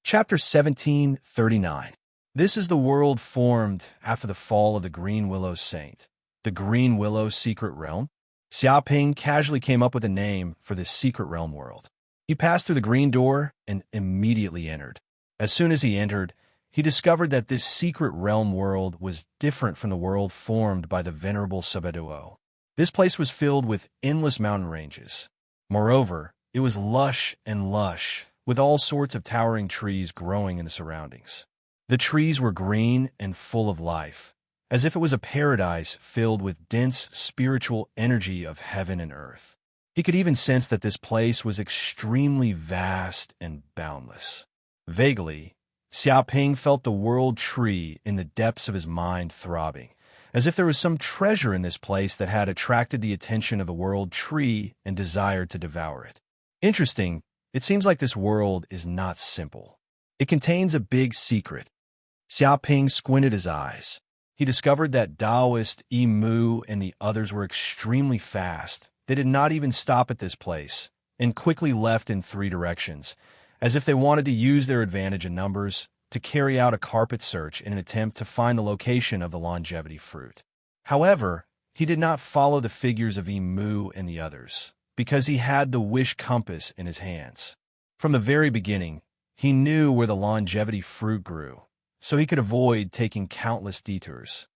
Chapter 1739. This is the world formed after the fall of the Green Willow Saint. The Green Willow Secret Realm? Xiaoping casually came up with a name for this secret realm world. He passed through the green door and immediately entered. As soon as he entered, he discovered that this secret realm world was different from the world formed by the venerable Sabeduo. This place was filled with endless mountain ranges. Moreover, it was lush, with all sorts of towering trees growing in the surroundings. The trees were green and full of life, as if it was a paradise filled with dense spiritual energy of heaven and earth. He could even sense that this place was extremely vast and boundless. Vaguely, Xiaoping felt the world tree in the depths of his mind throbbing, as if there was some treasure in this place that had attracted the attention of the world tree and desired to devour it. Interesting, it seems like this world is not simple. It contains a big secret. Xiaoping squinted his eyes. He discovered that Taoist, Mu, and the others were extremely fast. They did not even stop at this place, and quickly left in 3 directions, as if they wanted to use their advantage in numbers to carry out a carpet search in an attempt to find the location of the longevity fruit. However, he did not follow the figures of Mu and the others, because he had the wish compass in his hands. From the very beginning, he knew where the longevity fruit grew, so he could avoid taking countless detours.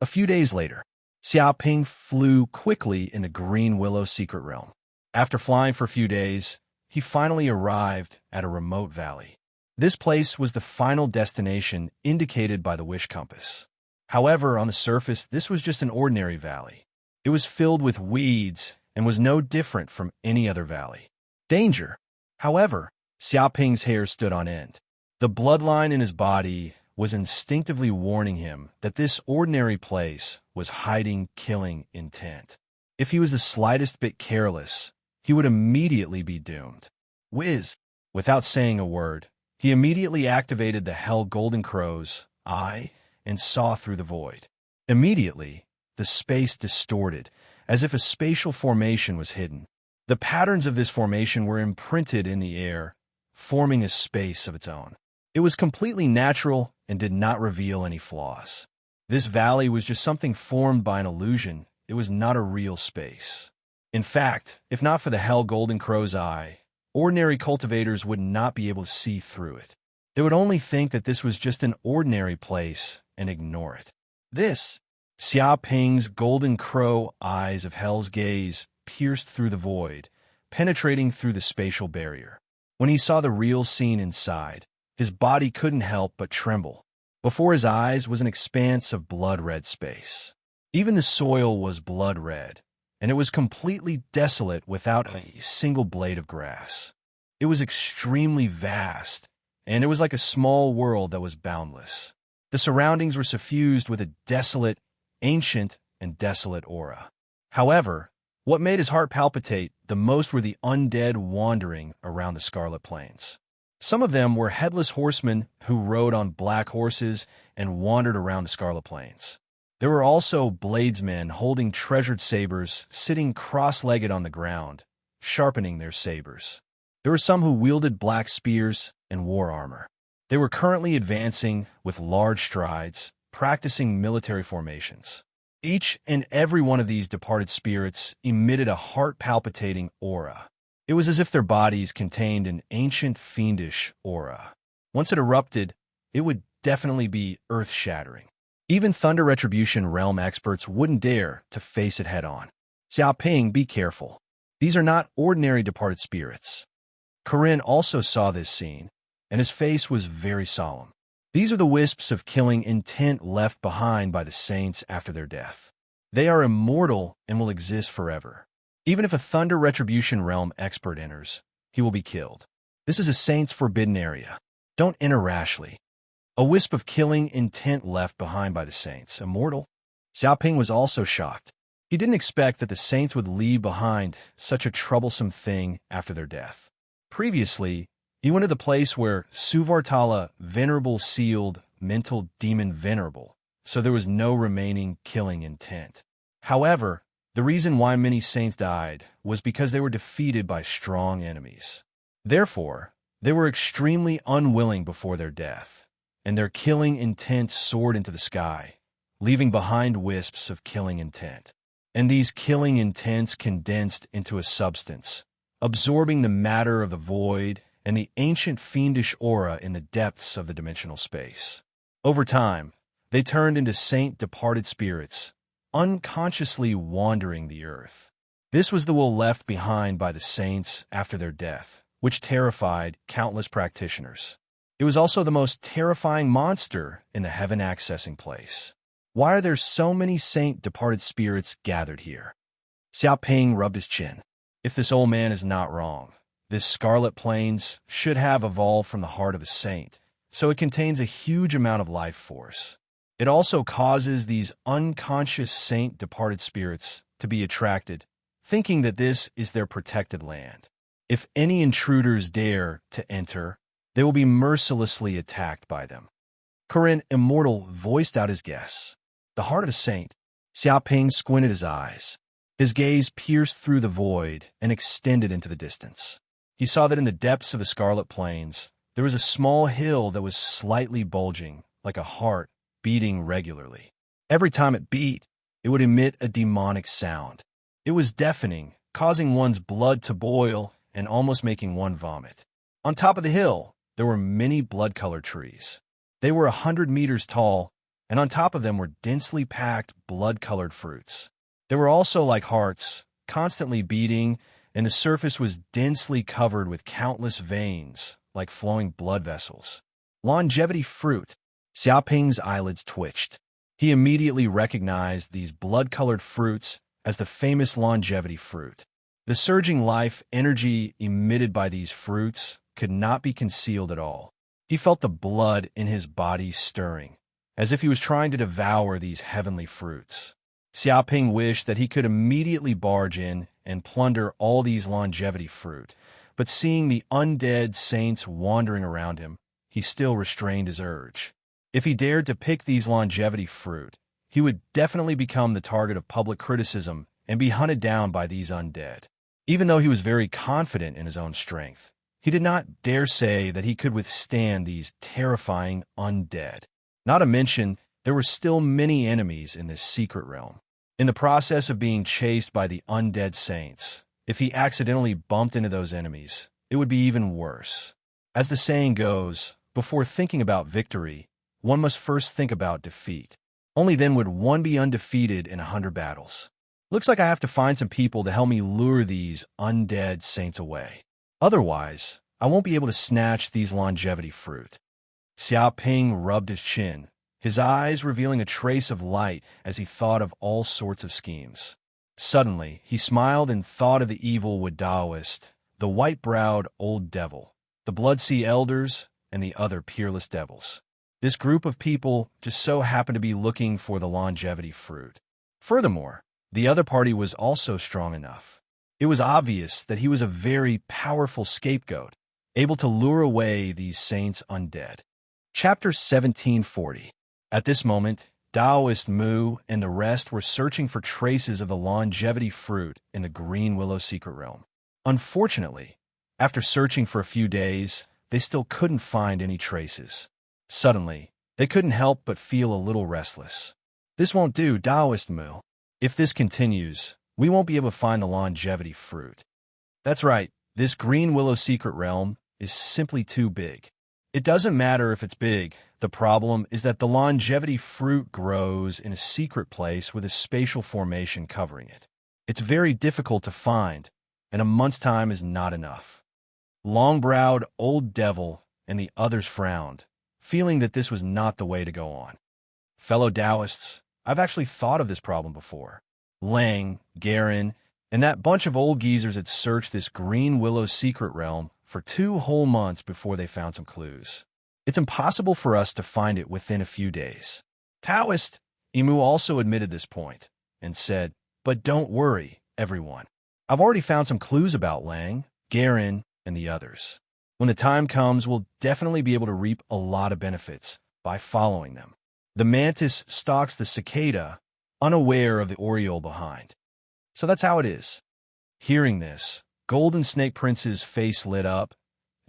A few days later, Xiaoping flew quickly in the Green Willow Secret Realm. After flying for a few days, he finally arrived at a remote valley. This place was the final destination indicated by the wish compass. However, on the surface, this was just an ordinary valley. It was filled with weeds and was no different from any other valley. Danger! However, Xiaoping's hair stood on end. The bloodline in his body was instinctively warning him that this ordinary place was hiding killing intent. If he was the slightest bit careless, he would immediately be doomed. Whiz! Without saying a word, he immediately activated the Hell Golden Crow's eye and saw through the void. Immediately, the space distorted, as if a spatial formation was hidden. The patterns of this formation were imprinted in the air, forming a space of its own. It was completely natural and did not reveal any flaws. This valley was just something formed by an illusion. It was not a real space. In fact, if not for the Hell Golden Crow's eye, ordinary cultivators would not be able to see through it. They would only think that this was just an ordinary place and ignore it. This, Xiaoping's Golden Crow eyes of Hell's gaze pierced through the void, penetrating through the spatial barrier. When he saw the real scene inside, his body couldn't help but tremble. Before his eyes was an expanse of blood-red space. Even the soil was blood-red, and it was completely desolate without a single blade of grass. It was extremely vast, and it was like a small world that was boundless. The surroundings were suffused with a desolate, ancient, and desolate aura. However, what made his heart palpitate the most were the undead wandering around the Scarlet Plains. Some of them were headless horsemen who rode on black horses and wandered around the Scarlet Plains. There were also bladesmen holding treasured sabers sitting cross-legged on the ground, sharpening their sabers. There were some who wielded black spears and wore armor. They were currently advancing with large strides, practicing military formations. Each and every one of these departed spirits emitted a heart-palpitating aura. It was as if their bodies contained an ancient fiendish aura. Once it erupted, it would definitely be earth-shattering. Even Thunder Retribution realm experts wouldn't dare to face it head-on. Xiaoping, be careful. These are not ordinary departed spirits. Corinne also saw this scene, and his face was very solemn. These are the wisps of killing intent left behind by the saints after their death. They are immortal and will exist forever. Even if a Thunder Retribution realm expert enters, he will be killed. This is a saint's forbidden area. Don't enter rashly. A wisp of killing intent left behind by the saints, immortal? Xiaoping was also shocked. He didn't expect that the saints would leave behind such a troublesome thing after their death. Previously, he went to the place where Suvartala Venerable sealed mental demon Venerable, so there was no remaining killing intent. However, the reason why many saints died was because they were defeated by strong enemies. Therefore, They were extremely unwilling before their death, and their killing intent soared into the sky, leaving behind wisps of killing intent. And these killing intents condensed into a substance, absorbing the matter of the void and the ancient fiendish aura in the depths of the dimensional space. Over time, they turned into saint-departed spirits, unconsciously wandering the earth. This was the will left behind by the saints after their death, which terrified countless practitioners. It was also the most terrifying monster in the heaven-accessing place. Why are there so many saint-departed spirits gathered here? Xiaoping rubbed his chin. If this old man is not wrong, this scarlet plains should have evolved from the heart of a saint, so it contains a huge amount of life force. It also causes these unconscious saint-departed spirits to be attracted, thinking that this is their protected land. If any intruders dare to enter, they will be mercilessly attacked by them. Corinne Immortal voiced out his guess. The heart of a saint. Xiaoping squinted his eyes. His gaze pierced through the void and extended into the distance. He saw that in the depths of the Scarlet Plains, there was a small hill that was slightly bulging, like a heart, beating regularly. Every time it beat, it would emit a demonic sound. It was deafening, causing one's blood to boil and almost making one vomit. On top of the hill, there were many blood-colored trees. They were 100 meters tall, and on top of them were densely packed blood-colored fruits. They were also like hearts, constantly beating, and the surface was densely covered with countless veins, like flowing blood vessels. Longevity fruit. Xiaoping's eyelids twitched. He immediately recognized these blood-colored fruits as the famous longevity fruit. The surging life energy emitted by these fruits could not be concealed at all. He felt the blood in his body stirring, as if he was trying to devour these heavenly fruits. Xiaoping wished that he could immediately barge in and plunder all these longevity fruit, but seeing the undead saints wandering around him, he still restrained his urge. If he dared to pick these longevity fruit, he would definitely become the target of public criticism and be hunted down by these undead. Even though he was very confident in his own strength, he did not dare say that he could withstand these terrifying undead. Not to mention, there were still many enemies in this secret realm. In the process of being chased by the undead saints, if he accidentally bumped into those enemies, it would be even worse. As the saying goes, before thinking about victory, one must first think about defeat. Only then would one be undefeated in 100 battles. Looks like I have to find some people to help me lure these undead saints away. Otherwise, I won't be able to snatch these longevity fruit. Xiaoping rubbed his chin, his eyes revealing a trace of light as he thought of all sorts of schemes. Suddenly, he smiled and thought of the evil Wood Taoist, the white-browed old devil, the Bloodsea elders, and the other peerless devils. This group of people just so happened to be looking for the longevity fruit. Furthermore, the other party was also strong enough. It was obvious that he was a very powerful scapegoat, able to lure away these saints undead. Chapter 1740. At this moment, Taoist Mu and the rest were searching for traces of the longevity fruit in the Green Willow secret realm. Unfortunately, after searching for a few days, they still couldn't find any traces. Suddenly, they couldn't help but feel a little restless. This won't do, Taoist Mu. If this continues, we won't be able to find the longevity fruit. That's right, this Green Willow secret realm is simply too big. It doesn't matter if it's big. The problem is that the longevity fruit grows in a secret place with a spatial formation covering it. It's very difficult to find, and a month's time is not enough. Long-browed old devil and the others frowned, feeling that this was not the way to go on. Fellow Taoists, I've actually thought of this problem before. Lang, Garen, and that bunch of old geezers had searched this Green Willow secret realm for 2 whole months before they found some clues. It's impossible for us to find it within a few days. Taoist Emu also admitted this point and said, but don't worry, everyone. I've already found some clues about Lang, Garen, and the others. When the time comes, we'll definitely be able to reap a lot of benefits by following them. The mantis stalks the cicada, unaware of the oriole behind. So that's how it is. Hearing this, Golden Snake Prince's face lit up,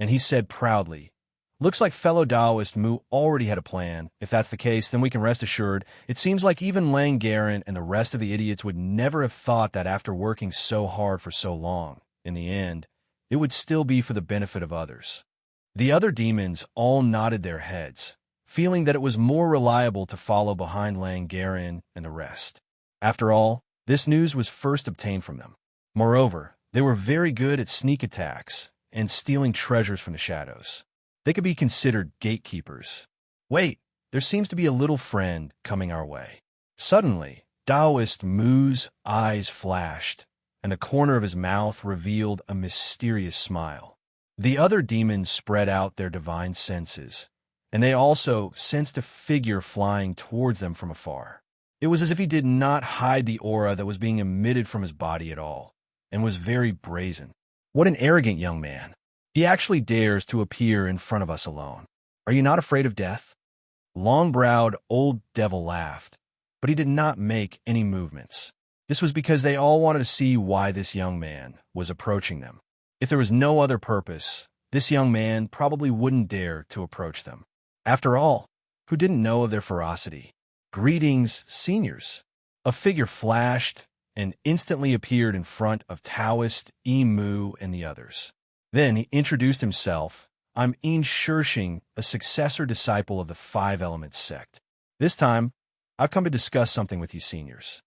and he said proudly, "Looks like fellow Taoist Mu already had a plan. If that's the case, then we can rest assured. It seems like even Lang Garen and the rest of the idiots would never have thought that after working so hard for so long, in the end, it would still be for the benefit of others." The other demons all nodded their heads, feeling that it was more reliable to follow behind Lang Garen and the rest. After all, this news was first obtained from them. Moreover, they were very good at sneak attacks and stealing treasures from the shadows. They could be considered gatekeepers. Wait, there seems to be a little friend coming our way. Suddenly, Taoist Mu's eyes flashed, and the corner of his mouth revealed a mysterious smile. The other demons spread out their divine senses, and they also sensed a figure flying towards them from afar. It was as if he did not hide the aura that was being emitted from his body at all, and was very brazen. What an arrogant young man. He actually dares to appear in front of us alone. Are you not afraid of death? Long-browed old devil laughed, but he did not make any movements. This was because they all wanted to see why this young man was approaching them. If there was no other purpose, this young man probably wouldn't dare to approach them. After all, who didn't know of their ferocity? "Greetings, seniors." A figure flashed and instantly appeared in front of Taoist Mu and the others. Then he introduced himself. "I'm Yin Shirshing, a successor disciple of the Five Elements sect. This time, I've come to discuss something with you seniors."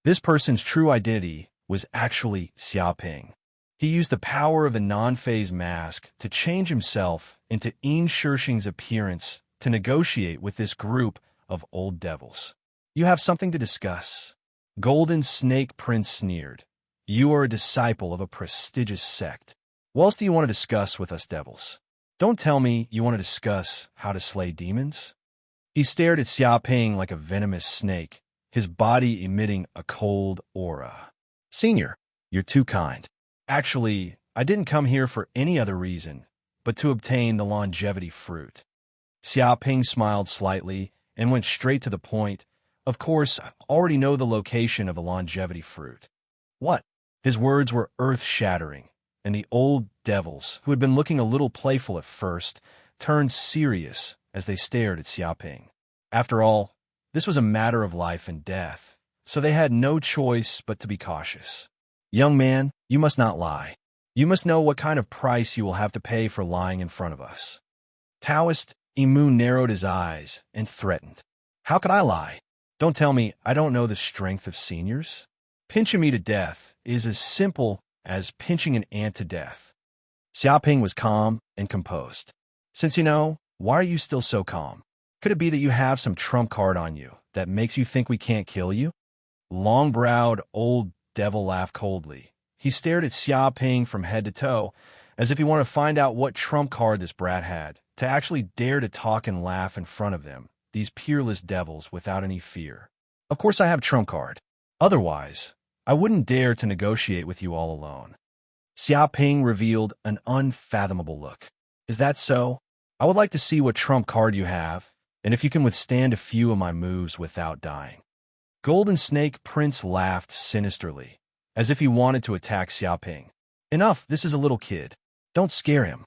This person's true identity was actually Xiaoping. He used the power of the non-phase mask to change himself into Yin Shirshing's appearance to negotiate with this group of old devils. "You have something to discuss." Golden Snake Prince sneered. "You are a disciple of a prestigious sect. What else do you want to discuss with us devils? Don't tell me you want to discuss how to slay demons." He stared at Xiaoping like a venomous snake, his body emitting a cold aura. "Senior, you're too kind. Actually, I didn't come here for any other reason but to obtain the longevity fruit." Xiaoping smiled slightly and went straight to the point. "Of course, I already know the location of the longevity fruit." "What?" His words were earth-shattering, and the old devils, who had been looking a little playful at first, turned serious as they stared at Xiaoping. After all, this was a matter of life and death, so they had no choice but to be cautious. "Young man, you must not lie. You must know what kind of price you will have to pay for lying in front of us." Taoist Mu narrowed his eyes and threatened. "How could I lie? Don't tell me I don't know the strength of seniors. Pinching me to death is as simple as pinching an ant to death." Xiaoping was calm and composed. "Since you know, why are you still so calm? Could it be that you have some trump card on you that makes you think we can't kill you?" Long-browed old devil laughed coldly. He stared at Xiaoping from head to toe, as if he wanted to find out what trump card this brat had, to actually dare to talk and laugh in front of them, these peerless devils without any fear. "Of course I have trump card. Otherwise, I wouldn't dare to negotiate with you all alone." Xiaoping revealed an unfathomable look. "Is that so? I would like to see what trump card you have, and if you can withstand a few of my moves without dying." Golden Snake Prince laughed sinisterly, as if he wanted to attack Xiaoping. "Enough, this is a little kid. Don't scare him."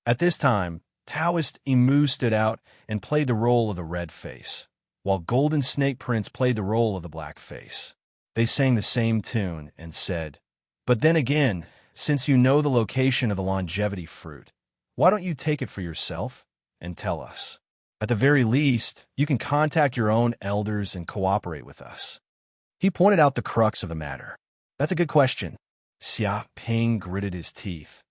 At this time, Taoist Mu stood out and played the role of the red face, while Golden Snake Prince played the role of the black face. They sang the same tune and said, "But then again, since you know the location of the longevity fruit, why don't you take it for yourself and tell us? At the very least, you can contact your own elders and cooperate with us." He pointed out the crux of the matter. "That's a good question." Xiaoping gritted his teeth.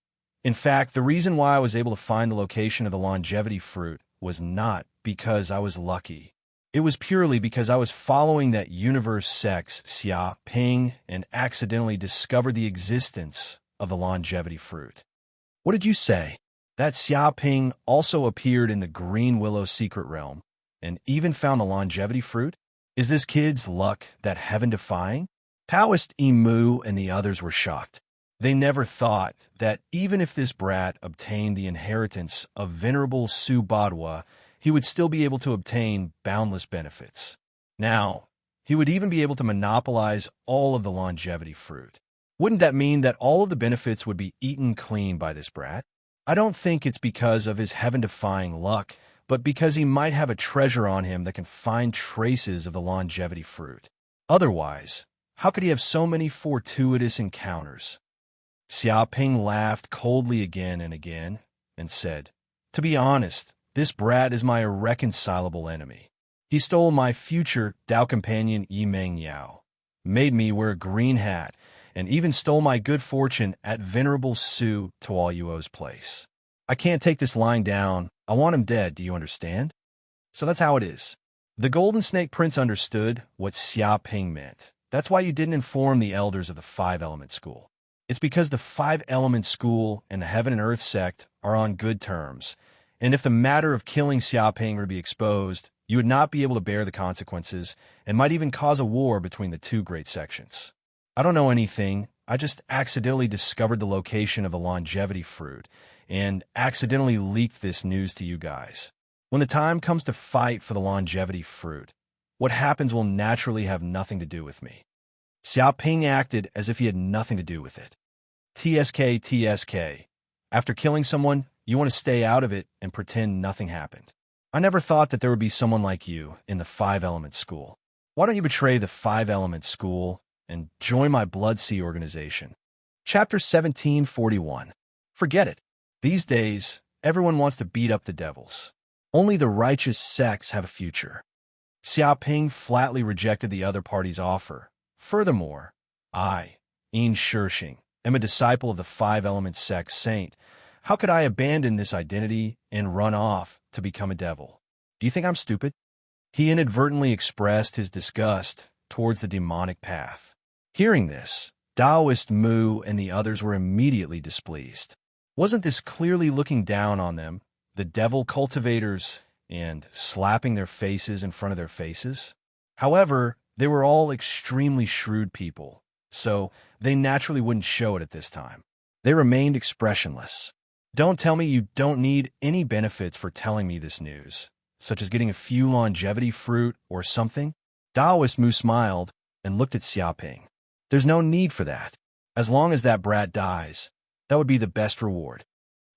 "In fact, the reason why I was able to find the location of the longevity fruit was not because I was lucky. It was purely because I was following that universe sex, Xiaoping, and accidentally discovered the existence of the longevity fruit." "What did you say?" That Xiaoping also appeared in the Green Willow secret realm, and even found the longevity fruit? Is this kid's luck that heaven-defying? Taoist Mu and the others were shocked. They never thought that even if this brat obtained the inheritance of Venerable Su Badwa, he would still be able to obtain boundless benefits. Now, he would even be able to monopolize all of the longevity fruit. Wouldn't that mean that all of the benefits would be eaten clean by this brat? I don't think it's because of his heaven-defying luck, but because he might have a treasure on him that can find traces of the longevity fruit. Otherwise, how could he have so many fortuitous encounters? Xiaoping laughed coldly again and said, "To be honest, this brat is my irreconcilable enemy. He stole my future Dao companion Yi Meng Yao, made me wear a green hat, and even stole my good fortune at Venerable Su Tuoyuo's place. I can't take this lying down. I want him dead, do you understand?" So that's how it is. The Golden Snake Prince understood what Xiaoping meant. That's why you didn't inform the elders of the Five-Element School. It's because the Five-Element School and the Heaven and Earth sect are on good terms, and if the matter of killing Xiaoping were to be exposed, you would not be able to bear the consequences and might even cause a war between the two great sections. I don't know anything. I just accidentally discovered the location of the longevity fruit and accidentally leaked this news to you guys. When the time comes to fight for the longevity fruit, what happens will naturally have nothing to do with me. Xiaoping acted as if he had nothing to do with it. TSK. After killing someone, you want to stay out of it and pretend nothing happened. I never thought that there would be someone like you in the Five-Element School. Why don't you betray the Five-Element School and join my Blood Sea organization? Chapter 1741. Forget it. These days, everyone wants to beat up the devils. Only the righteous sects have a future. Xiaoping flatly rejected the other party's offer. Furthermore, I, Yin Shishing, am a disciple of the Five-Element Sect Saint. How could I abandon this identity and run off to become a devil? Do you think I'm stupid? He inadvertently expressed his disgust towards the demonic path. Hearing this, Taoist Mu and the others were immediately displeased. Wasn't this clearly looking down on them, the devil cultivators, and slapping their faces in front of their faces? However, they were all extremely shrewd people, so they naturally wouldn't show it at this time. They remained expressionless. Don't tell me you don't need any benefits for telling me this news, such as getting a few longevity fruit or something? Taoist Mu smiled and looked at Xiaoping. There's no need for that. As long as that brat dies, that would be the best reward.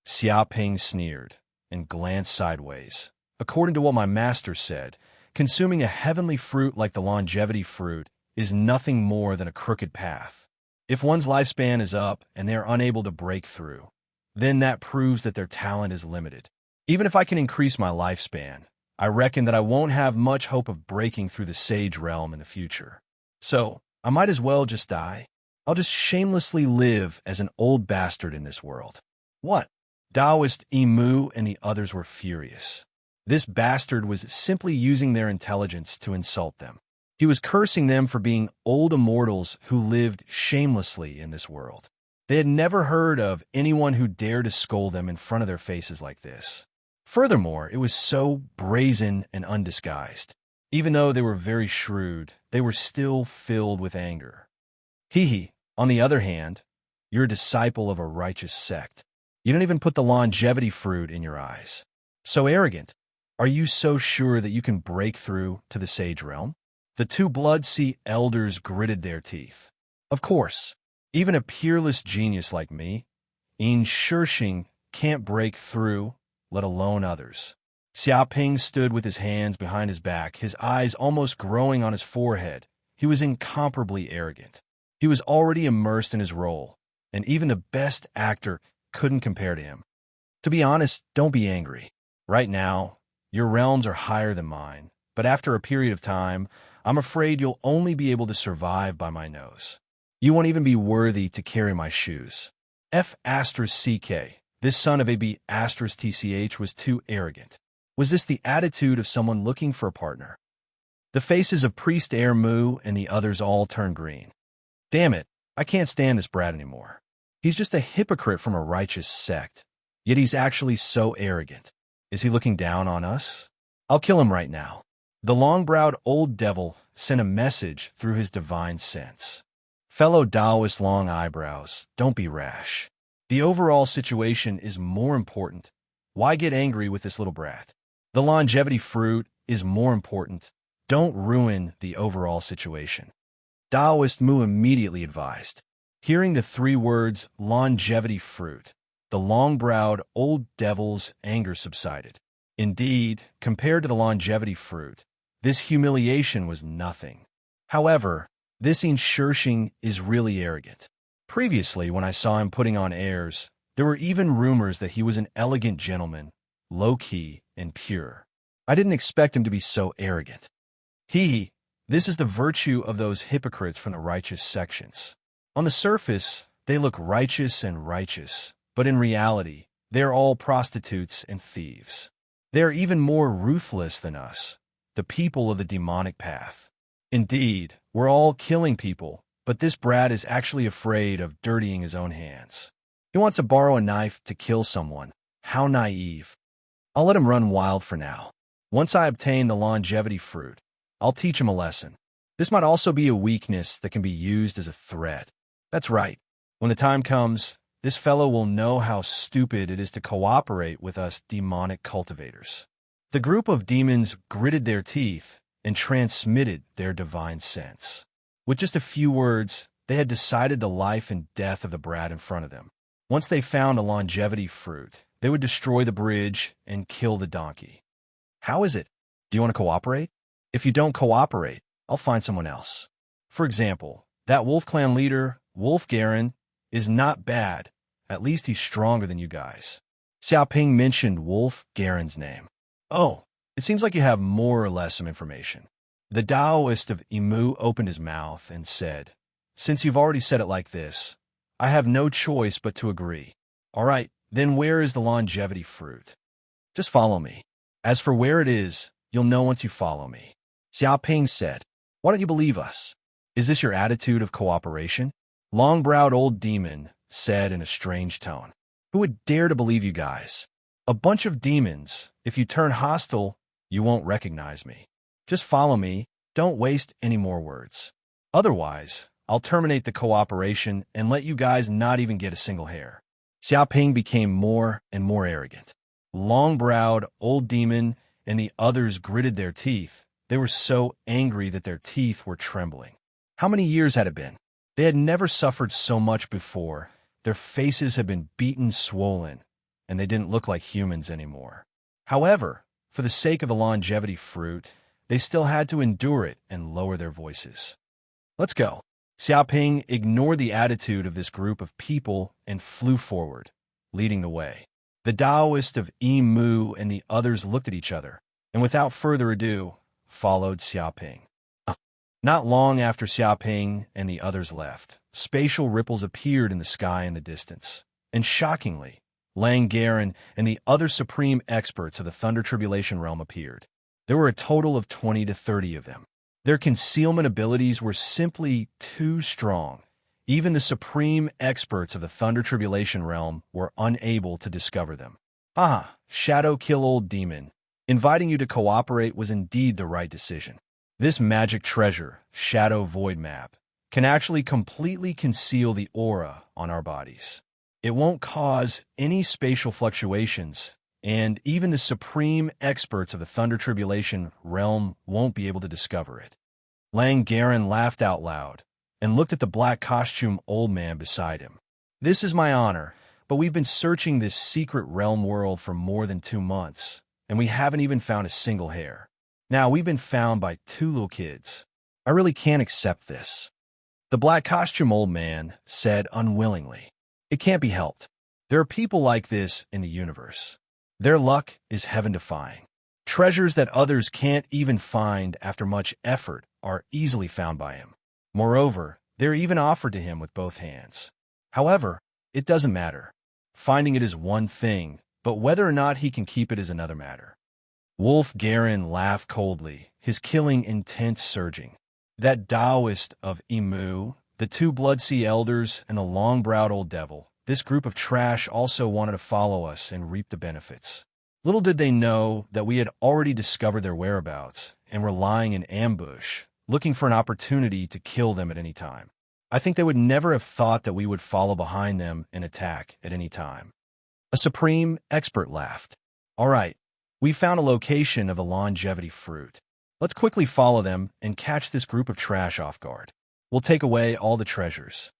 Xiaoping sneered and glanced sideways. According to what my master said, consuming a heavenly fruit like the longevity fruit is nothing more than a crooked path. If one's lifespan is up and they are unable to break through, then that proves that their talent is limited. Even if I can increase my lifespan, I reckon that I won't have much hope of breaking through the sage realm in the future. So, I might as well just die. I'll just shamelessly live as an old bastard in this world. What? Taoist Emu and the others were furious. This bastard was simply using their intelligence to insult them. He was cursing them for being old immortals who lived shamelessly in this world. They had never heard of anyone who dared to scold them in front of their faces like this. Furthermore, it was so brazen and undisguised. Even though they were very shrewd, they were still filled with anger. Hee. On the other hand, you're a disciple of a righteous sect. You don't even put the longevity fruit in your eyes. So arrogant. Are you so sure that you can break through to the sage realm? The two Blood Sea elders gritted their teeth. Of course, even a peerless genius like me, Yin Shishing, can't break through, let alone others. Xiaoping stood with his hands behind his back, his eyes almost growing on his forehead. He was incomparably arrogant. He was already immersed in his role, and even the best actor couldn't compare to him. To be honest, don't be angry. Right now, your realms are higher than mine, but after a period of time, I'm afraid you'll only be able to survive by my nose. You won't even be worthy to carry my shoes. F***CK, this son of a B***TCH was too arrogant. Was this the attitude of someone looking for a partner? The faces of Priest Air Mu and the others all turned green. Damn it, I can't stand this brat anymore. He's just a hypocrite from a righteous sect. Yet he's actually so arrogant. Is he looking down on us? I'll kill him right now. The long-browed old devil sent a message through his divine sense. Fellow Taoist long eyebrows, don't be rash. The overall situation is more important. Why get angry with this little brat? The longevity fruit is more important. Don't ruin the overall situation. Taoist Mu immediately advised. Hearing the three words, longevity fruit, the long-browed old devil's anger subsided. Indeed, compared to the longevity fruit, this humiliation was nothing. However, this Inshirshing is really arrogant. Previously, when I saw him putting on airs, there were even rumors that he was an elegant gentleman, low-key and pure. I didn't expect him to be so arrogant. This is the virtue of those hypocrites from the righteous sections. On the surface, they look righteous, but in reality, they are all prostitutes and thieves. They are even more ruthless than us, the people of the demonic path. Indeed, we're all killing people, but this brat is actually afraid of dirtying his own hands. He wants to borrow a knife to kill someone. How naive. I'll let him run wild for now. Once I obtain the longevity fruit, I'll teach him a lesson. This might also be a weakness that can be used as a threat. That's right. When the time comes, this fellow will know how stupid it is to cooperate with us demonic cultivators. The group of demons gritted their teeth and transmitted their divine sense. With just a few words, they had decided the life and death of the brat in front of them. Once they found a longevity fruit, they would destroy the bridge and kill the donkey. How is it? Do you want to cooperate? If you don't cooperate, I'll find someone else. For example, that Wolf Clan leader, Wolf Garen, is not bad. At least he's stronger than you guys. Xiaoping mentioned Wolf Garen's name. Oh, it seems like you have more or less some information. The Taoist of Imu opened his mouth and said, "Since you've already said it like this, I have no choice but to agree. All right, then where is the longevity fruit? Just follow me. As for where it is, you'll know once you follow me." Xiaoping said, "Why don't you believe us? Is this your attitude of cooperation?" Long-browed old demon said in a strange tone, "Who would dare to believe you guys? A bunch of demons. If you turn hostile, you won't recognize me. Just follow me. Don't waste any more words. Otherwise, I'll terminate the cooperation and let you guys not even get a single hair." Xiaoping became more and more arrogant. Long-browed old demon and the others gritted their teeth. They were so angry that their teeth were trembling. How many years had it been? They had never suffered so much before. Their faces had been beaten, swollen, and they didn't look like humans anymore. However, for the sake of the longevity fruit, they still had to endure it and lower their voices. "Let's go." Xiaoping ignored the attitude of this group of people and flew forward, leading the way. The Taoist of Imu and the others looked at each other, and without further ado, followed Xiaoping. Not long after Xiaoping and the others left, spatial ripples appeared in the sky in the distance, and shockingly, Lang Garen and the other supreme experts of the Thunder Tribulation realm appeared. There were a total of 20 to 30 of them. Their concealment abilities were simply too strong. Even the supreme experts of the Thunder Tribulation realm were unable to discover them. Shadow Kill Old Demon. Inviting you to cooperate was indeed the right decision. This magic treasure, Shadow Void Map, can actually completely conceal the aura on our bodies. It won't cause any spatial fluctuations, and even the supreme experts of the Thunder Tribulation realm won't be able to discover it. Lang Garen laughed out loud and looked at the black costume old man beside him. "This is my honor, but we've been searching this secret realm world for more than 2 months, and we haven't even found a single hair. Now, we've been found by 2 little kids. I really can't accept this." The black costume old man said unwillingly, "It can't be helped. There are people like this in the universe. Their luck is heaven-defying. Treasures that others can't even find after much effort are easily found by him. Moreover, they're even offered to him with both hands. However, it doesn't matter. Finding it is one thing, but whether or not he can keep it is another matter." Wolf Garen laughed coldly, his killing intent surging. That Taoist of Imu, the 2 Bloodsea elders, and the long-browed old devil, this group of trash also wanted to follow us and reap the benefits. Little did they know that we had already discovered their whereabouts and were lying in ambush, looking for an opportunity to kill them at any time. I think they would never have thought that we would follow behind them and attack at any time. A supreme expert laughed. "All right, we found a location of the longevity fruit. Let's quickly follow them and catch this group of trash off guard. We'll take away all the treasures."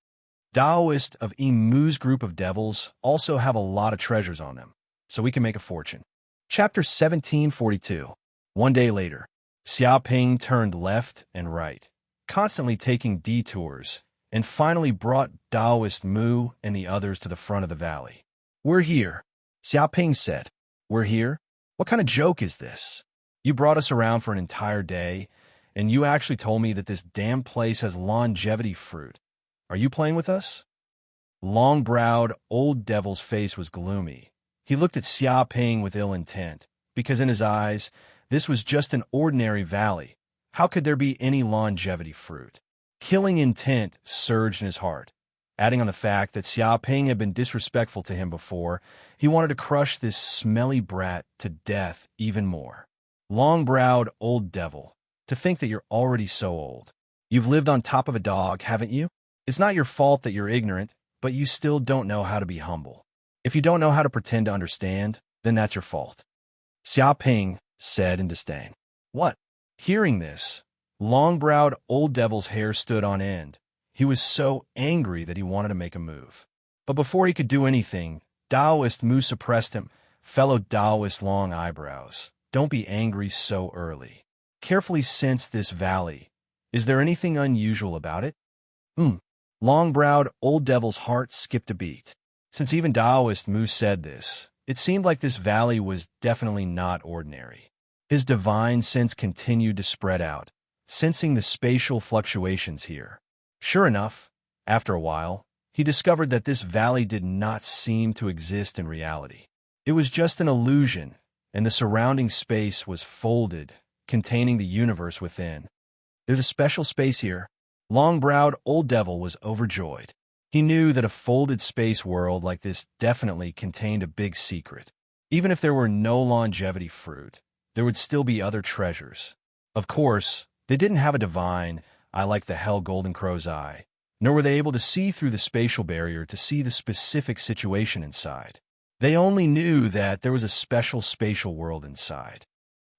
Taoist of Emu's group of devils also have a lot of treasures on them, so we can make a fortune. Chapter 1742. One day later, Xiaoping turned left and right, constantly taking detours, and finally brought Taoist Mu and the others to the front of the valley. "We're here," Xiaoping said. "We're here? What kind of joke is this? You brought us around for an entire day, and you actually told me that this damn place has longevity fruit. Are you playing with us?" Long-browed old devil's face was gloomy. He looked at Xiaoping with ill intent, because in his eyes, this was just an ordinary valley. How could there be any longevity fruit? Killing intent surged in his heart. Adding on the fact that Xiaoping had been disrespectful to him before, he wanted to crush this smelly brat to death even more. Long-browed old devil, to think that you're already so old. You've lived on top of a dog, haven't you? It's not your fault that you're ignorant, but you still don't know how to be humble. If you don't know how to pretend to understand, then that's your fault. Xiaoping said in disdain. What? Hearing this, long-browed old devil's hair stood on end. He was so angry that he wanted to make a move. But before he could do anything, Taoist Mu suppressed him. Fellow Taoist long eyebrows, don't be angry so early. Carefully sense this valley. Is there anything unusual about it? Long-browed old devil's heart skipped a beat. Since even Taoist Mu said this, it seemed like this valley was definitely not ordinary. His divine sense continued to spread out, sensing the spatial fluctuations here. Sure enough, after a while, he discovered that this valley did not seem to exist in reality. It was just an illusion, and the surrounding space was folded, containing the universe within. There's a special space here. Long-browed old devil was overjoyed. He knew that a folded space world like this definitely contained a big secret. Even if there were no longevity fruit, there would still be other treasures. Of course, they didn't have a divine eye like the Hell Golden Crow's eye, nor were they able to see through the spatial barrier to see the specific situation inside. They only knew that there was a special spatial world inside.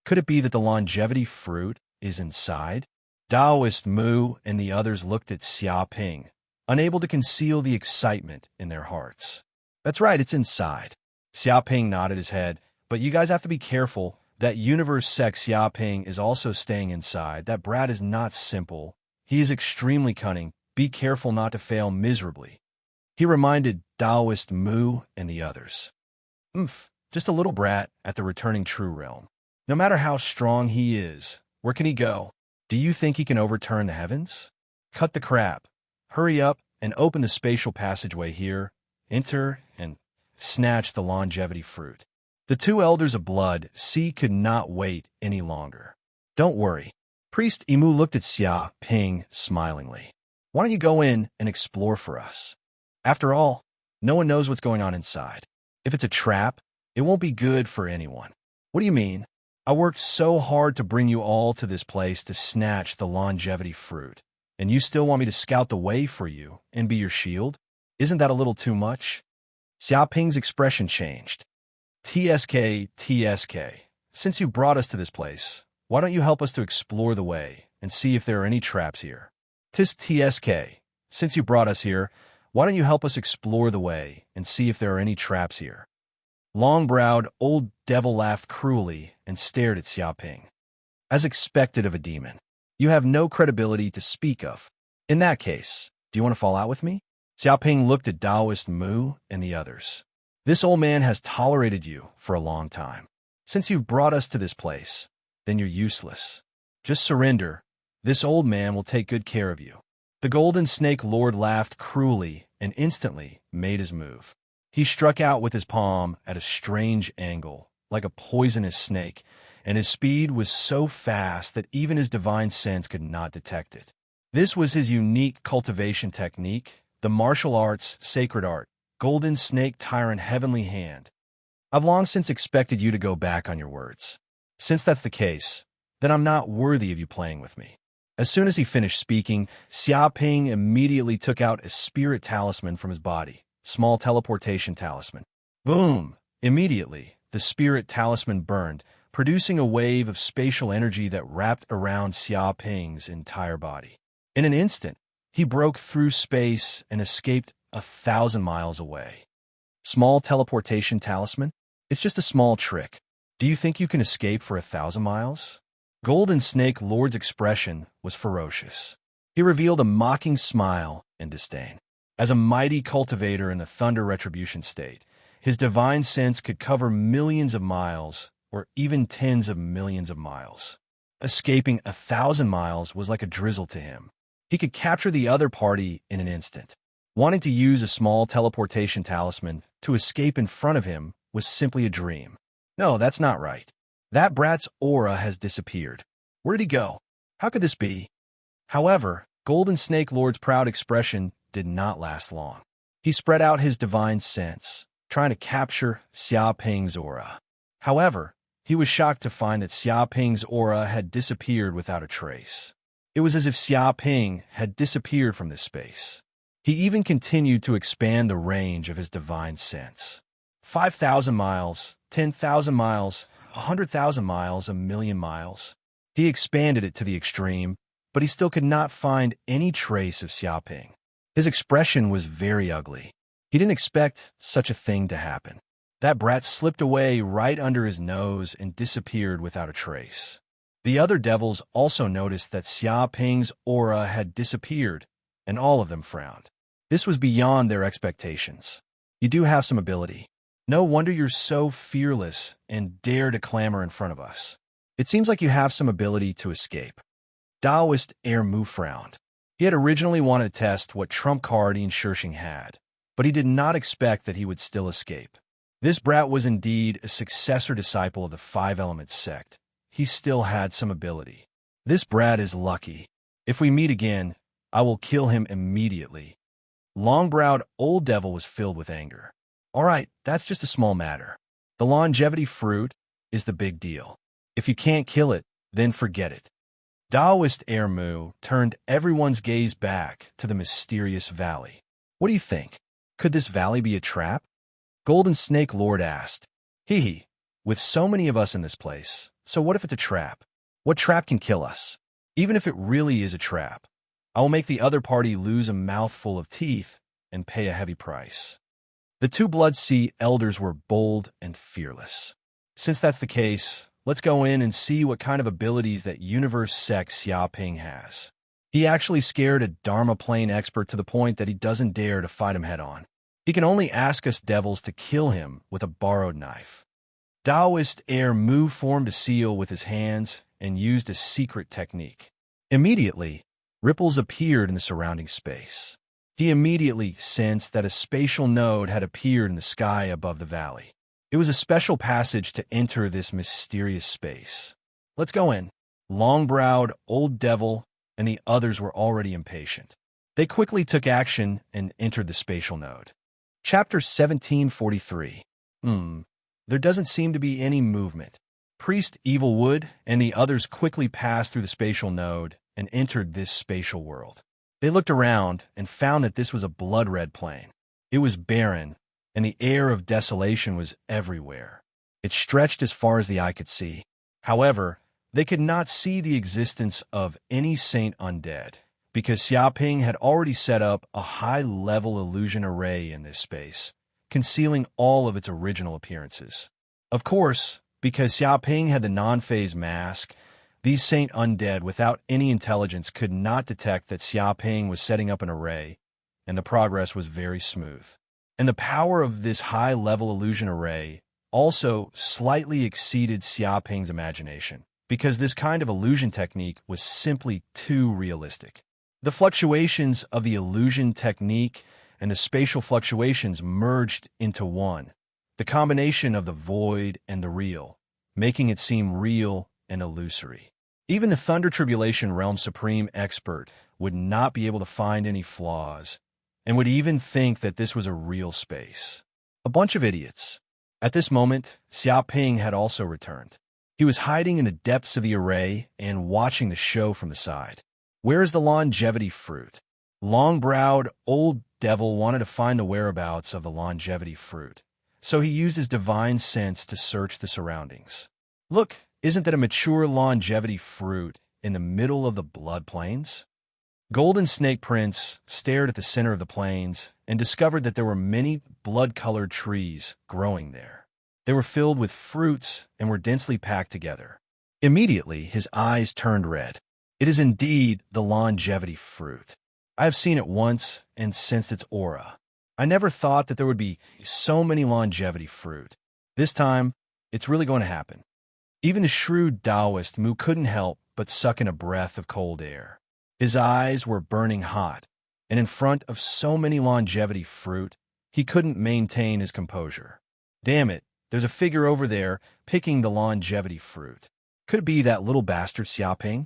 Could it be that the longevity fruit is inside? Taoist Mu and the others looked at Xiaoping, unable to conceal the excitement in their hearts. That's right, it's inside. Xiaoping nodded his head, but you guys have to be careful. That universe sect Xiaoping is also staying inside. That brat is not simple. He is extremely cunning. Be careful not to fail miserably. He reminded Taoist Mu and the others. Just a little brat at the returning true realm. No matter how strong he is, where can he go? Do you think he can overturn the heavens? Cut the crap. Hurry up and open the spatial passageway here. Enter and snatch the longevity fruit. The two elders of blood, could not wait any longer. Don't worry. Priest Emu looked at Xiaoping smilingly. Why don't you go in and explore for us? After all, no one knows what's going on inside. If it's a trap, it won't be good for anyone. What do you mean? I worked so hard to bring you all to this place to snatch the longevity fruit, and you still want me to scout the way for you and be your shield? Isn't that a little too much? Xiaoping's expression changed. TSK, since you brought us to this place, why don't you help us to explore the way and see if there are any traps here? TSK, since you brought us here, why don't you help us explore the way and see if there are any traps here? Long-browed old devil laughed cruelly and stared at Xiaoping. As expected of a demon, you have no credibility to speak of. In that case, do you want to fall out with me? Xiaoping looked at Taoist Mu and the others. This old man has tolerated you for a long time. Since you've brought us to this place, then you're useless. Just surrender. This old man will take good care of you. The Golden Snake Lord laughed cruelly and instantly made his move. He struck out with his palm at a strange angle, like a poisonous snake, and his speed was so fast that even his divine sense could not detect it. This was his unique cultivation technique, the martial arts, sacred art, Golden Snake Tyrant Heavenly Hand. I've long since expected you to go back on your words. Since that's the case, then I'm not worthy of you playing with me. As soon as he finished speaking, Xiaoping immediately took out a spirit talisman from his body, small teleportation talisman. Boom! Immediately, the spirit talisman burned, producing a wave of spatial energy that wrapped around Xiaoping's entire body. In an instant, He broke through space and escaped 1,000 miles away. Small teleportation talisman? It's just a small trick. Do you think you can escape for 1,000 miles? Golden Snake Lord's expression was ferocious. He revealed a mocking smile and disdain. As a mighty cultivator in the Thunder Retribution state, his divine sense could cover millions of miles, or even tens of millions of miles. Escaping 1,000 miles was like a drizzle to him. He could capture the other party in an instant. Wanting to use a small teleportation talisman to escape in front of him was simply a dream. No, that's not right. That brat's aura has disappeared. Where did he go? How could this be? However, Golden Snake Lord's proud expression did not last long. He spread out his divine sense, trying to capture Xia Ping's aura. However, he was shocked to find that Xia Ping's aura had disappeared without a trace. It was as if Xia Ping had disappeared from this space. He even continued to expand the range of his divine sense. 5,000 miles, 10,000 miles, 100,000 miles, 1,000,000 miles. He expanded it to the extreme, but he still could not find any trace of Xia Ping. His expression was very ugly. He didn't expect such a thing to happen. That brat slipped away right under his nose and disappeared without a trace. The other devils also noticed that Xia Ping's aura had disappeared, and all of them frowned. This was beyond their expectations. You do have some ability. No wonder you're so fearless and dare to clamor in front of us. It seems like you have some ability to escape. Taoist Air Mu frowned. He had originally wanted to test what trump card Ian Shirshing had, but he did not expect that he would still escape. This brat was indeed a successor disciple of the Five Elements sect. He still had some ability. This brat is lucky. If we meet again, I will kill him immediately. Long-browed Old Devil was filled with anger. All right, that's just a small matter. The longevity fruit is the big deal. If you can't kill it, then forget it. Taoist Air Mu turned everyone's gaze back to the mysterious valley. What do you think? Could this valley be a trap? Golden Snake Lord asked. Hee, with so many of us in this place, so what if it's a trap? What trap can kill us? Even if it really is a trap, I will make the other party lose a mouthful of teeth and pay a heavy price. The two Blood Sea elders were bold and fearless. Since that's the case, let's go in and see what kind of abilities that Universe Sect Xia Ping has. He actually scared a Dharma Plane expert to the point that he doesn't dare to fight him head-on. He can only ask us devils to kill him with a borrowed knife. Taoist Air Mu formed a seal with his hands and used a secret technique. Immediately, ripples appeared in the surrounding space. He immediately sensed that a spatial node had appeared in the sky above the valley. It was a special passage to enter this mysterious space. Let's go in. Long-browed Old Devil and the others were already impatient. They quickly took action and entered the spatial node. Chapter 1743. There doesn't seem to be any movement. Priest Evilwood and the others quickly passed through the spatial node and entered this spatial world. They looked around and found that this was a blood-red plain. It was barren, and the air of desolation was everywhere. It stretched as far as the eye could see. However, they could not see the existence of any saint undead, because Xia Ping had already set up a high-level illusion array in this space, concealing all of its original appearances. Of course, because Xia Ping had the non-phase mask, these saint undead without any intelligence could not detect that Xia Ping was setting up an array, and the progress was very smooth. And the power of this high-level illusion array also slightly exceeded Xia Ping's imagination, because this kind of illusion technique was simply too realistic. The fluctuations of the illusion technique and the spatial fluctuations merged into one, the combination of the void and the real, making it seem real and illusory. Even the Thunder Tribulation Realm Supreme expert would not be able to find any flaws, and would even think that this was a real space. A bunch of idiots. At this moment, Xia Ping had also returned. He was hiding in the depths of the array and watching the show from the side. Where is the longevity fruit? Long-browed Old Devil wanted to find the whereabouts of the longevity fruit, so he used his divine sense to search the surroundings. Look, isn't that a mature longevity fruit in the middle of the blood plains? Golden Snake Prince stared at the center of the plains and discovered that there were many blood-colored trees growing there. They were filled with fruits and were densely packed together. Immediately, his eyes turned red. It is indeed the longevity fruit. I have seen it once and sensed its aura. I never thought that there would be so many longevity fruit. This time, it's really going to happen. Even the shrewd Taoist Mu couldn't help but suck in a breath of cold air. His eyes were burning hot, and in front of so many longevity fruit, he couldn't maintain his composure. Damn it, there's a figure over there picking the longevity fruit. Could it be that little bastard Xiaoping?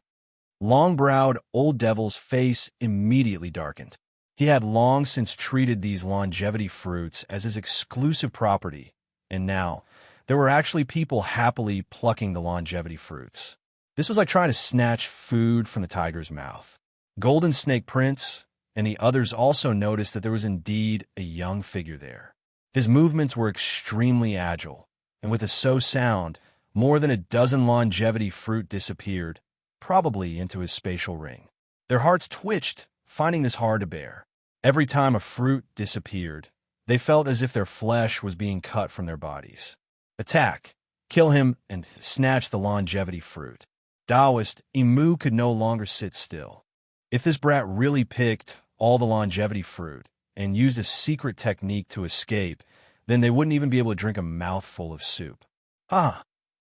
Long-browed old devil's face immediately darkened. He had long since treated these longevity fruits as his exclusive property, and now there were actually people happily plucking the longevity fruits. This was like trying to snatch food from the tiger's mouth. Golden Snake Prince and the others also noticed that there was indeed a young figure there. His movements were extremely agile, and with a sound, more than a dozen longevity fruit disappeared, probably into his spatial ring. Their hearts twitched, finding this hard to bear. Every time a fruit disappeared, they felt as if their flesh was being cut from their bodies. Attack, kill him, and snatch the longevity fruit. Taoist Imu could no longer sit still. If this brat really picked all the longevity fruit and used a secret technique to escape, then they wouldn't even be able to drink a mouthful of soup.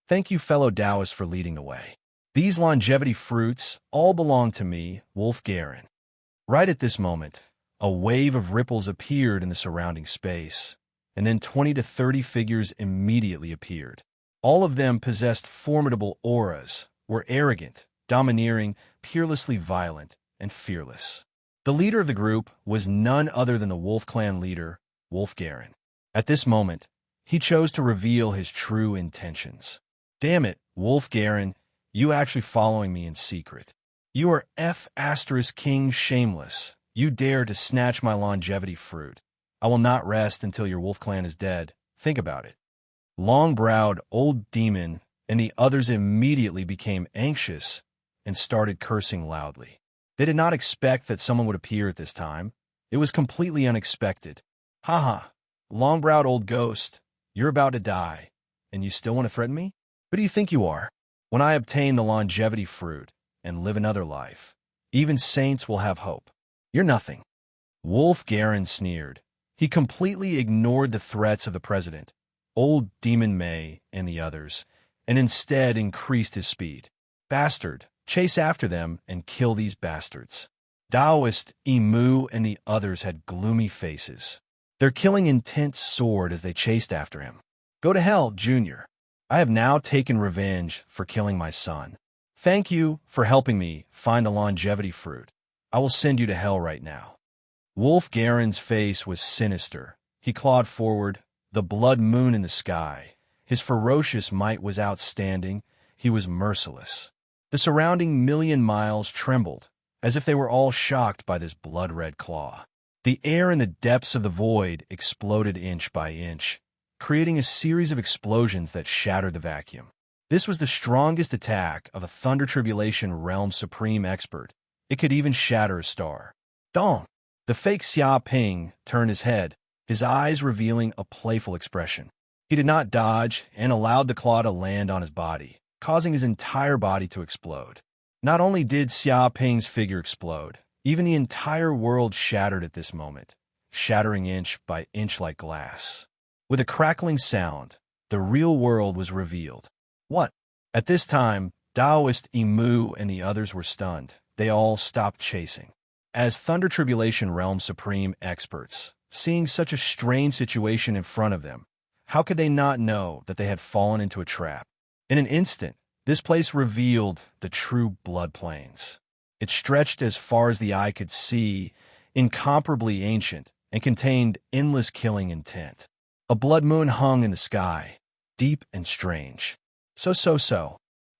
Thank you, fellow Taoists, for leading the way. These longevity fruits all belong to me, Wolf Garen. Right at this moment, a wave of ripples appeared in the surrounding space, and then 20 to 30 figures immediately appeared. All of them possessed formidable auras, were arrogant, domineering, peerlessly violent, and fearless. The leader of the group was none other than the Wolf Clan leader, Wolf Garen. At this moment, he chose to reveal his true intentions. Damn it, Wolf Garen, you actually following me in secret. You are King Shameless. You dare to snatch my longevity fruit. I will not rest until your wolf clan is dead. Think about it. Long-browed old demon and the others immediately became anxious and started cursing loudly. They did not expect that someone would appear at this time. It was completely unexpected. Long-browed old ghost, you're about to die, and you still want to threaten me? Who do you think you are? When I obtain the longevity fruit and live another life, even saints will have hope. You're nothing. Wolf Garen sneered. He completely ignored the threats of the president, old Demon May, and the others, and instead increased his speed. Bastard, chase after them and kill these bastards. Taoist, Imu, and the others had gloomy faces. Their killing intent soared as they chased after him. Go to hell, Junior. I have now taken revenge for killing my son. Thank you for helping me find the longevity fruit. I will send you to hell right now. Wolf Garen's face was sinister. He clawed forward, the blood moon in the sky. His ferocious might was outstanding. He was merciless. The surrounding million miles trembled, as if they were all shocked by this blood-red claw. The air in the depths of the void exploded inch by inch, creating a series of explosions that shattered the vacuum. This was the strongest attack of a Thunder Tribulation Realm Supreme expert. It could even shatter a star. Dong! The fake Xia Ping turned his head, his eyes revealing a playful expression. He did not dodge and allowed the claw to land on his body, causing his entire body to explode. Not only did Xia Ping's figure explode, even the entire world shattered at this moment, shattering inch by inch like glass. With a crackling sound, the real world was revealed. What? At this time, Taoist Imu and the others were stunned. They all stopped chasing. As Thunder Tribulation Realm Supreme experts, seeing such a strange situation in front of them, how could they not know that they had fallen into a trap? In an instant, this place revealed the true blood plains. It stretched as far as the eye could see, incomparably ancient, and contained endless killing intent. A blood moon hung in the sky, deep and strange. So.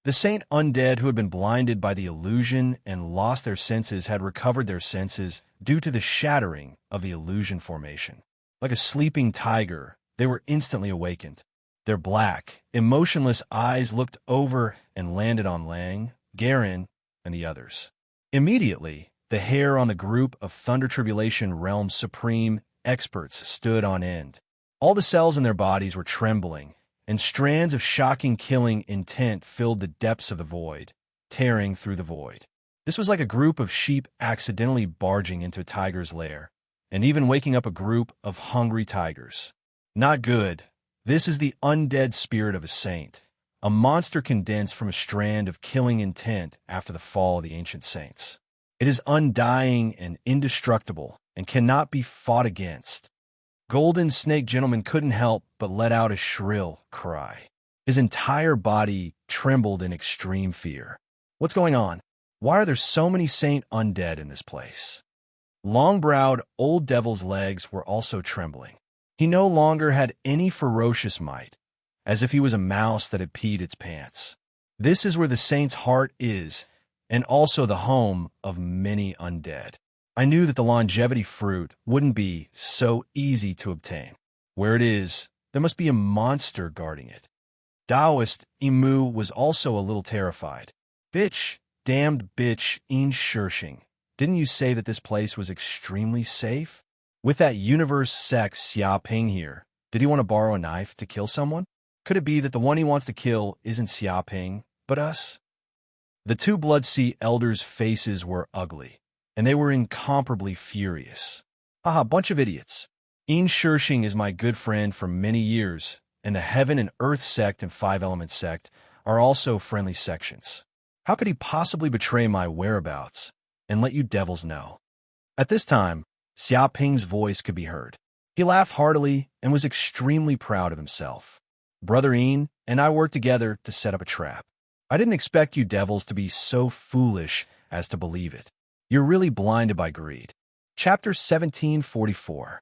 The saint undead who had been blinded by the illusion and lost their senses had recovered their senses due to the shattering of the illusion formation. Like a sleeping tiger, they were instantly awakened. Their black, emotionless eyes looked over and landed on Lang, Garen, and the others. Immediately, The hair on the group of Thunder Tribulation Realm Supreme experts stood on end. All the cells in their bodies were trembling, and strands of shocking killing intent filled the depths of the void, tearing through the void. This was like a group of sheep accidentally barging into a tiger's lair, and even waking up a group of hungry tigers. Not good. This is the undead spirit of a saint, a monster condensed from a strand of killing intent after the fall of the ancient saints. It is undying and indestructible, and cannot be fought against. Golden Snake Gentleman couldn't help but let out a shrill cry. His entire body trembled in extreme fear. What's going on? Why are there so many saint undead in this place? Long-browed Old Devil's legs were also trembling. He no longer had any ferocious might, as if he was a mouse that had peed its pants. This is where the saint's heart is, and also the home of many undead. I knew that the longevity fruit wouldn't be so easy to obtain. Where it is, there must be a monster guarding it. Taoist Emu was also a little terrified. Bitch, damned bitch, Shirshing. Didn't you say that this place was extremely safe? With that universe sex Xia Ping here, did he want to borrow a knife to kill someone? Could it be that the one he wants to kill isn't Xia Ping, but us? The two Blood Sea elders' faces were ugly, and they were incomparably furious. Haha, bunch of idiots. Shirshing is my good friend for many years, and the Heaven and Earth sect and Five Elements sect are also friendly sections. How could he possibly betray my whereabouts and let you devils know? At this time, Xia Ping's voice could be heard. He laughed heartily and was extremely proud of himself. Brother Een and I worked together to set up a trap. I didn't expect you devils to be so foolish as to believe it. You're really blinded by greed. Chapter 1744.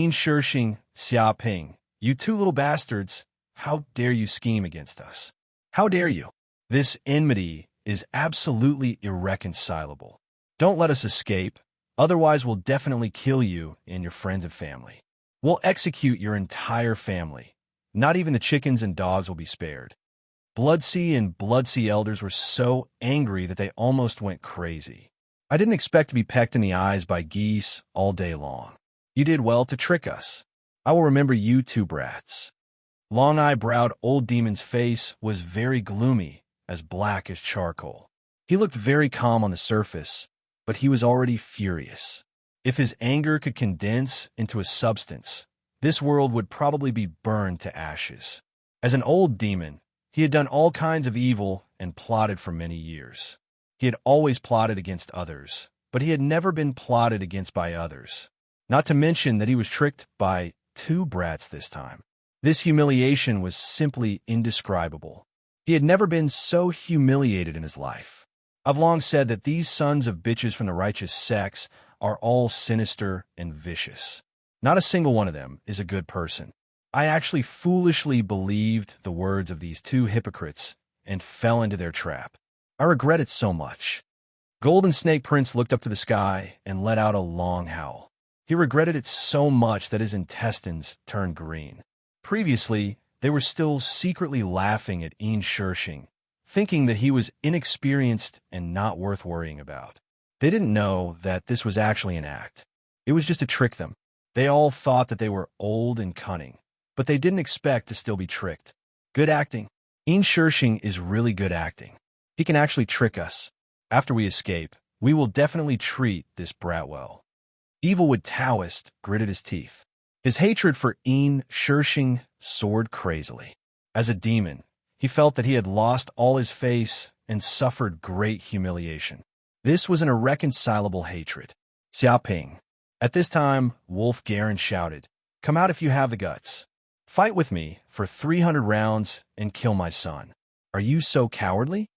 Shirshing, Xia Ping, you two little bastards, how dare you scheme against us? How dare you? This enmity is absolutely irreconcilable. Don't let us escape, otherwise we'll definitely kill you and your friends and family. We'll execute your entire family. Not even the chickens and dogs will be spared. Bloodsea and Bloodsea elders were so angry that they almost went crazy. I didn't expect to be pecked in the eyes by geese all day long. You did well to trick us. I will remember you two brats. Long-eyed-browed Old Demon's face was very gloomy, as black as charcoal. He looked very calm on the surface, but he was already furious. If his anger could condense into a substance, this world would probably be burned to ashes. As an old demon, he had done all kinds of evil and plotted for many years. He had always plotted against others, but he had never been plotted against by others. Not to mention that he was tricked by two brats this time. This humiliation was simply indescribable. He had never been so humiliated in his life. I've long said that these sons of bitches from the righteous sects are all sinister and vicious. Not a single one of them is a good person. I actually foolishly believed the words of these two hypocrites and fell into their trap. I regret it so much. Golden Snake Prince looked up to the sky and let out a long howl. He regretted it so much that his intestines turned green. Previously, they were still secretly laughing at Shirshing, thinking that he was inexperienced and not worth worrying about. They didn't know that this was actually an act. It was just to trick them. They all thought that they were old and cunning, but they didn't expect to still be tricked. Good acting. Shirshing is really good acting. He can actually trick us. After we escape, we will definitely treat this brat well. Evilwood Taoist gritted his teeth. His hatred for Shirshing soared crazily. As a demon, he felt that he had lost all his face and suffered great humiliation. This was an irreconcilable hatred. Xia Ping. At this time, Wolf Garen shouted, "Come out if you have the guts. Fight with me for 300 rounds and kill my son. Are you so cowardly?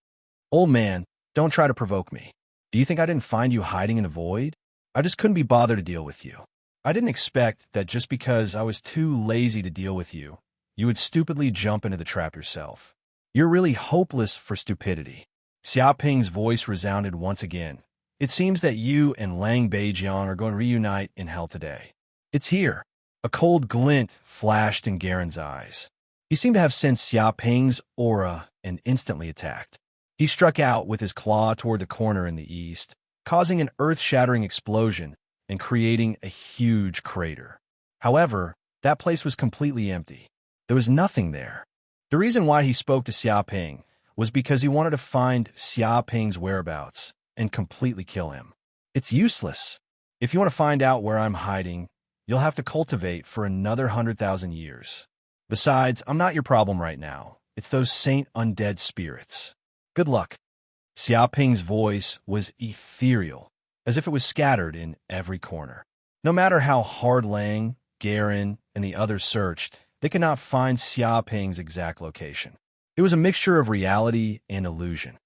Old man, don't try to provoke me. Do you think I didn't find you hiding in the void? I just couldn't be bothered to deal with you. I didn't expect that just because I was too lazy to deal with you, you would stupidly jump into the trap yourself. You're really hopeless for stupidity." Xia Ping's voice resounded once again. "It seems that you and Lang Beijiang are going to reunite in hell today. It's here." A cold glint flashed in Garen's eyes. He seemed to have sensed Xia Ping's aura and instantly attacked. He struck out with his claw toward the corner in the east, causing an earth-shattering explosion and creating a huge crater. However, that place was completely empty. There was nothing there. The reason why he spoke to Xiaoping was because he wanted to find Xiaoping's whereabouts and completely kill him. It's useless. If you want to find out where I'm hiding, you'll have to cultivate for another 100,000 years. Besides, I'm not your problem right now. It's those saint undead spirits. Good luck. Xiaoping's voice was ethereal, as if it was scattered in every corner. No matter how hard Lang, Garen, and the others searched, they could not find Xiaoping's exact location. It was a mixture of reality and illusion.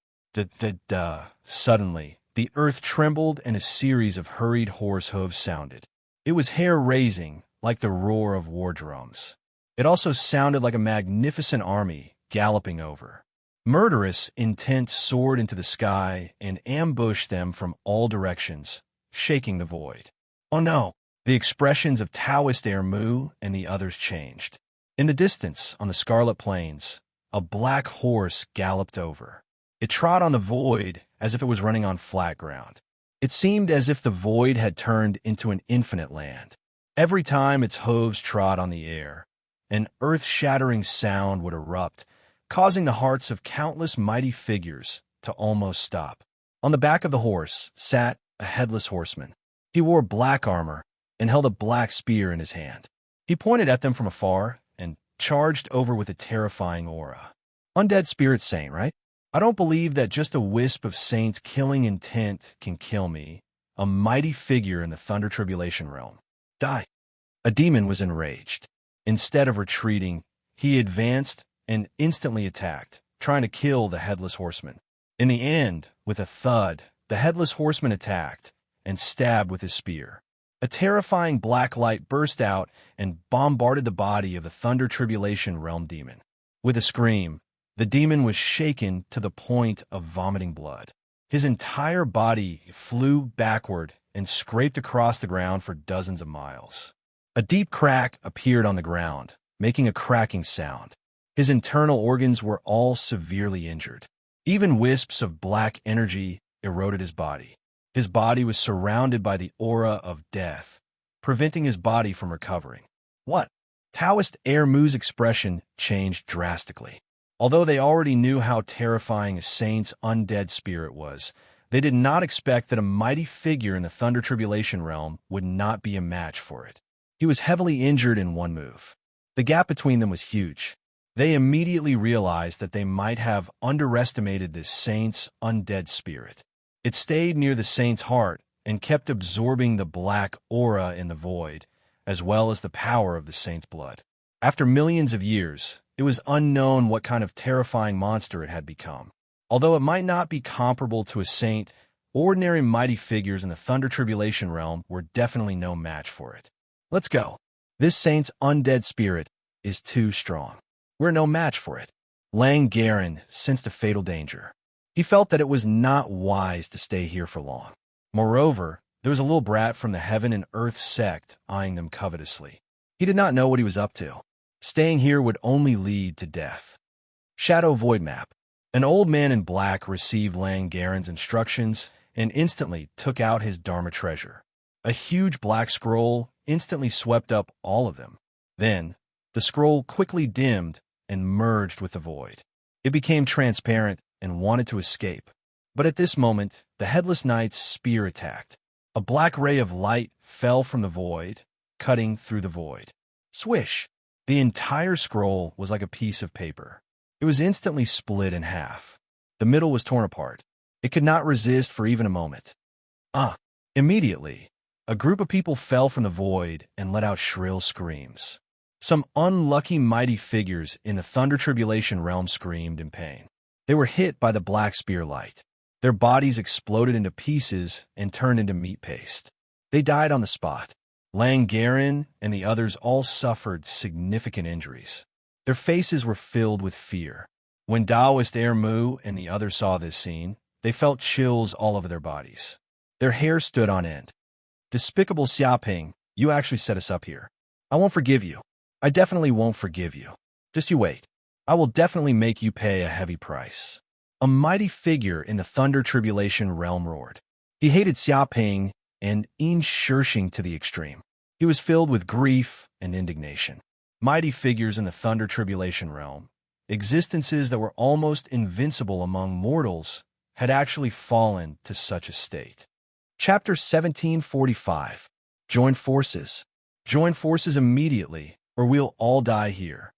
Suddenly, the earth trembled and a series of hurried horse hooves sounded. It was hair-raising, like the roar of war drums. It also sounded like a magnificent army galloping over. Murderous intent soared into the sky and ambushed them from all directions, shaking the void. Oh no! The expressions of Taoist Ermu and the others changed. In the distance, on the scarlet plains, a black horse galloped over. It trod on the void as if it was running on flat ground. It seemed as if the void had turned into an infinite land. Every time its hooves trod on the air, an earth-shattering sound would erupt, causing the hearts of countless mighty figures to almost stop. On the back of the horse sat a headless horseman. He wore black armor and held a black spear in his hand. He pointed at them from afar and charged over with a terrifying aura. Undead spirit saint, right? I don't believe that just a wisp of saints killing intent can kill me, a mighty figure in the Thunder Tribulation realm. Die. A demon was enraged. Instead of retreating, he advanced and instantly attacked, trying to kill the Headless Horseman. In the end, with a thud, the Headless Horseman attacked and stabbed with his spear. A terrifying black light burst out and bombarded the body of the Thunder Tribulation realm demon. With a scream, the demon was shaken to the point of vomiting blood. His entire body flew backward and scraped across the ground for dozens of miles. A deep crack appeared on the ground, making a cracking sound. His internal organs were all severely injured. Even wisps of black energy eroded his body. His body was surrounded by the aura of death, preventing his body from recovering. What? Taoist Ermu's expression changed drastically. Although they already knew how terrifying a saint's undead spirit was, they did not expect that a mighty figure in the Thunder Tribulation realm would not be a match for it. He was heavily injured in one move. The gap between them was huge. They immediately realized that they might have underestimated this saint's undead spirit. It stayed near the saint's heart and kept absorbing the black aura in the void, as well as the power of the saint's blood. After millions of years, it was unknown what kind of terrifying monster it had become. Although it might not be comparable to a saint, ordinary mighty figures in the Thunder Tribulation realm were definitely no match for it. Let's go. This saint's undead spirit is too strong. We're no match for it. Lang Garen sensed a fatal danger. He felt that it was not wise to stay here for long. Moreover, there was a little brat from the Heaven and Earth sect eyeing them covetously. He did not know what he was up to. Staying here would only lead to death. Shadow Void Map. An old man in black received Lang Garen's instructions and instantly took out his Dharma treasure. A huge black scroll instantly swept up all of them. Then, the scroll quickly dimmed and merged with the void. It became transparent and wanted to escape. But at this moment, the Headless Knight's spear attacked. A black ray of light fell from the void, cutting through the void. Swish! The entire scroll was like a piece of paper. It was instantly split in half. The middle was torn apart. It could not resist for even a moment. Immediately, a group of people fell from the void and let out shrill screams. Some unlucky mighty figures in the Thunder Tribulation realm screamed in pain. They were hit by the black spear light. Their bodies exploded into pieces and turned into meat paste. They died on the spot. Lang Garen and the others all suffered significant injuries. Their faces were filled with fear. When Taoist Ermu and the others saw this scene, they felt chills all over their bodies. Their hair stood on end. Despicable Xiaoping, you actually set us up here. I won't forgive you. I definitely won't forgive you. Just you wait. I will definitely make you pay a heavy price. A mighty figure in the Thunder Tribulation realm roared. He hated Xiaoping and enchantment to the extreme. He was filled with grief and indignation. Mighty figures in the Thunder Tribulation realm, existences that were almost invincible among mortals, had actually fallen to such a state. Chapter 1745. Join forces. Join forces immediately, or we'll all die here.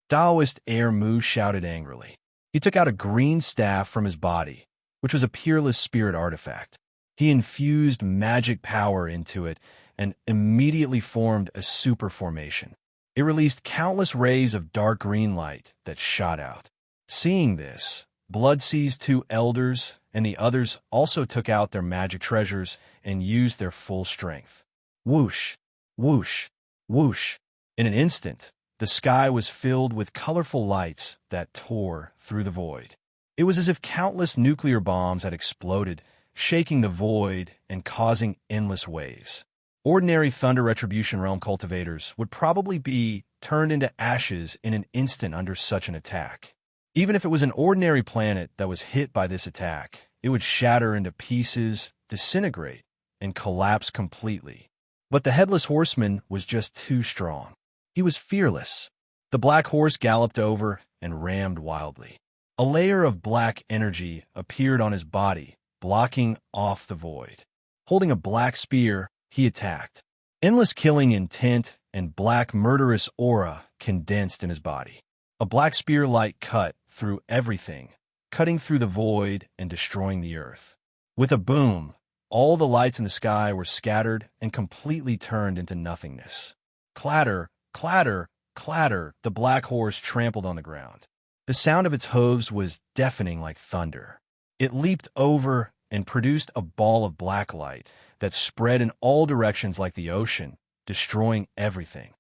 Taoist Air Mu shouted angrily. He took out a green staff from his body, which was a peerless spirit artifact. He infused magic power into it and immediately formed a super formation. It released countless rays of dark green light that shot out. Seeing this, Bloodsea's two elders and the others also took out their magic treasures and used their full strength. Whoosh, whoosh, whoosh. In an instant, the sky was filled with colorful lights that tore through the void. It was as if countless nuclear bombs had exploded, shaking the void and causing endless waves. Ordinary Thunder Retribution Realm cultivators would probably be turned into ashes in an instant under such an attack. Even if it was an ordinary planet that was hit by this attack, it would shatter into pieces, disintegrate, and collapse completely. But the Headless Horseman was just too strong. He was fearless. The black horse galloped over and rammed wildly. A layer of black energy appeared on his body, blocking off the void. Holding a black spear, he attacked. Endless killing intent and black murderous aura condensed in his body. A black spear light cut through everything, cutting through the void and destroying the earth. With a boom, all the lights in the sky were scattered and completely turned into nothingness. Clatter, clatter, clatter, the black horse trampled on the ground. The sound of its hooves was deafening like thunder. It leaped over and produced a ball of black light that spread in all directions like the ocean, destroying everything.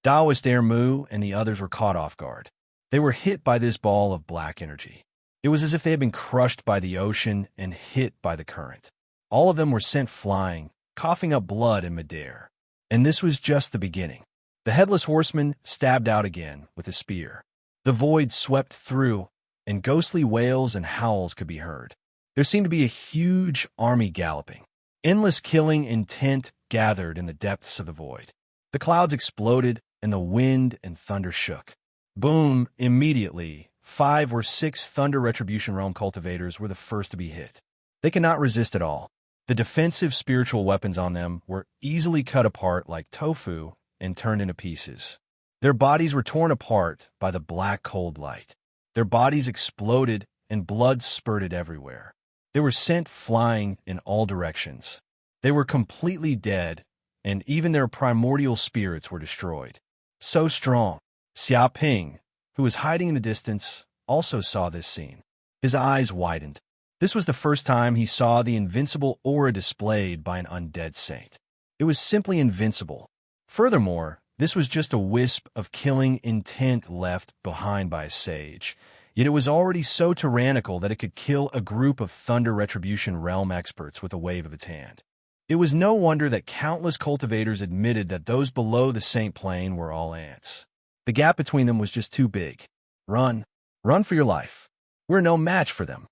Taoist Air Mu and the others were caught off guard. They were hit by this ball of black energy. It was as if they had been crushed by the ocean and hit by the current. All of them were sent flying, coughing up blood in midair. And this was just the beginning. The Headless Horseman stabbed out again with a spear. The void swept through, and ghostly wails and howls could be heard. There seemed to be a huge army galloping. Endless killing intent gathered in the depths of the void. The clouds exploded, and the wind and thunder shook. Boom! Immediately, 5 or 6 Thunder Retribution Realm cultivators were the first to be hit. They could not resist at all. The defensive spiritual weapons on them were easily cut apart like tofu and turned into pieces. Their bodies were torn apart by the black cold light. Their bodies exploded and blood spurted everywhere. They were sent flying in all directions. They were completely dead, and even their primordial spirits were destroyed. So strong. Xiaoping, who was hiding in the distance, also saw this scene. His eyes widened. This was the first time he saw the invincible aura displayed by an undead saint. It was simply invincible. Furthermore, this was just a wisp of killing intent left behind by a sage, yet it was already so tyrannical that it could kill a group of Thunder Retribution Realm experts with a wave of its hand. It was no wonder that countless cultivators admitted that those below the saint plane were all ants. The gap between them was just too big. Run. Run for your life. We're no match for them.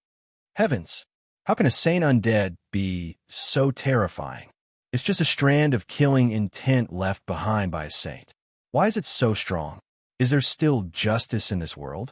Heavens, how can a saint undead be so terrifying? It's just a strand of killing intent left behind by a saint. Why is it so strong? Is there still justice in this world?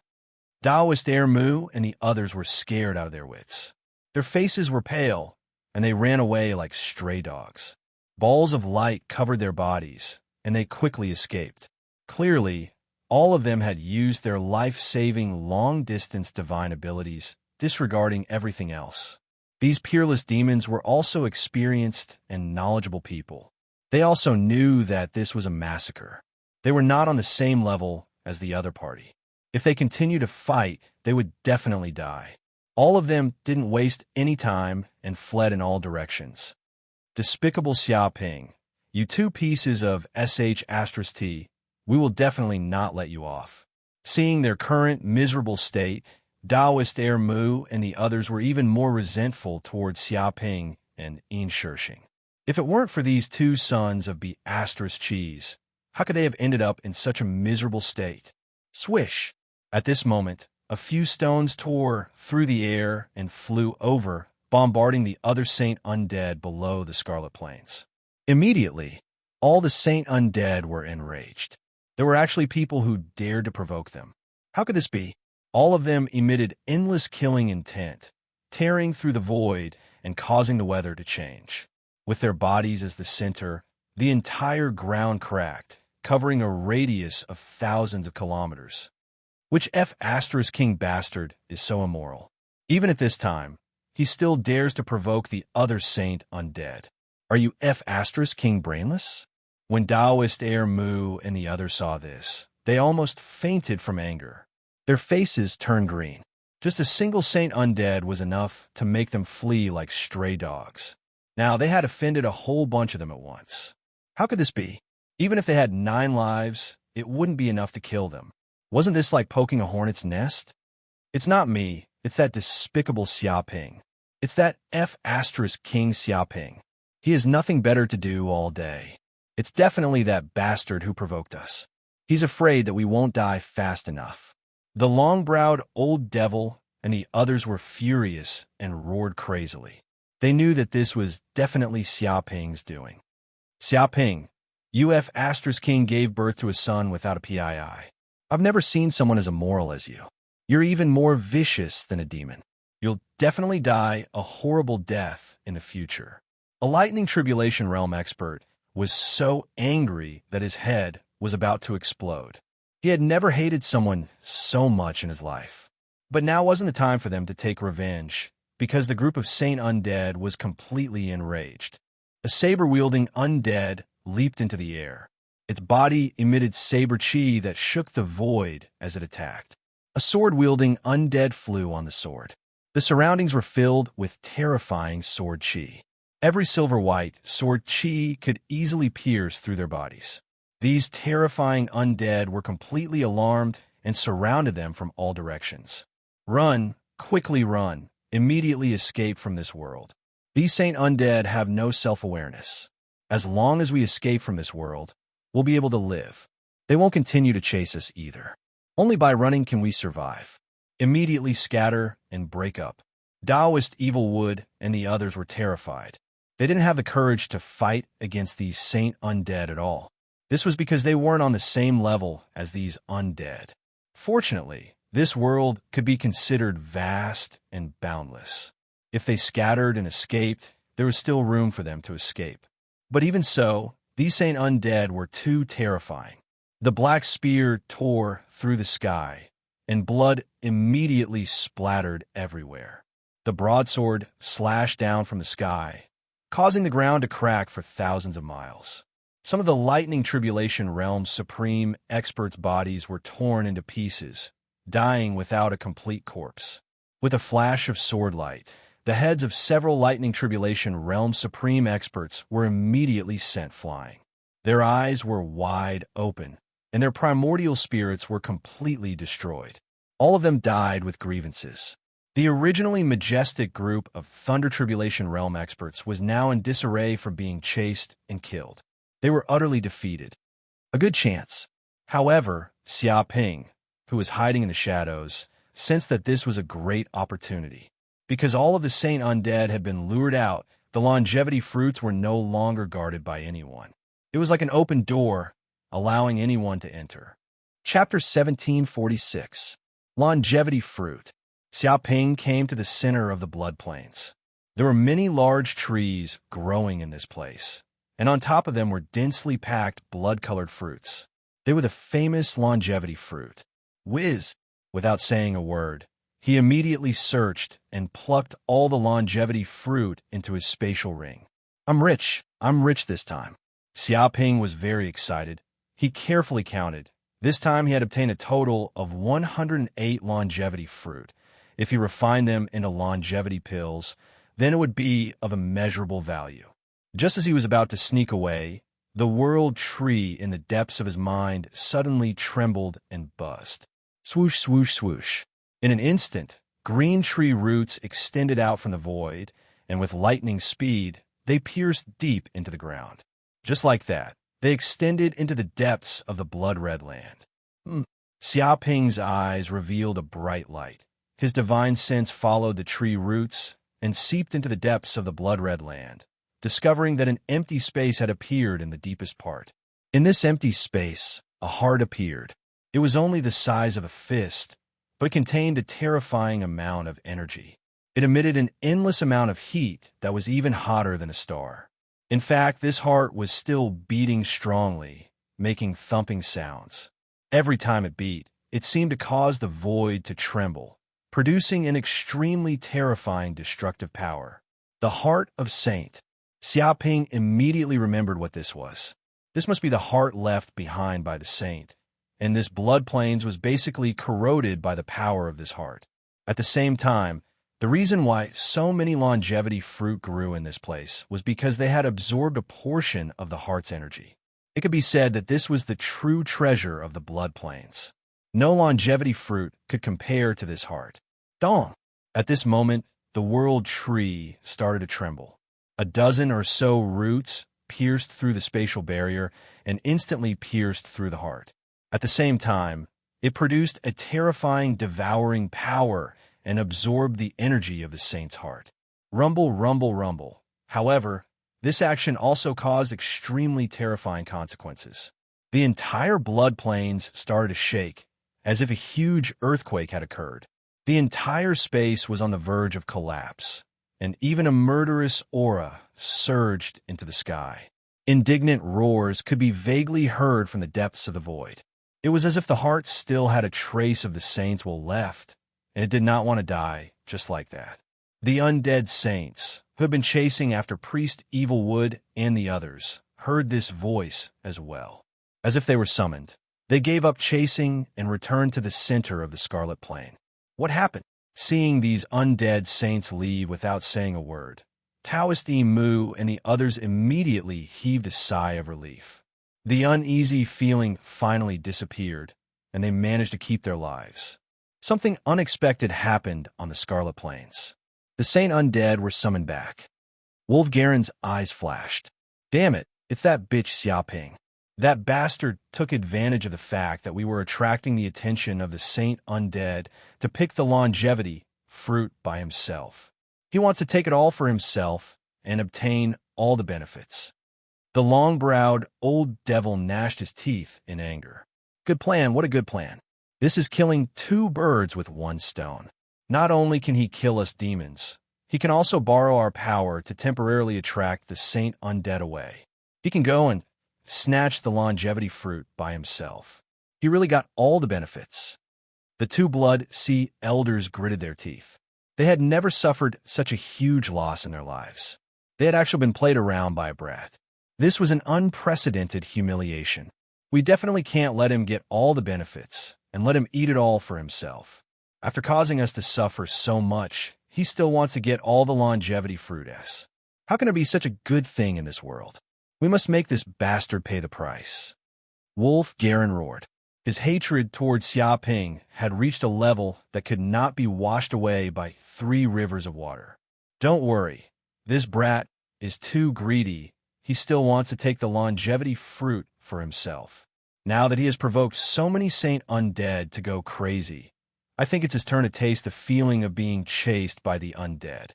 Taoist Air Mu and the others were scared out of their wits. Their faces were pale, and they ran away like stray dogs. Balls of light covered their bodies, and they quickly escaped. Clearly, all of them had used their life-saving long-distance divine abilities, disregarding everything else. These peerless demons were also experienced and knowledgeable people. They also knew that this was a massacre. They were not on the same level as the other party. If they continued to fight, they would definitely die. All of them didn't waste any time and fled in all directions. Despicable Xiaoping, you 2 pieces of sh*t, we will definitely not let you off. Seeing their current miserable state, Taoist Air Mu and the others were even more resentful towards Xiaoping and enchantment. If it weren't for these 2 sons of cheese, how could they have ended up in such a miserable state? Swish! At this moment, a few stones tore through the air and flew over bombarding the other saint undead below the Scarlet Plains. Immediately, all the saint undead were enraged. There were actually people who dared to provoke them. How could this be? All of them emitted endless killing intent, tearing through the void and causing the weather to change. With their bodies as the center, the entire ground cracked, covering a radius of thousands of kilometers. Which King bastard is so immoral? Even at this time, he still dares to provoke the other saint undead. Are you King brainless? When Taoist Air Mu and the others saw this, they almost fainted from anger. Their faces turned green. Just a single saint undead was enough to make them flee like stray dogs. Now, they had offended a whole bunch of them at once. How could this be? Even if they had 9 lives, it wouldn't be enough to kill them. Wasn't this like poking a hornet's nest? It's not me. It's that despicable Xiaoping. It's that King Xiaoping. He has nothing better to do all day. It's definitely that bastard who provoked us. He's afraid that we won't die fast enough. The long-browed old devil and the others were furious and roared crazily. They knew that this was definitely Xiaoping's doing. Xiaoping, King gave birth to a son without a PII. I've never seen someone as immoral as you. You're even more vicious than a demon. You'll definitely die a horrible death in the future. A Lightning Tribulation Realm expert was so angry that his head was about to explode. He had never hated someone so much in his life. But now wasn't the time for them to take revenge, because the group of Saint Undead was completely enraged. A saber-wielding undead leaped into the air. Its body emitted saber chi that shook the void as it attacked. A sword-wielding undead flew on the sword. The surroundings were filled with terrifying sword chi. Every silver-white sword chi could easily pierce through their bodies. These terrifying undead were completely alarmed and surrounded them from all directions. Run, quickly run, immediately escape from this world. These Saint Undead have no self-awareness. As long as we escape from this world, we'll be able to live. They won't continue to chase us either. Only by running can we survive. Immediately scatter and break up. Taoist Evil Wood and the others were terrified. They didn't have the courage to fight against these Saint Undead at all. This was because they weren't on the same level as these undead. Fortunately, this world could be considered vast and boundless. If they scattered and escaped, there was still room for them to escape. But even so, these Saint Undead were too terrifying. The black spear tore through the sky, and blood immediately splattered everywhere. The broadsword slashed down from the sky, causing the ground to crack for thousands of miles. Some of the Lightning Tribulation Realm's supreme experts' bodies were torn into pieces, dying without a complete corpse. With a flash of sword light, the heads of several Lightning Tribulation Realm supreme experts were immediately sent flying. Their eyes were wide open, and their primordial spirits were completely destroyed. All of them died with grievances. The originally majestic group of Thunder Tribulation Realm experts was now in disarray for being chased and killed. They were utterly defeated. A good chance. However, Xiaoping, who was hiding in the shadows, sensed that this was a great opportunity. Because all of the Saint Undead had been lured out, the longevity fruits were no longer guarded by anyone. It was like an open door, allowing anyone to enter. Chapter 1746. Longevity Fruit. Xiaoping came to the center of the Blood Plains. There were many large trees growing in this place, and on top of them were densely packed blood-colored fruits. They were the famous longevity fruit. Without saying a word, he immediately searched and plucked all the longevity fruit into his spatial ring. I'm rich this time. Xiaoping was very excited. He carefully counted. This time he had obtained a total of 108 longevity fruit. If he refined them into longevity pills, then it would be of immeasurable value. Just as he was about to sneak away, the world tree in the depths of his mind suddenly trembled and buzzed. Swoosh, swoosh, swoosh. In an instant, green tree roots extended out from the void, and with lightning speed, they pierced deep into the ground. Just like that, they extended into the depths of the blood-red land. Xiaoping's eyes revealed a bright light. His divine sense followed the tree roots, and seeped into the depths of the blood-red land, discovering that an empty space had appeared in the deepest part. In this empty space, a heart appeared. It was only the size of a fist, but contained a terrifying amount of energy. It emitted an endless amount of heat that was even hotter than a star. In fact, this heart was still beating strongly, making thumping sounds. Every time it beat, it seemed to cause the void to tremble, producing an extremely terrifying destructive power. The heart of Saint. Xiaoping immediately remembered what this was. This must be the heart left behind by the saint, and this blood plains was basically corroded by the power of this heart. At the same time, the reason why so many longevity fruit grew in this place was because they had absorbed a portion of the heart's energy. It could be said that this was the true treasure of the blood plains. No longevity fruit could compare to this heart. Dong! At this moment, the world tree started to tremble. A dozen or so roots pierced through the spatial barrier and instantly pierced through the heart. At the same time, it produced a terrifying, devouring power and absorbed the energy of the saint's heart. Rumble, rumble, rumble. However, this action also caused extremely terrifying consequences. The entire blood plains started to shake, as if a huge earthquake had occurred. The entire space was on the verge of collapse, and even a murderous aura surged into the sky. Indignant roars could be vaguely heard from the depths of the void. It was as if the heart still had a trace of the saint's will left, and it did not want to die just like that. The undead saints, who had been chasing after Priest Evilwood and the others, heard this voice as well. As if they were summoned, they gave up chasing and returned to the center of the Scarlet Plain. What happened? Seeing these undead saints leave without saying a word, Taoist Emu and the others immediately heaved a sigh of relief. The uneasy feeling finally disappeared, and they managed to keep their lives. Something unexpected happened on the Scarlet Plains. The Saint Undead were summoned back. Wolfgaren's eyes flashed. Damn it, it's that bitch Xiaoping. That bastard took advantage of the fact that we were attracting the attention of the Saint Undead to pick the longevity fruit by himself. He wants to take it all for himself and obtain all the benefits. The long-browed old devil gnashed his teeth in anger. Good plan, what a good plan. This is killing two birds with one stone. Not only can he kill us demons, he can also borrow our power to temporarily attract the Saint Undead away. He can go and snatch the longevity fruit by himself. He really got all the benefits. The two Blood Sea elders gritted their teeth. They had never suffered such a huge loss in their lives. They had actually been played around by a brat. This was an unprecedented humiliation. We definitely can't let him get all the benefits and let him eat it all for himself. After causing us to suffer so much, he still wants to get all the longevity fruit. How can it be such a good thing in this world? We must make this bastard pay the price. Wolf Garen roared. His hatred towards Xiaoping had reached a level that could not be washed away by 3 rivers of water. Don't worry, this brat is too greedy. He still wants to take the longevity fruit for himself. Now that he has provoked so many Saint Undead to go crazy, I think it's his turn to taste the feeling of being chased by the undead.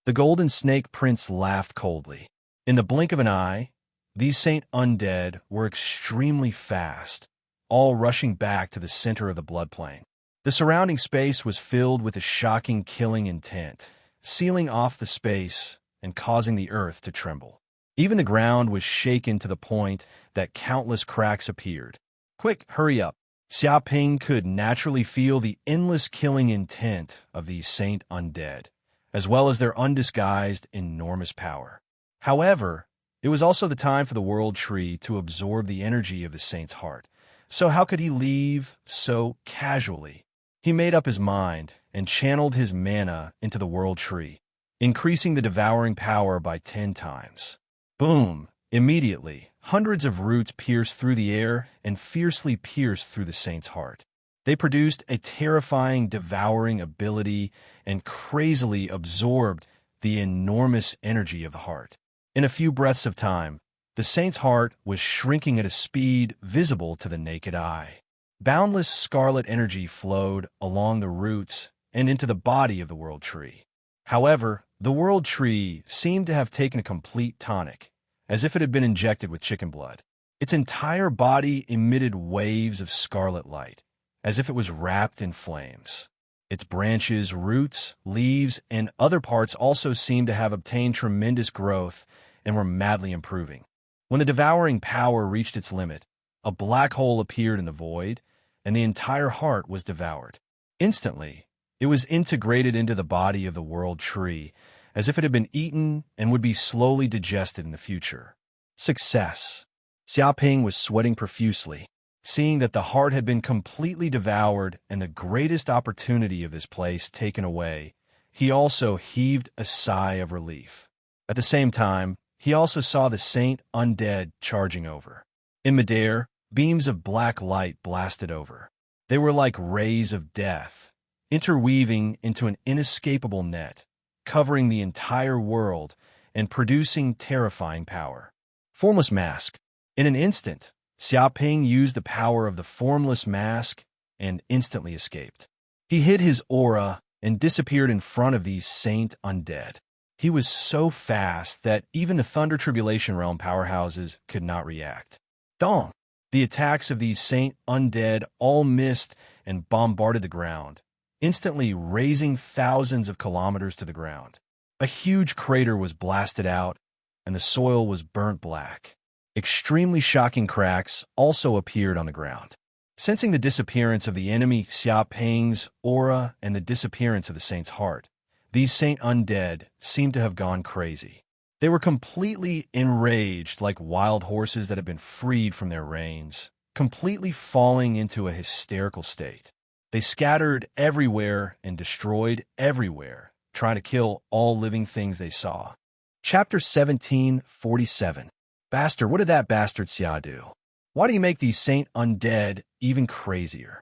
The Golden Snake Prince laughed coldly. In the blink of an eye, these Saint Undead were extremely fast, all rushing back to the center of the blood plain. The surrounding space was filled with a shocking killing intent, sealing off the space and causing the earth to tremble. Even the ground was shaken to the point that countless cracks appeared. Quick, hurry up. Xiaoping could naturally feel the endless killing intent of these Saint Undead, as well as their undisguised enormous power. However, it was also the time for the World Tree to absorb the energy of the Saint's heart. So how could he leave so casually? He made up his mind and channeled his mana into the World Tree, increasing the devouring power by 10 times. Boom! Immediately, hundreds of roots pierced through the air and fiercely pierced through the Saint's heart. They produced a terrifying, devouring ability and crazily absorbed the enormous energy of the heart. In a few breaths of time, the Saint's heart was shrinking at a speed visible to the naked eye. Boundless scarlet energy flowed along the roots and into the body of the World Tree. However, the world tree seemed to have taken a complete tonic, as if it had been injected with chicken blood. Its entire body emitted waves of scarlet light, as if it was wrapped in flames. Its branches, roots, leaves, and other parts also seemed to have obtained tremendous growth and were madly improving. When the devouring power reached its limit, a black hole appeared in the void, and the entire heart was devoured. Instantly, it was integrated into the body of the world tree, as if it had been eaten and would be slowly digested in the future. Success. Xiaoping was sweating profusely, seeing that the heart had been completely devoured and the greatest opportunity of this place taken away. He also heaved a sigh of relief. At the same time, he also saw the saint undead charging over. In midair, beams of black light blasted over. They were like rays of death, interweaving into an inescapable net, covering the entire world and producing terrifying power. Formless mask. In an instant, Xiaoping used the power of the formless mask and instantly escaped. He hid his aura and disappeared in front of these saint undead. He was so fast that even the Thunder Tribulation Realm powerhouses could not react. Dong! The attacks of these saint undead all missed and bombarded the ground, instantly raising thousands of kilometers to the ground. A huge crater was blasted out, and the soil was burnt black. Extremely shocking cracks also appeared on the ground. Sensing the disappearance of the enemy Xiaoping's aura and the disappearance of the saint's heart, these saint undead seemed to have gone crazy. They were completely enraged like wild horses that had been freed from their reins, completely falling into a hysterical state. They scattered everywhere and destroyed everywhere, trying to kill all living things they saw. Chapter 1747. Bastard, what did that bastard Xia do? Why do you make these saint undead even crazier?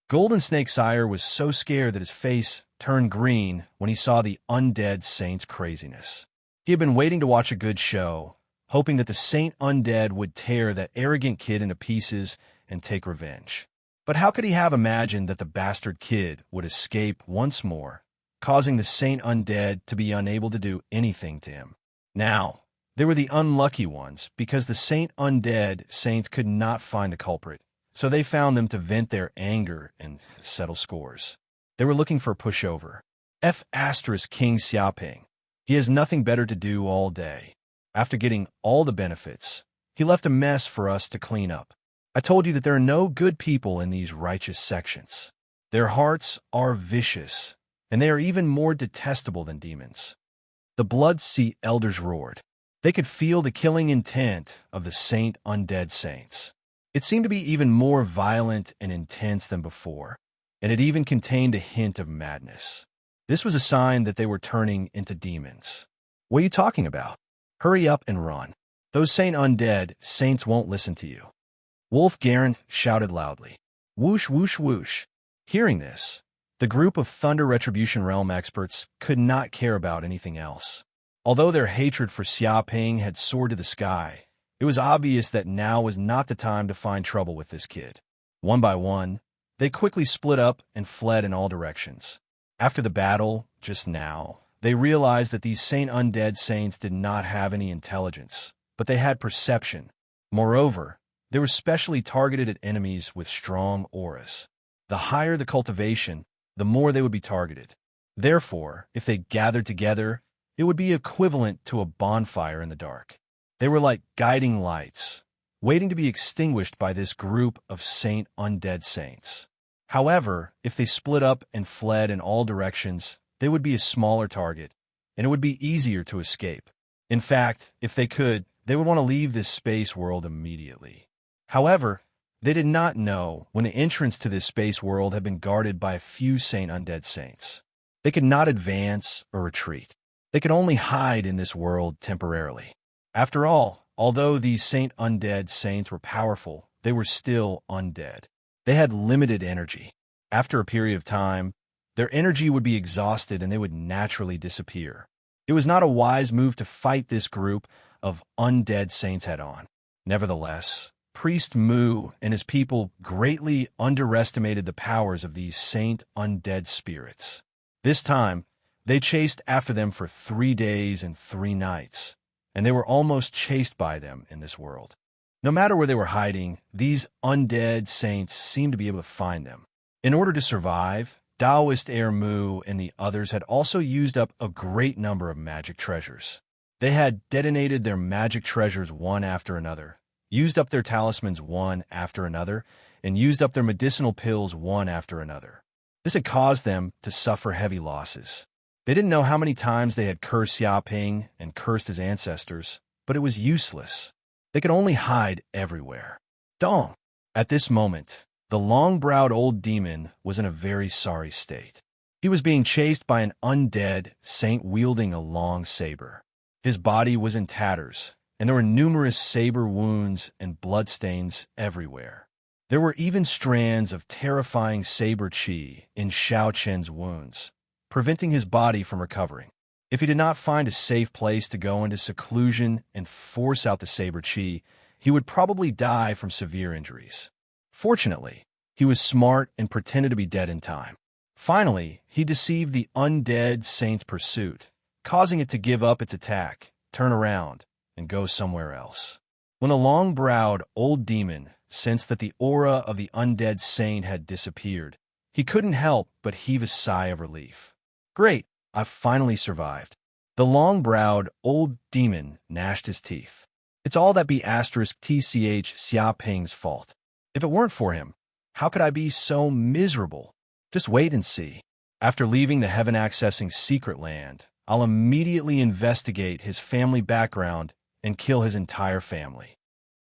Golden Snake Sire was so scared that his face turned green when he saw the undead saint's craziness. He had been waiting to watch a good show, hoping that the saint undead would tear that arrogant kid into pieces and take revenge. But how could he have imagined that the bastard kid would escape once more, causing the saint undead to be unable to do anything to him? Now, they were the unlucky ones because the saint undead saints could not find the culprit, so they found them to vent their anger and settle scores. They were looking for a pushover. F** King Xiaoping. He has nothing better to do all day. After getting all the benefits, he left a mess for us to clean up. I told you that there are no good people in these righteous sections. Their hearts are vicious, and they are even more detestable than demons. The Blood Sea elders roared. They could feel the killing intent of the saint undead saints. It seemed to be even more violent and intense than before, and it even contained a hint of madness. This was a sign that they were turning into demons. What are you talking about? Hurry up and run. Those saint undead saints won't listen to you. Wolf Garen shouted loudly. Whoosh, whoosh, whoosh. Hearing this, the group of Thunder Retribution Realm experts could not care about anything else. Although their hatred for Xiaoping had soared to the sky, it was obvious that now was not the time to find trouble with this kid. One by one, they quickly split up and fled in all directions. After the battle, just now, they realized that these saint undead saints did not have any intelligence, but they had perception. Moreover, they were specially targeted at enemies with strong auras. The higher the cultivation, the more they would be targeted. Therefore, if they gathered together, it would be equivalent to a bonfire in the dark. They were like guiding lights, waiting to be extinguished by this group of saint undead saints. However, if they split up and fled in all directions, they would be a smaller target, and it would be easier to escape. In fact, if they could, they would want to leave this space world immediately. However, they did not know when the entrance to this space world had been guarded by a few saint undead saints. They could not advance or retreat. They could only hide in this world temporarily. After all, although these saint undead saints were powerful, they were still undead. They had limited energy. After a period of time, their energy would be exhausted and they would naturally disappear. It was not a wise move to fight this group of undead saints head-on. Nevertheless, Priest Mu and his people greatly underestimated the powers of these saint undead spirits. This time, They chased after them for 3 days and 3 nights, and they were almost chased by them in this world. No matter where they were hiding, these undead saints seemed to be able to find them. In order to survive, Taoist Air Mu and the others had also used up a great number of magic treasures. They had detonated their magic treasures one after another, used up their talismans one after another, and used up their medicinal pills one after another. This had caused them to suffer heavy losses. They didn't know how many times they had cursed Xiaoping and cursed his ancestors, but it was useless. They could only hide everywhere. Dong! At this moment, the long-browed old demon was in a very sorry state. He was being chased by an undead saint wielding a long saber. His body was in tatters, and there were numerous saber wounds and bloodstains everywhere. There were even strands of terrifying saber chi in Xiao Chen's wounds, preventing his body from recovering. If he did not find a safe place to go into seclusion and force out the saber chi, he would probably die from severe injuries. Fortunately, he was smart and pretended to be dead in time. Finally, he deceived the undead saint's pursuit, causing it to give up its attack, turn around, and go somewhere else. When the long-browed old demon sensed that the aura of the undead saint had disappeared, he couldn't help but heave a sigh of relief. Great, I've finally survived. The long-browed old demon gnashed his teeth. It's all that be asterisk TCH Xiaoping's fault. If it weren't for him, how could I be so miserable? Just wait and see. After leaving the heaven-accessing secret land, I'll immediately investigate his family background and kill his entire family.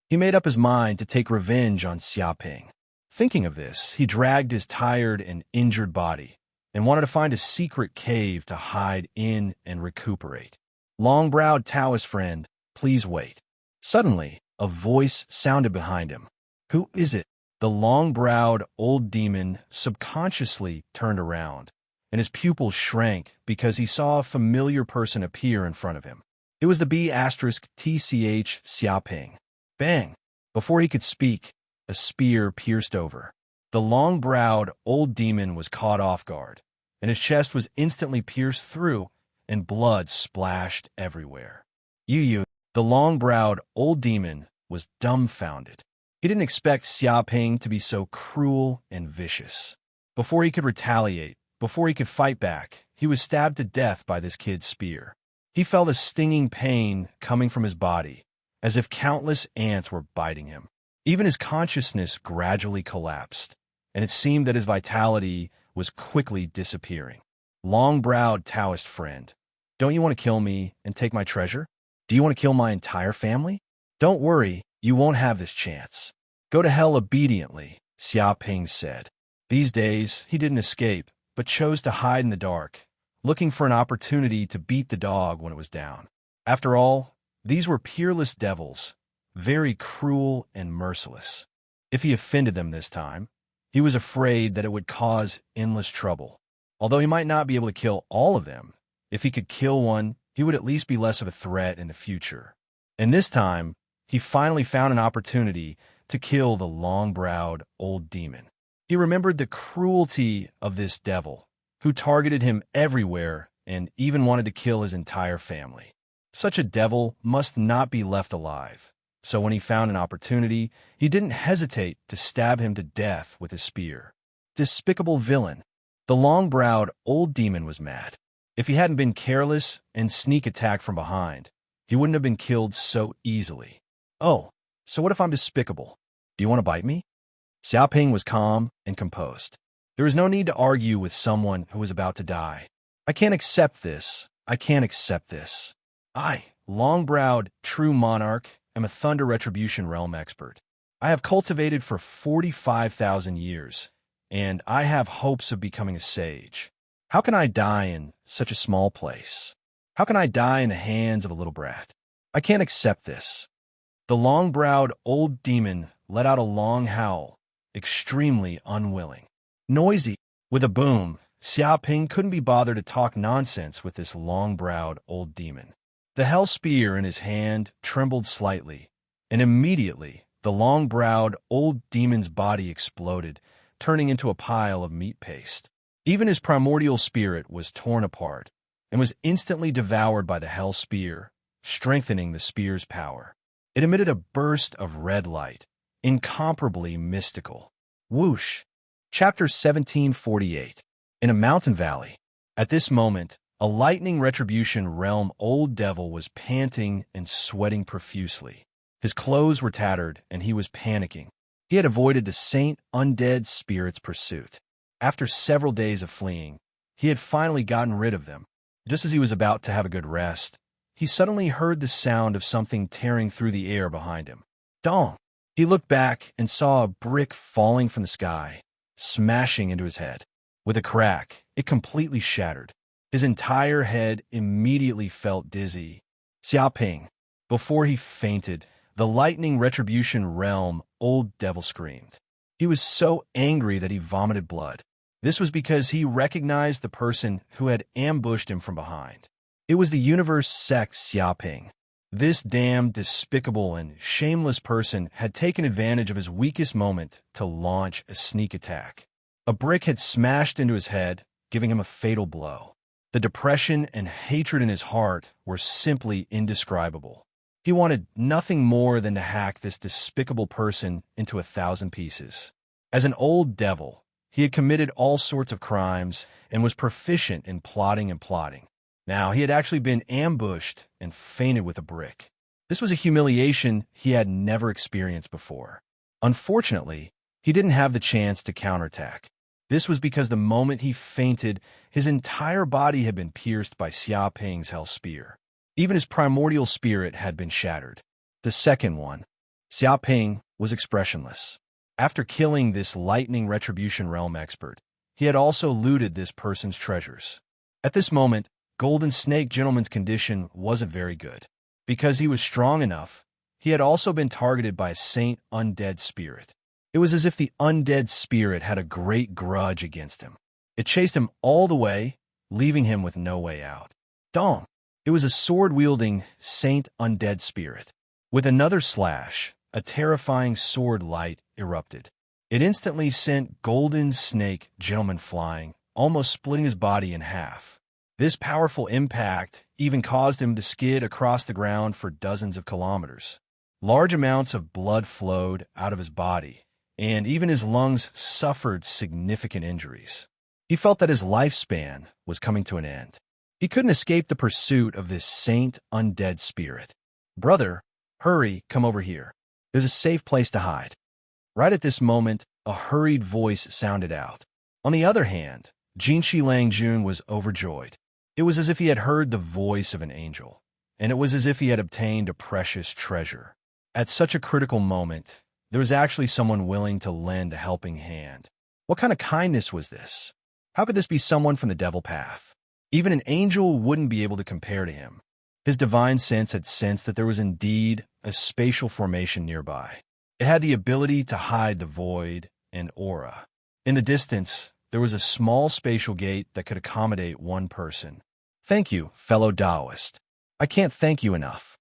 He made up his mind to take revenge on Xiaoping. Thinking of this, he dragged his tired and injured body and wanted to find a secret cave to hide in and recuperate. Long-browed Taoist friend, please wait. Suddenly, a voice sounded behind him. Who is it? The long-browed old demon subconsciously turned around, and his pupils shrank because he saw a familiar person appear in front of him. It was the B** TCH Xiaoping. Bang! Before he could speak, a spear pierced over. The long-browed old demon was caught off guard, and his chest was instantly pierced through, and blood splashed everywhere. The long-browed old demon, was dumbfounded. He didn't expect Xiaoping to be so cruel and vicious. Before he could retaliate, before he could fight back, he was stabbed to death by this kid's spear. He felt a stinging pain coming from his body, as if countless ants were biting him. Even his consciousness gradually collapsed, and it seemed that his vitality was quickly disappearing. Long-browed Taoist friend, don't you want to kill me and take my treasure? Do you want to kill my entire family? Don't worry, you won't have this chance. Go to hell obediently, Xiaoping said. These days, he didn't escape, but chose to hide in the dark, looking for an opportunity to beat the dog when it was down. After all, these were peerless devils, very cruel and merciless. If he offended them this time, he was afraid that it would cause endless trouble. Although he might not be able to kill all of them, if he could kill one, he would at least be less of a threat in the future. And this time, he finally found an opportunity to kill the long-browed old demon. He remembered the cruelty of this devil, who targeted him everywhere and even wanted to kill his entire family. Such a devil must not be left alive. So when he found an opportunity, he didn't hesitate to stab him to death with his spear. Despicable villain. The long-browed old demon was mad. If he hadn't been careless and sneak attack from behind, he wouldn't have been killed so easily. Oh, so what if I'm despicable? Do you want to bite me? Xiaoping was calm and composed. There was no need to argue with someone who was about to die. I can't accept this. I can't accept this. I, long-browed, true monarch, am a Thunder Retribution Realm expert. I have cultivated for 45,000 years, and I have hopes of becoming a sage. How can I die in such a small place? How can I die in the hands of a little brat? I can't accept this. The long-browed old demon let out a long howl, extremely unwilling. Noisy. With a boom, Xiaoping couldn't be bothered to talk nonsense with this long-browed old demon. The hell spear in his hand trembled slightly, and immediately the long-browed old demon's body exploded, turning into a pile of meat paste. Even his primordial spirit was torn apart, and was instantly devoured by the Hell Spear, strengthening the spear's power. It emitted a burst of red light, incomparably mystical. Whoosh! Chapter 1748. In a mountain valley. At this moment, a lightning retribution realm old devil was panting and sweating profusely. His clothes were tattered, and he was panicking. He had avoided the saint undead spirit's pursuit. After several days of fleeing, he had finally gotten rid of them. Just as he was about to have a good rest, he suddenly heard the sound of something tearing through the air behind him. Dong! He looked back and saw a brick falling from the sky, smashing into his head. With a crack, it completely shattered. His entire head immediately felt dizzy. Xiaoping. Before he fainted, the lightning retribution realm old devil screamed. He was so angry that he vomited blood. This was because he recognized the person who had ambushed him from behind. It was the universe sect Xiaoping. This damned, despicable, and shameless person had taken advantage of his weakest moment to launch a sneak attack. A brick had smashed into his head, giving him a fatal blow. The depression and hatred in his heart were simply indescribable. He wanted nothing more than to hack this despicable person into 1,000 pieces. As an old devil, he had committed all sorts of crimes and was proficient in plotting and plotting. Now, he had actually been ambushed and fainted with a brick. This was a humiliation he had never experienced before. Unfortunately, he didn't have the chance to counterattack. This was because the moment he fainted, his entire body had been pierced by Xiaoping's hell spear. Even his primordial spirit had been shattered. The second one, Xiaoping, was expressionless. After killing this lightning retribution realm expert, he had also looted this person's treasures. At this moment, Golden Snake Gentleman's condition wasn't very good. Because he was strong enough, he had also been targeted by a saint undead spirit. It was as if the undead spirit had a great grudge against him. It chased him all the way, leaving him with no way out. Dong! It was a sword-wielding saint undead spirit. With another slash, a terrifying sword light erupted. It instantly sent Golden Snake Gentleman flying, almost splitting his body in half. This powerful impact even caused him to skid across the ground for dozens of kilometers. Large amounts of blood flowed out of his body, and even his lungs suffered significant injuries. He felt that his lifespan was coming to an end. He couldn't escape the pursuit of this saint undead spirit. Brother, hurry, come over here. There's a safe place to hide. Right at this moment, a hurried voice sounded out. On the other hand, Jinshi Langjun was overjoyed. It was as if he had heard the voice of an angel, and it was as if he had obtained a precious treasure. At such a critical moment, there was actually someone willing to lend a helping hand. What kind of kindness was this? How could this be someone from the devil path? Even an angel wouldn't be able to compare to him. His divine sense had sensed that there was indeed a spatial formation nearby. It had the ability to hide the void and aura. In the distance, there was a small spatial gate that could accommodate one person. Thank you, fellow Taoist. I can't thank you enough.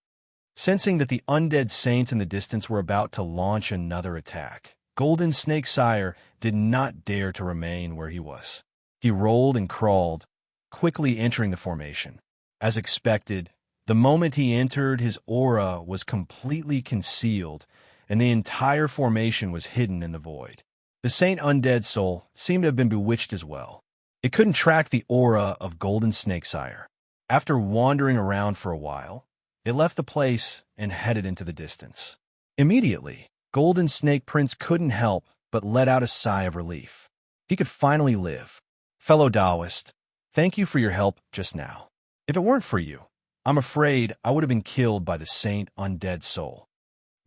Sensing that the undead saints in the distance were about to launch another attack, Golden Snake Sire did not dare to remain where he was. He rolled and crawled, quickly entering the formation. As expected, the moment he entered, his aura was completely concealed, and the entire formation was hidden in the void. The Saint Undead Soul seemed to have been bewitched as well. It couldn't track the aura of Golden Snake Sire. After wandering around for a while, it left the place and headed into the distance. Immediately, Golden Snake Prince couldn't help but let out a sigh of relief. He could finally live. Fellow Taoist, thank you for your help just now. If it weren't for you, I'm afraid I would have been killed by the Saint Undead Soul.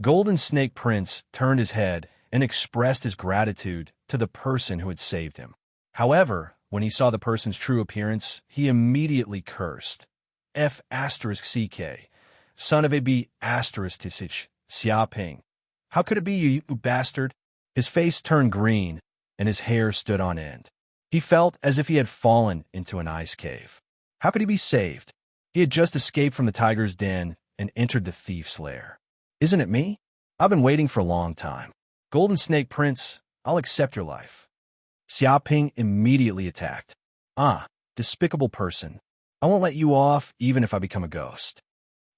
Golden Snake Prince turned his head and expressed his gratitude to the person who had saved him. However, when he saw the person's true appearance, he immediately cursed. F*CK, son of a B*Tisich, Xiaoping. How could it be you bastard? His face turned green, and his hair stood on end. He felt as if he had fallen into an ice cave. How could he be saved? He had just escaped from the tiger's den and entered the thief's lair. Isn't it me? I've been waiting for a long time. Golden Snake Prince, I'll accept your life. Xiaoping immediately attacked. Ah, despicable person. I won't let you off even if I become a ghost."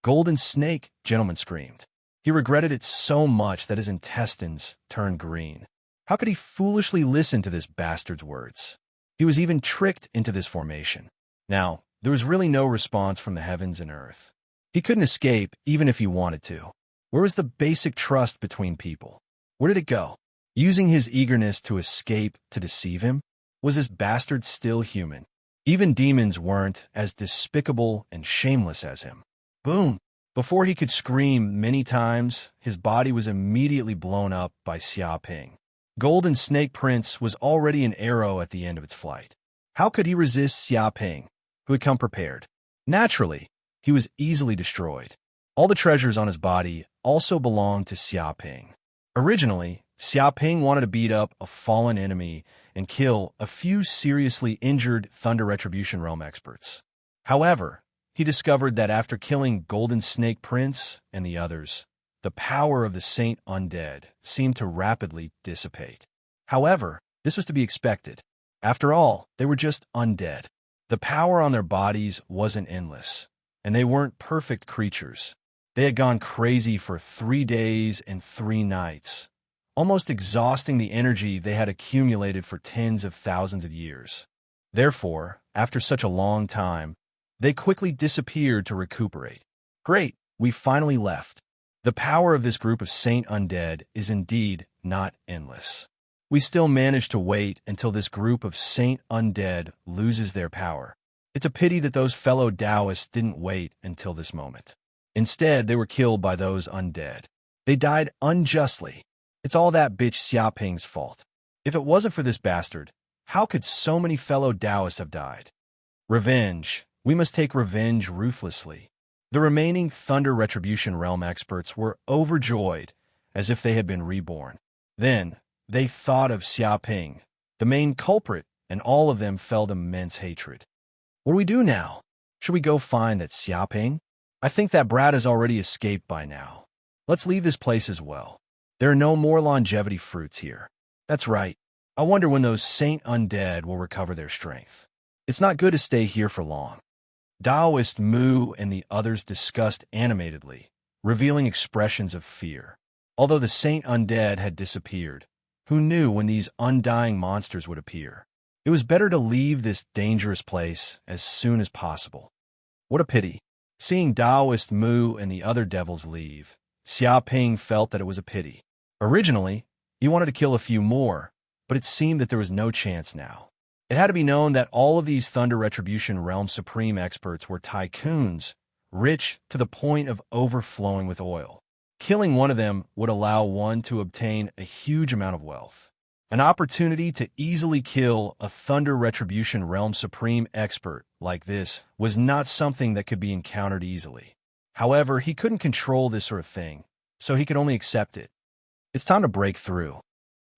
"Golden snake," Gentleman screamed. He regretted it so much that his intestines turned green. How could he foolishly listen to this bastard's words? He was even tricked into this formation. Now, there was really no response from the heavens and earth. He couldn't escape even if he wanted to. Where was the basic trust between people? Where did it go? Using his eagerness to escape to deceive him? Was this bastard still human? Even demons weren't as despicable and shameless as him. Boom! Before he could scream many times, his body was immediately blown up by Xiaoping. Golden Snake Prince was already an arrow at the end of its flight. How could he resist Xiaoping, who had come prepared? Naturally, he was easily destroyed. All the treasures on his body also belonged to Xiaoping. Originally, Xiaoping wanted to beat up a fallen enemy and kill a few seriously injured Thunder Retribution Realm experts. However, he discovered that after killing Golden Snake Prince and the others, the power of the Saint Undead seemed to rapidly dissipate. However, this was to be expected. After all, they were just undead. The power on their bodies wasn't endless, and they weren't perfect creatures. They had gone crazy for 3 days and 3 nights, almost exhausting the energy they had accumulated for tens of thousands of years. Therefore, after such a long time, they quickly disappeared to recuperate. Great, we finally left. The power of this group of Saint Undead is indeed not endless. We still manage to wait until this group of Saint Undead loses their power. It's a pity that those fellow Taoists didn't wait until this moment. Instead, they were killed by those undead. They died unjustly. It's all that bitch Xiaoping's fault. If it wasn't for this bastard, how could so many fellow Taoists have died? Revenge. We must take revenge ruthlessly. The remaining Thunder Retribution Realm experts were overjoyed, as if they had been reborn. Then, they thought of Xiaoping, the main culprit, and all of them felt immense hatred. What do we do now? Should we go find that Xiaoping? I think that brat has already escaped by now. Let's leave this place as well. There are no more longevity fruits here. That's right. I wonder when those Saint Undead will recover their strength. It's not good to stay here for long. Taoist Mu and the others discussed animatedly, revealing expressions of fear. Although the Saint Undead had disappeared, who knew when these undying monsters would appear? It was better to leave this dangerous place as soon as possible. What a pity. Seeing Taoist Mu and the other devils leave, Xiaoping felt that it was a pity. Originally, he wanted to kill a few more, but it seemed that there was no chance now. It had to be known that all of these Thunder Retribution Realm Supreme experts were tycoons, rich to the point of overflowing with oil. Killing one of them would allow one to obtain a huge amount of wealth. An opportunity to easily kill a Thunder Retribution Realm Supreme expert like this was not something that could be encountered easily. However, he couldn't control this sort of thing, so he could only accept it. It's time to break through.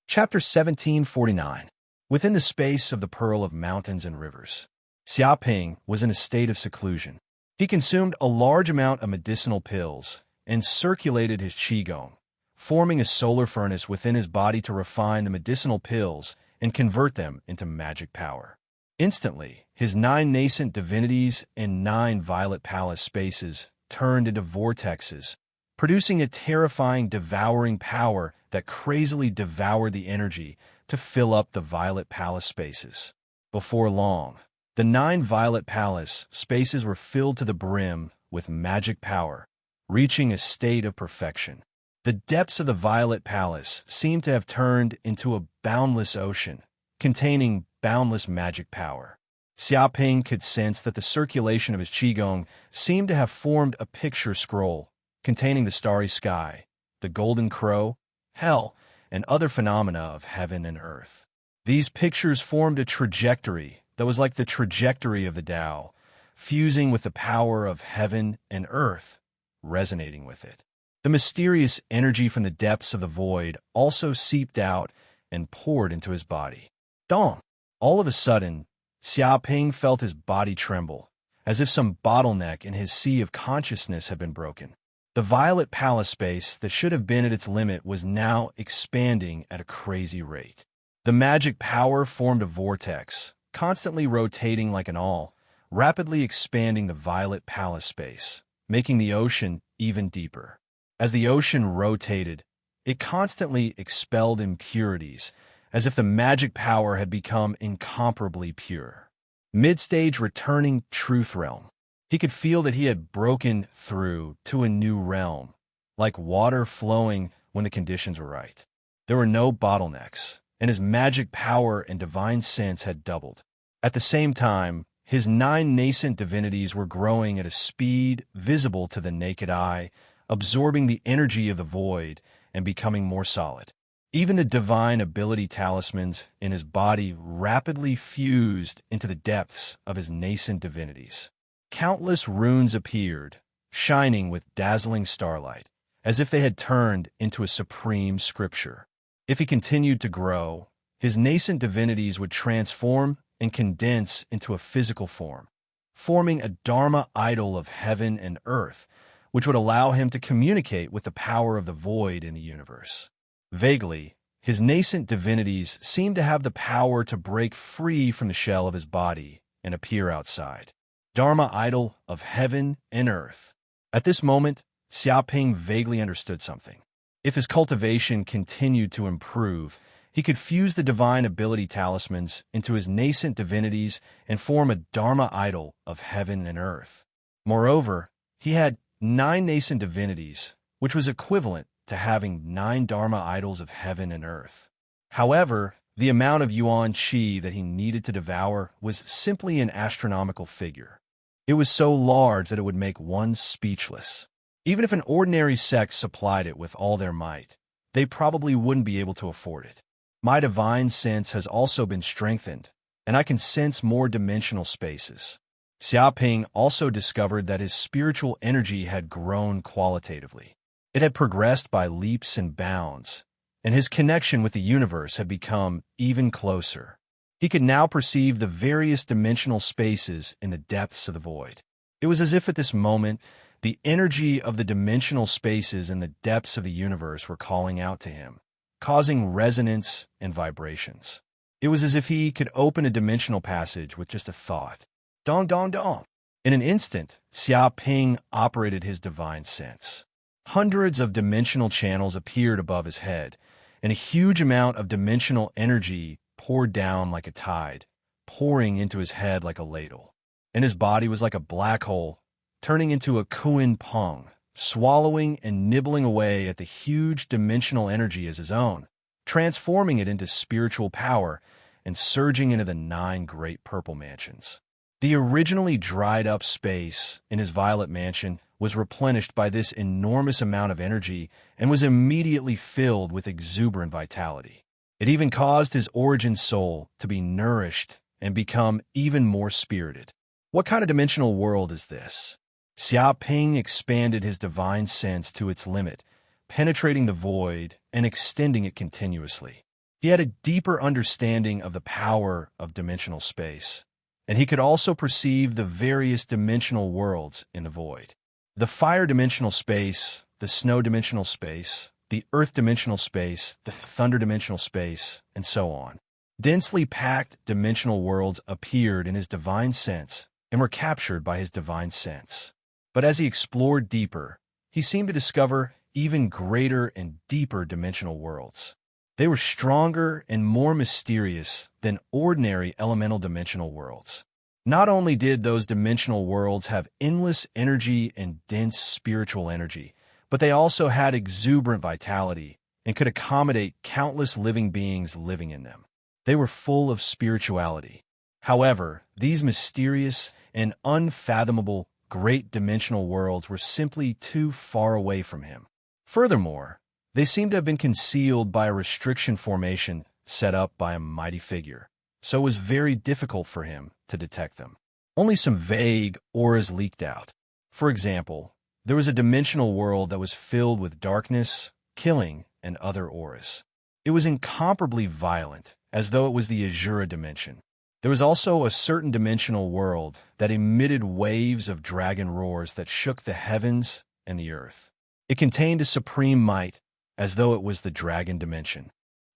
Chapter 1749. Within the space of the Pearl of Mountains and Rivers, Xiaoping was in a state of seclusion. He consumed a large amount of medicinal pills and circulated his qigong, forming a solar furnace within his body to refine the medicinal pills and convert them into magic power. Instantly, his 9 nascent divinities and 9 violet palace spaces turned into vortexes, producing a terrifying, devouring power that crazily devoured the energy to fill up the violet palace spaces. Before long, the 9 violet palace spaces were filled to the brim with magic power, reaching a state of perfection. The depths of the violet palace seemed to have turned into a boundless ocean, containing boundless magic power. Xiaoping could sense that the circulation of his qigong seemed to have formed a picture scroll containing the starry sky, the golden crow, hell, and other phenomena of heaven and earth. These pictures formed a trajectory that was like the trajectory of the Tao, fusing with the power of heaven and earth, resonating with it. The mysterious energy from the depths of the void also seeped out and poured into his body. Dong! All of a sudden, Xiaoping felt his body tremble, as if some bottleneck in his sea of consciousness had been broken. The violet palace space that should have been at its limit was now expanding at a crazy rate. The magic power formed a vortex, constantly rotating like an awl, rapidly expanding the violet palace space, making the ocean even deeper. As the ocean rotated, it constantly expelled impurities, as if the magic power had become incomparably pure. Mid-stage returning truth realm. He could feel that he had broken through to a new realm, like water flowing when the conditions were right. There were no bottlenecks, and his magic power and divine sense had doubled. At the same time, his 9 nascent divinities were growing at a speed visible to the naked eye, absorbing the energy of the void and becoming more solid. Even the divine ability talismans in his body rapidly fused into the depths of his nascent divinities. Countless runes appeared, shining with dazzling starlight, as if they had turned into a supreme scripture. If he continued to grow, his nascent divinities would transform and condense into a physical form, forming a Dharma idol of heaven and earth, which would allow him to communicate with the power of the void in the universe. Vaguely, his nascent divinities seemed to have the power to break free from the shell of his body and appear outside. Dharma idol of heaven and earth. At this moment, Xiaoping vaguely understood something. If his cultivation continued to improve, he could fuse the divine ability talismans into his nascent divinities and form a Dharma idol of heaven and earth. Moreover, he had 9 nascent divinities, which was equivalent to having 9 Dharma idols of heaven and earth. However, the amount of yuan qi that he needed to devour was simply an astronomical figure. It was so large that it would make one speechless. Even if an ordinary sect supplied it with all their might, they probably wouldn't be able to afford it. My divine sense has also been strengthened, and I can sense more dimensional spaces. Xiaoping also discovered that his spiritual energy had grown qualitatively. It had progressed by leaps and bounds, and his connection with the universe had become even closer. He could now perceive the various dimensional spaces in the depths of the void. It was as if at this moment, the energy of the dimensional spaces in the depths of the universe were calling out to him, causing resonance and vibrations. It was as if he could open a dimensional passage with just a thought. Dong, dong, dong. In an instant, Xiaoping operated his divine sense. Hundreds of dimensional channels appeared above his head, and a huge amount of dimensional energy poured down like a tide, pouring into his head like a ladle. And his body was like a black hole, turning into a Kuan Pong, swallowing and nibbling away at the huge dimensional energy as his own, transforming it into spiritual power and surging into the 9 great purple mansions. The originally dried-up space in his violet mansion was replenished by this enormous amount of energy and was immediately filled with exuberant vitality. It even caused his origin soul to be nourished and become even more spirited. What kind of dimensional world is this? Xiaoping expanded his divine sense to its limit, penetrating the void and extending it continuously. He had a deeper understanding of the power of dimensional space, and he could also perceive the various dimensional worlds in the void. The fire dimensional space, the snow dimensional space, the earth dimensional space, the thunder dimensional space, and so on. Densely packed dimensional worlds appeared in his divine sense and were captured by his divine sense. But as he explored deeper, he seemed to discover even greater and deeper dimensional worlds. They were stronger and more mysterious than ordinary elemental dimensional worlds. Not only did those dimensional worlds have endless energy and dense spiritual energy, but they also had exuberant vitality and could accommodate countless living beings living in them. They were full of spirituality. However, these mysterious and unfathomable great dimensional worlds were simply too far away from him. Furthermore, they seemed to have been concealed by a restriction formation set up by a mighty figure, so it was very difficult for him to detect them. Only some vague auras leaked out. For example, there was a dimensional world that was filled with darkness, killing, and other auras. It was incomparably violent, as though it was the Azura dimension. There was also a certain dimensional world that emitted waves of dragon roars that shook the heavens and the earth. It contained a supreme might, as though it was the dragon dimension.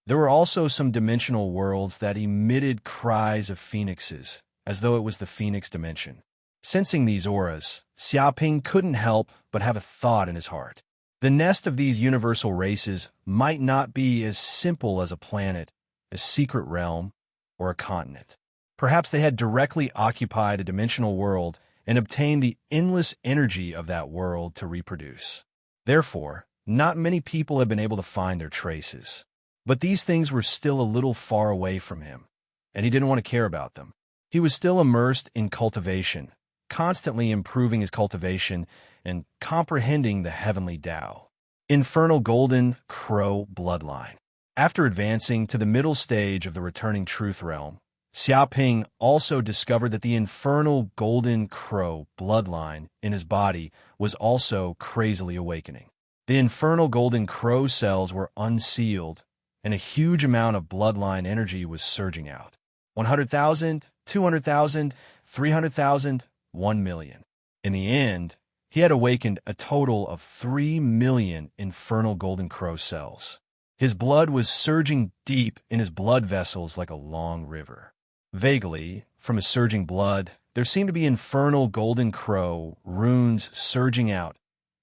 There were also some dimensional worlds that emitted cries of phoenixes, as though it was the phoenix dimension. Sensing these auras, Xiaoping couldn't help but have a thought in his heart. The nest of these universal races might not be as simple as a planet, a secret realm, or a continent. Perhaps they had directly occupied a dimensional world and obtained the endless energy of that world to reproduce. Therefore, not many people have been able to find their traces. But these things were still a little far away from him, and he didn't want to care about them. He was still immersed in cultivation, constantly improving his cultivation and comprehending the heavenly Tao. Infernal Golden Crow Bloodline. After advancing to the middle stage of the returning truth realm, Xiaoping also discovered that the infernal Golden Crow bloodline in his body was also crazily awakening. The infernal Golden Crow cells were unsealed, and a huge amount of bloodline energy was surging out. 100,000, 200,000, 300,000, 1 million. In the end, he had awakened a total of 3 million infernal Golden Crow cells. His blood was surging deep in his blood vessels like a long river. Vaguely, from his surging blood, there seemed to be infernal Golden Crow runes surging out,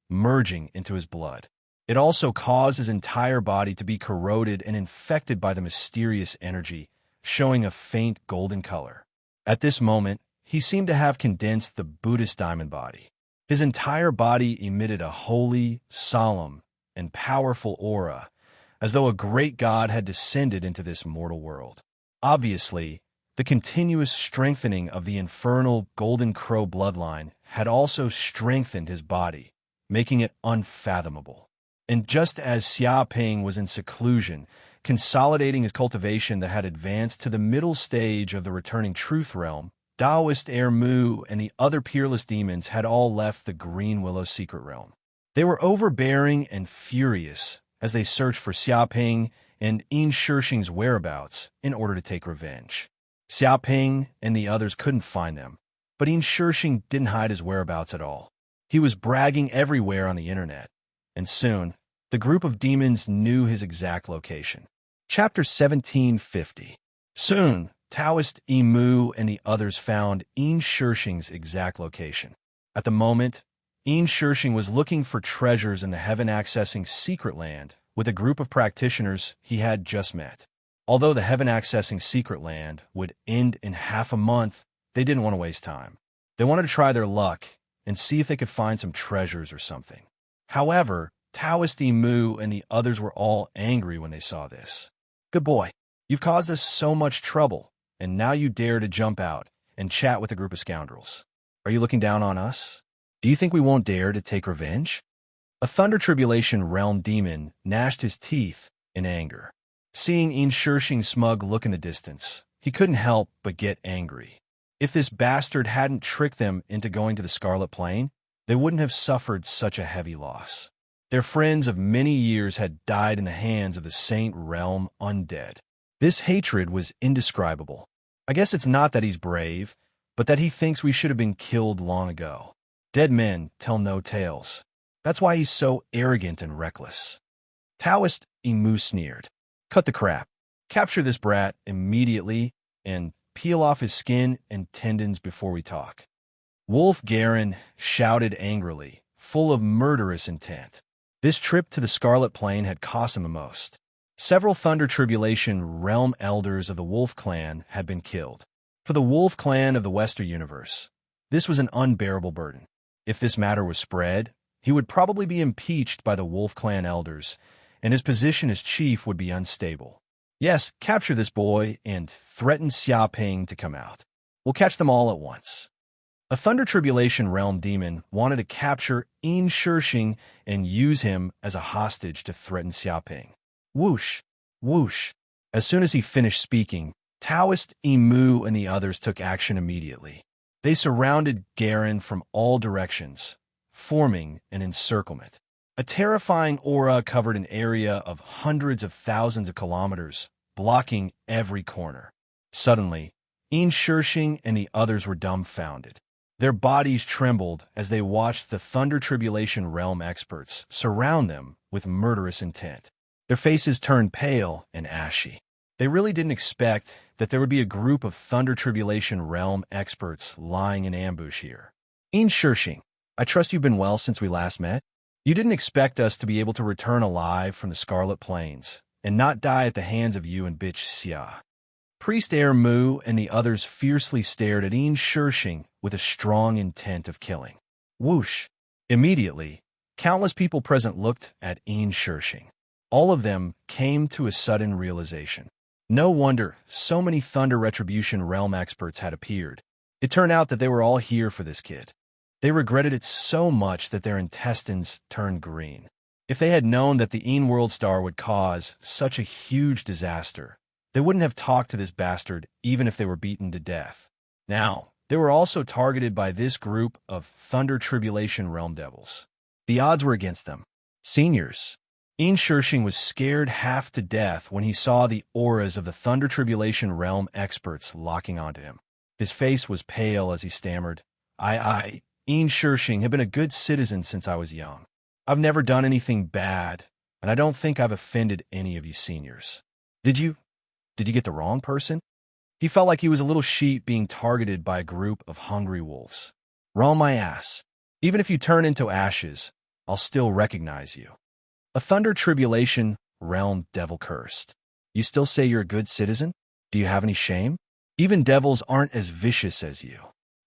merging into his blood. It also caused his entire body to be corroded and infected by the mysterious energy, showing a faint golden color. At this moment, he seemed to have condensed the Buddhist diamond body. His entire body emitted a holy, solemn, and powerful aura, as though a great god had descended into this mortal world. Obviously, the continuous strengthening of the infernal Golden Crow bloodline had also strengthened his body, making it unfathomable. And just as Xiaoping was in seclusion, consolidating his cultivation that had advanced to the middle stage of the returning truth realm, Taoist Air Mu and the other peerless demons had all left the Green Willow secret realm. They were overbearing and furious as they searched for Xiaoping and Yin Shixing's whereabouts in order to take revenge. Xiaoping and the others couldn't find them, but Yin Shixing didn't hide his whereabouts at all. He was bragging everywhere on the internet, and soon, the group of demons knew his exact location. Chapter 1750. Soon, Taoist Emu and the others found Yin Shixing's exact location. At the moment, Yin Shixing was looking for treasures in the heaven-accessing secret land with a group of practitioners he had just met. Although the heaven-accessing secret land would end in half a month, they didn't want to waste time. They wanted to try their luck and see if they could find some treasures or something. However, Taoist Emu and the others were all angry when they saw this. "Good boy, you've caused us so much trouble, and now you dare to jump out and chat with a group of scoundrels. Are you looking down on us? Do you think we won't dare to take revenge?" A Thunder Tribulation realm demon gnashed his teeth in anger. Seeing Yin Shixing's smug look in the distance, he couldn't help but get angry. If this bastard hadn't tricked them into going to the Scarlet Plain, they wouldn't have suffered such a heavy loss. Their friends of many years had died in the hands of the Saint Realm undead. This hatred was indescribable. I guess it's not that he's brave, but that he thinks we should have been killed long ago. Dead men tell no tales. That's why he's so arrogant and reckless. Taoist Emu sneered. "Cut the crap. Capture this brat immediately and peel off his skin and tendons before we talk." Wolf Garen shouted angrily, full of murderous intent. This trip to the Scarlet Plain had cost him the most. Several Thunder Tribulation realm elders of the Wolf Clan had been killed. For the Wolf Clan of the Western Universe, this was an unbearable burden. If this matter was spread, he would probably be impeached by the Wolf Clan elders, and his position as chief would be unstable. Yes, capture this boy and threaten Xiaoping to come out. We'll catch them all at once. A Thunder Tribulation realm demon wanted to capture Yin Shixing and use him as a hostage to threaten Xiaoping. Whoosh, whoosh. As soon as he finished speaking, Taoist Emu and the others took action immediately. They surrounded Garen from all directions, forming an encirclement. A terrifying aura covered an area of hundreds of thousands of kilometers, blocking every corner. Suddenly, Yin Shixing and the others were dumbfounded. Their bodies trembled as they watched the Thunder Tribulation realm experts surround them with murderous intent. Their faces turned pale and ashy. They really didn't expect that there would be a group of Thunder Tribulation Realm experts lying in ambush here. Ian Shershing, I trust you've been well since we last met? You didn't expect us to be able to return alive from the Scarlet Plains and not die at the hands of you and bitch Xia. Priest Air Mu and the others fiercely stared at Ian Shershing with a strong intent of killing. Whoosh! Immediately, countless people present looked at Ian Shershing. All of them came to a sudden realization. No wonder so many Thunder Retribution Realm experts had appeared. It turned out that they were all here for this kid. They regretted it so much that their intestines turned green. If they had known that the Ian World Star would cause such a huge disaster, they wouldn't have talked to this bastard even if they were beaten to death. Now, they were also targeted by this group of Thunder Tribulation Realm Devils. The odds were against them. Seniors. Ian Shershing was scared half to death when he saw the auras of the Thunder Tribulation Realm experts locking onto him. His face was pale as he stammered, Ian Shershing, have been a good citizen since I was young. I've never done anything bad, and I don't think I've offended any of you seniors. Did you get the wrong person? He felt like he was a little sheep being targeted by a group of hungry wolves. Roll my ass. Even if you turn into ashes, I'll still recognize you. A Thunder Tribulation Realm Devil cursed. You still say you're a good citizen? Do you have any shame? Even devils aren't as vicious as you.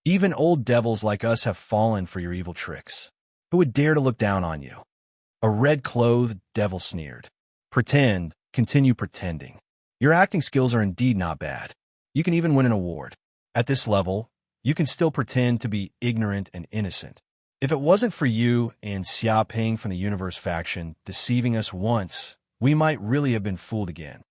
Even old devils like us have fallen for your evil tricks. Who would dare to look down on you? A red-clothed devil sneered. Continue pretending. Your acting skills are indeed not bad. You can even win an award. At this level, you can still pretend to be ignorant and innocent. If it wasn't for you and Xia Ping from the Universe faction deceiving us once, we might really have been fooled again.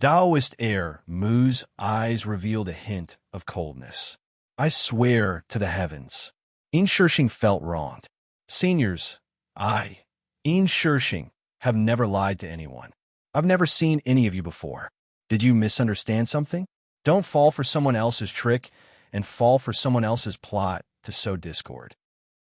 Taoist Air Mu's eyes revealed a hint of coldness. I swear to the heavens. Ian Shershing felt wronged. Seniors, Ian Shershing, have never lied to anyone. I've never seen any of you before. Did you misunderstand something? Don't fall for someone else's trick and fall for someone else's plot to sow discord.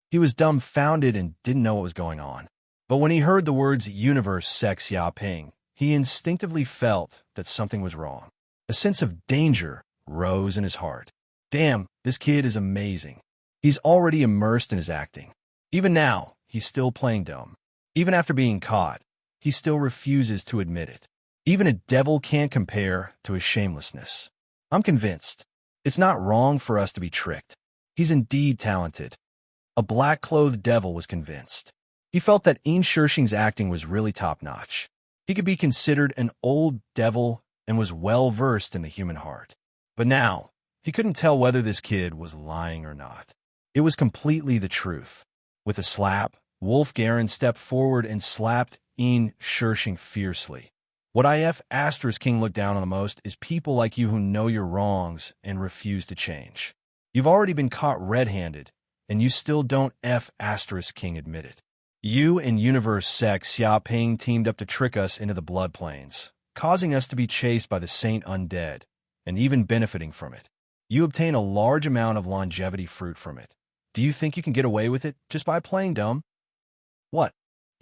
He was dumbfounded and didn't know what was going on. But when he heard the words Universe Sex Xia Ping, he instinctively felt that something was wrong. A sense of danger rose in his heart. Damn, this kid is amazing. He's already immersed in his acting. Even now, he's still playing dumb. Even after being caught, he still refuses to admit it. Even a devil can't compare to his shamelessness. I'm convinced. It's not wrong for us to be tricked. He's indeed talented. A black-clothed devil was convinced. He felt that Ian Shershing's acting was really top-notch. He could be considered an old devil and was well-versed in the human heart. But now, he couldn't tell whether this kid was lying or not. It was completely the truth. With a slap, Wolf Garen stepped forward and slapped Ian Shershing fiercely. What King look down on the most is people like you who know your wrongs and refuse to change. You've already been caught red-handed, and you still don't King admit it. You and Universe Sex Xia Ping teamed up to trick us into the Blood Plains, causing us to be chased by the Saint Undead, and even benefiting from it. You obtain a large amount of longevity fruit from it. Do you think you can get away with it just by playing dumb? What?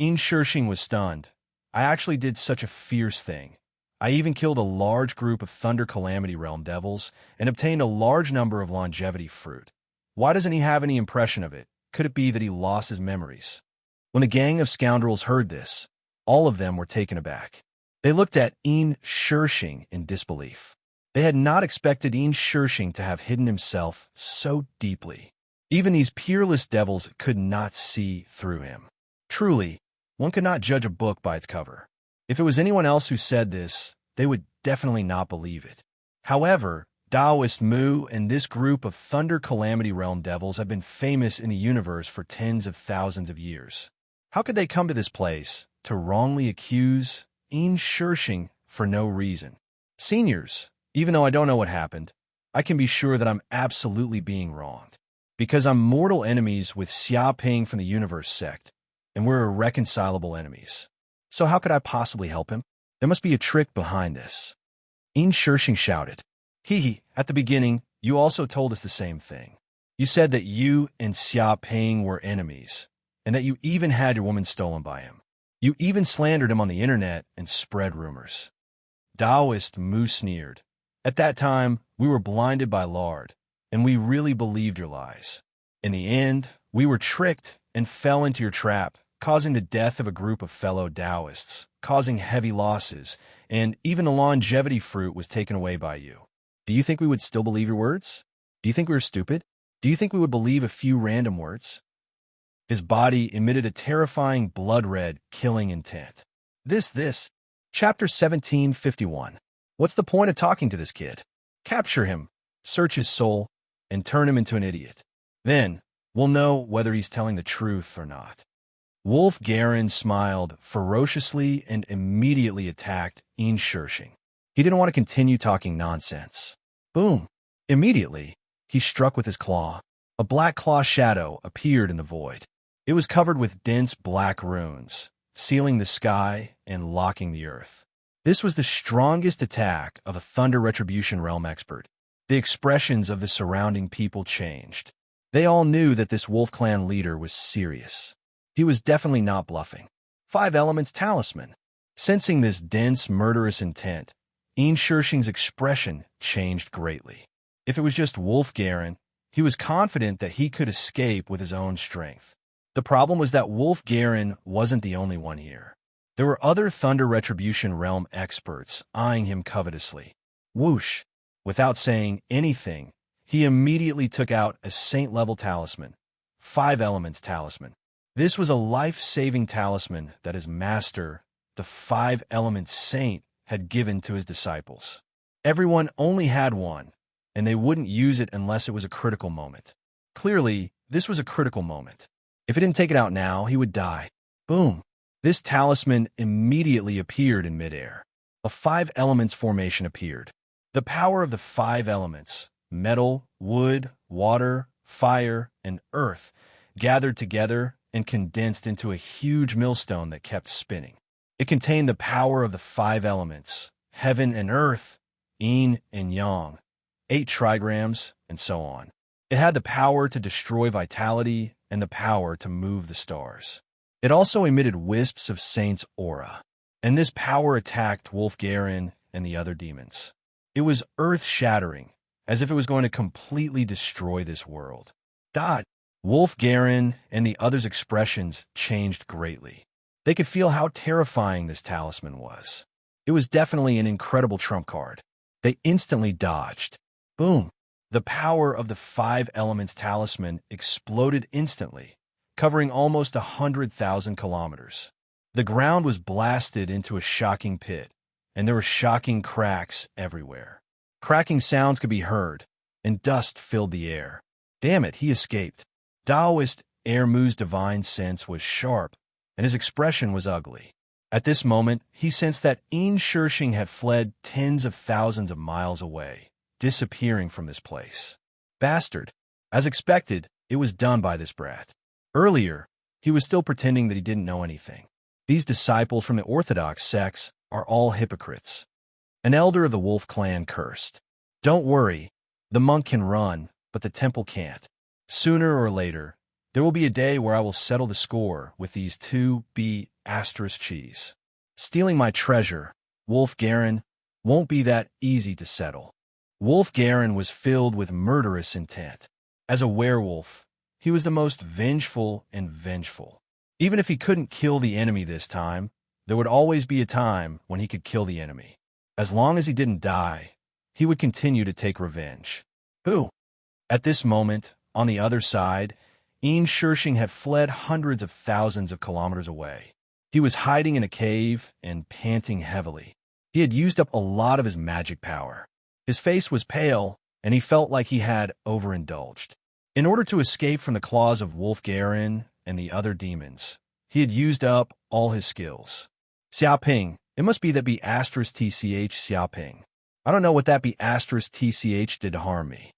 Ian Shershing was stunned. I actually did such a fierce thing. I even killed a large group of Thunder Calamity Realm Devils and obtained a large number of longevity fruit. Why doesn't he have any impression of it? Could it be that he lost his memories? When the gang of scoundrels heard this, all of them were taken aback. They looked at Ian Shershing in disbelief. They had not expected Ian Shershing to have hidden himself so deeply. Even these peerless devils could not see through him. Truly, one could not judge a book by its cover. If it was anyone else who said this, they would definitely not believe it. However, Taoist Mu and this group of Thunder Calamity Realm Devils have been famous in the universe for tens of thousands of years. How could they come to this place to wrongly accuse Ian Shershing for no reason? Seniors, even though I don't know what happened, I can be sure that I'm absolutely being wronged. Because I'm mortal enemies with Xia Ping from the Universe Sect, and we're irreconcilable enemies. So how could I possibly help him? There must be a trick behind this. Ian Shershing shouted. At the beginning, you also told us the same thing. You said that you and Xia Ping were enemies, and that you even had your woman stolen by him. You even slandered him on the internet and spread rumors. Taoist Mu sneered. At that time, we were blinded by lard, and we really believed your lies. In the end, we were tricked and fell into your trap, causing the death of a group of fellow Taoists, causing heavy losses, and even the longevity fruit was taken away by you. Do you think we would still believe your words? Do you think we were stupid? Do you think we would believe a few random words? His body emitted a terrifying blood-red, killing intent. This. Chapter 1751. What's the point of talking to this kid? Capture him, search his soul, and turn him into an idiot. Then, we'll know whether he's telling the truth or not. Wolf Garen smiled ferociously and immediately attacked Enchantment. He didn't want to continue talking nonsense. Boom! Immediately, he struck with his claw. A black claw shadow appeared in the void. It was covered with dense black runes, sealing the sky and locking the earth. This was the strongest attack of a Thunder Retribution Realm expert. The expressions of the surrounding people changed. They all knew that this Wolf Clan leader was serious. He was definitely not bluffing. 5 Elements Talisman. Sensing this dense, murderous intent, Enchantment's expression changed greatly. If it was just Wolf Garen, he was confident that he could escape with his own strength. The problem was that Wolf Garen wasn't the only one here. There were other Thunder Retribution Realm experts eyeing him covetously. Whoosh! Without saying anything, he immediately took out a saint-level talisman, 5 Elements Talisman. This was a life-saving talisman that his master, the 5 Elements Saint, had given to his disciples. Everyone only had one, and they wouldn't use it unless it was a critical moment. Clearly, this was a critical moment. If he didn't take it out now, he would die. Boom! This talisman immediately appeared in midair. A 5 Elements formation appeared. The power of the 5 elements, metal, wood, water, fire, and earth, gathered together and condensed into a huge millstone that kept spinning. It contained the power of the 5 elements, heaven and earth, yin and yang, 8 trigrams, and so on. It had the power to destroy vitality and the power to move the stars. It also emitted wisps of Saint's aura, and this power attacked Wolf Garen and the other demons. It was earth-shattering, as if it was going to completely destroy this world. Wolf Garen and the others' expressions changed greatly. They could feel how terrifying this talisman was. It was definitely an incredible trump card. They instantly dodged. Boom! The power of the 5 Elements Talisman exploded instantly, covering almost 100,000 kilometers. The ground was blasted into a shocking pit, and there were shocking cracks everywhere. Cracking sounds could be heard, and dust filled the air. Damn it, he escaped. Taoist Ermu's divine sense was sharp, and his expression was ugly. At this moment, he sensed that Enchantment had fled tens of thousands of miles away, disappearing from this place. Bastard. As expected, it was done by this brat. Earlier, he was still pretending that he didn't know anything. These disciples from the Orthodox sects are all hypocrites. An elder of the Wolf Clan cursed. Don't worry, the monk can run, but the temple can't. Sooner or later, there will be a day where I will settle the score with these 2B***. Stealing my treasure, Wolf Garen, won't be that easy to settle. Wolf Garen was filled with murderous intent. As a werewolf, he was the most vengeful and vengeful. Even if he couldn't kill the enemy this time, there would always be a time when he could kill the enemy. As long as he didn't die, he would continue to take revenge. Who? At this moment, on the other side, Enchantment had fled hundreds of thousands of kilometers away. He was hiding in a cave and panting heavily. He had used up a lot of his magic power. His face was pale, and he felt like he had overindulged. In order to escape from the claws of Wolf Garen and the other demons, he had used up all his skills. Xiaoping, it must be that B****** Xiaoping. I don't know what that B***** did to harm me.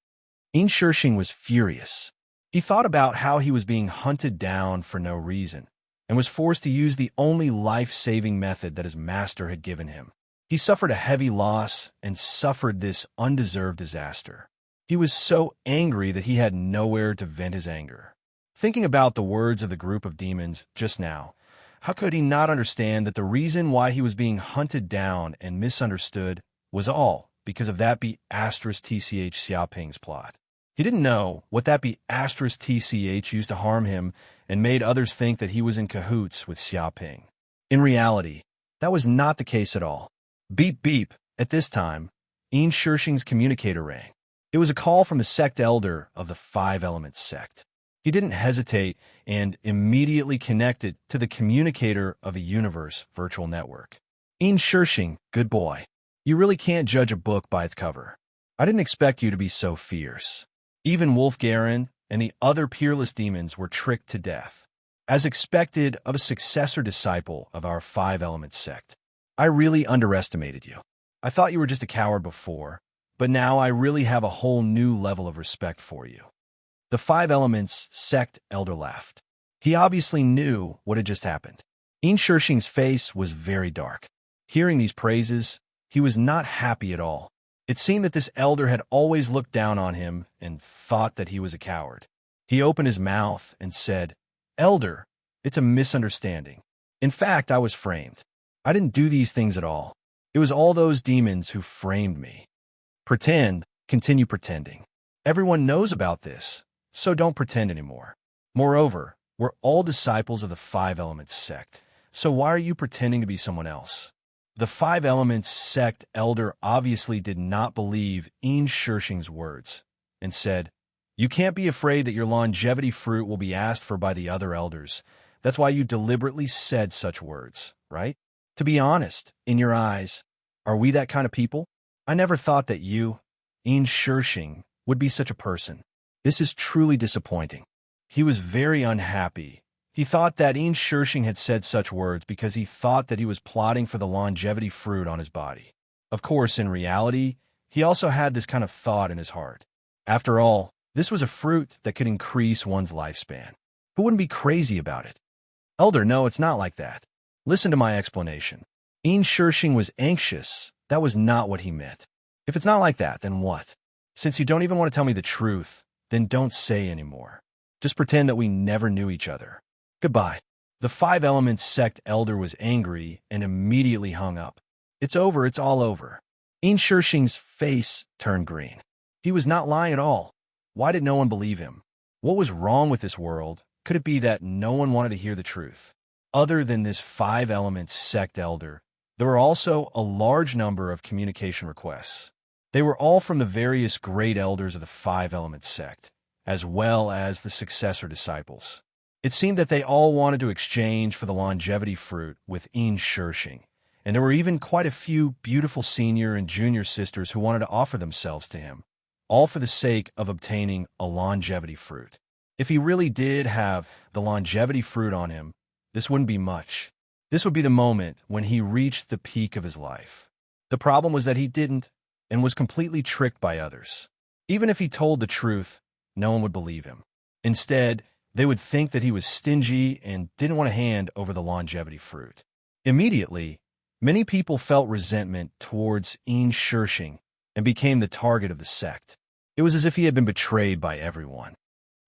Enchantment was furious. He thought about how he was being hunted down for no reason, and was forced to use the only life-saving method that his master had given him. He suffered a heavy loss and suffered this undeserved disaster. He was so angry that he had nowhere to vent his anger. Thinking about the words of the group of demons just now, how could he not understand that the reason why he was being hunted down and misunderstood was all because of that be asterisk TCH Xiaoping's plot. He didn't know what that be asterisk TCH used to harm him and made others think that he was in cahoots with Xiaoping. In reality, that was not the case at all. Beep beep. At this time, Yin Shishing's communicator rang. It was a call from a sect elder of the Five Elements sect. He didn't hesitate and immediately connected to the communicator of the universe virtual network. Yin Shishing, good boy. You really can't judge a book by its cover. I didn't expect you to be so fierce. Even Wolf-Garen and the other peerless demons were tricked to death. As expected of a successor disciple of our Five Elements sect, I really underestimated you. I thought you were just a coward before, but now I really have a whole new level of respect for you. The Five Elements sect elder laughed. He obviously knew what had just happened. Yin Shishing's face was very dark. Hearing these praises, he was not happy at all. It seemed that this elder had always looked down on him and thought that he was a coward. He opened his mouth and said, "Elder, it's a misunderstanding. In fact, I was framed. I didn't do these things at all. It was all those demons who framed me. Pretend, continue pretending. Everyone knows about this, so don't pretend anymore. Moreover, we're all disciples of the Five Elements sect, so why are you pretending to be someone else?" The Five Elements sect elder obviously did not believe Yin Shishing's words and said, "You can't be afraid that your longevity fruit will be asked for by the other elders. That's why you deliberately said such words, right? To be honest, in your eyes, are we that kind of people? I never thought that you, Yin Shishing, would be such a person. This is truly disappointing." He was very unhappy. He thought that Yin Shishing had said such words because he thought that he was plotting for the longevity fruit on his body. Of course, in reality, he also had this kind of thought in his heart. After all, this was a fruit that could increase one's lifespan. Who wouldn't be crazy about it? Elder, no, it's not like that. Listen to my explanation. Yin Shishing was anxious. That was not what he meant. If it's not like that, then what? Since you don't even want to tell me the truth, then don't say anymore. Just pretend that we never knew each other. Goodbye. The Five Elements sect elder was angry and immediately hung up. It's over, it's all over. Yin Shishing's face turned green. He was not lying at all. Why did no one believe him? What was wrong with this world? Could it be that no one wanted to hear the truth? Other than this Five Elements sect elder, there were also a large number of communication requests. They were all from the various great elders of the Five Elements sect, as well as the successor disciples. It seemed that they all wanted to exchange for the longevity fruit with Yin Shishing, and there were even quite a few beautiful senior and junior sisters who wanted to offer themselves to him, all for the sake of obtaining a longevity fruit. If he really did have the longevity fruit on him, this wouldn't be much. This would be the moment when he reached the peak of his life. The problem was that he didn't, and was completely tricked by others. Even if he told the truth, no one would believe him. Instead, they would think that he was stingy and didn't want to hand over the longevity fruit. Immediately, many people felt resentment towards Yin Shishing and became the target of the sect. It was as if he had been betrayed by everyone.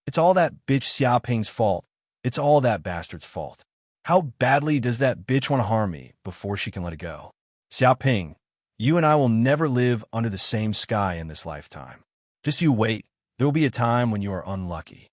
It's all that bitch Xiaoping's fault. It's all that bastard's fault. How badly does that bitch want to harm me before she can let it go? Xiaoping, you and I will never live under the same sky in this lifetime. Just you wait. There will be a time when you are unlucky.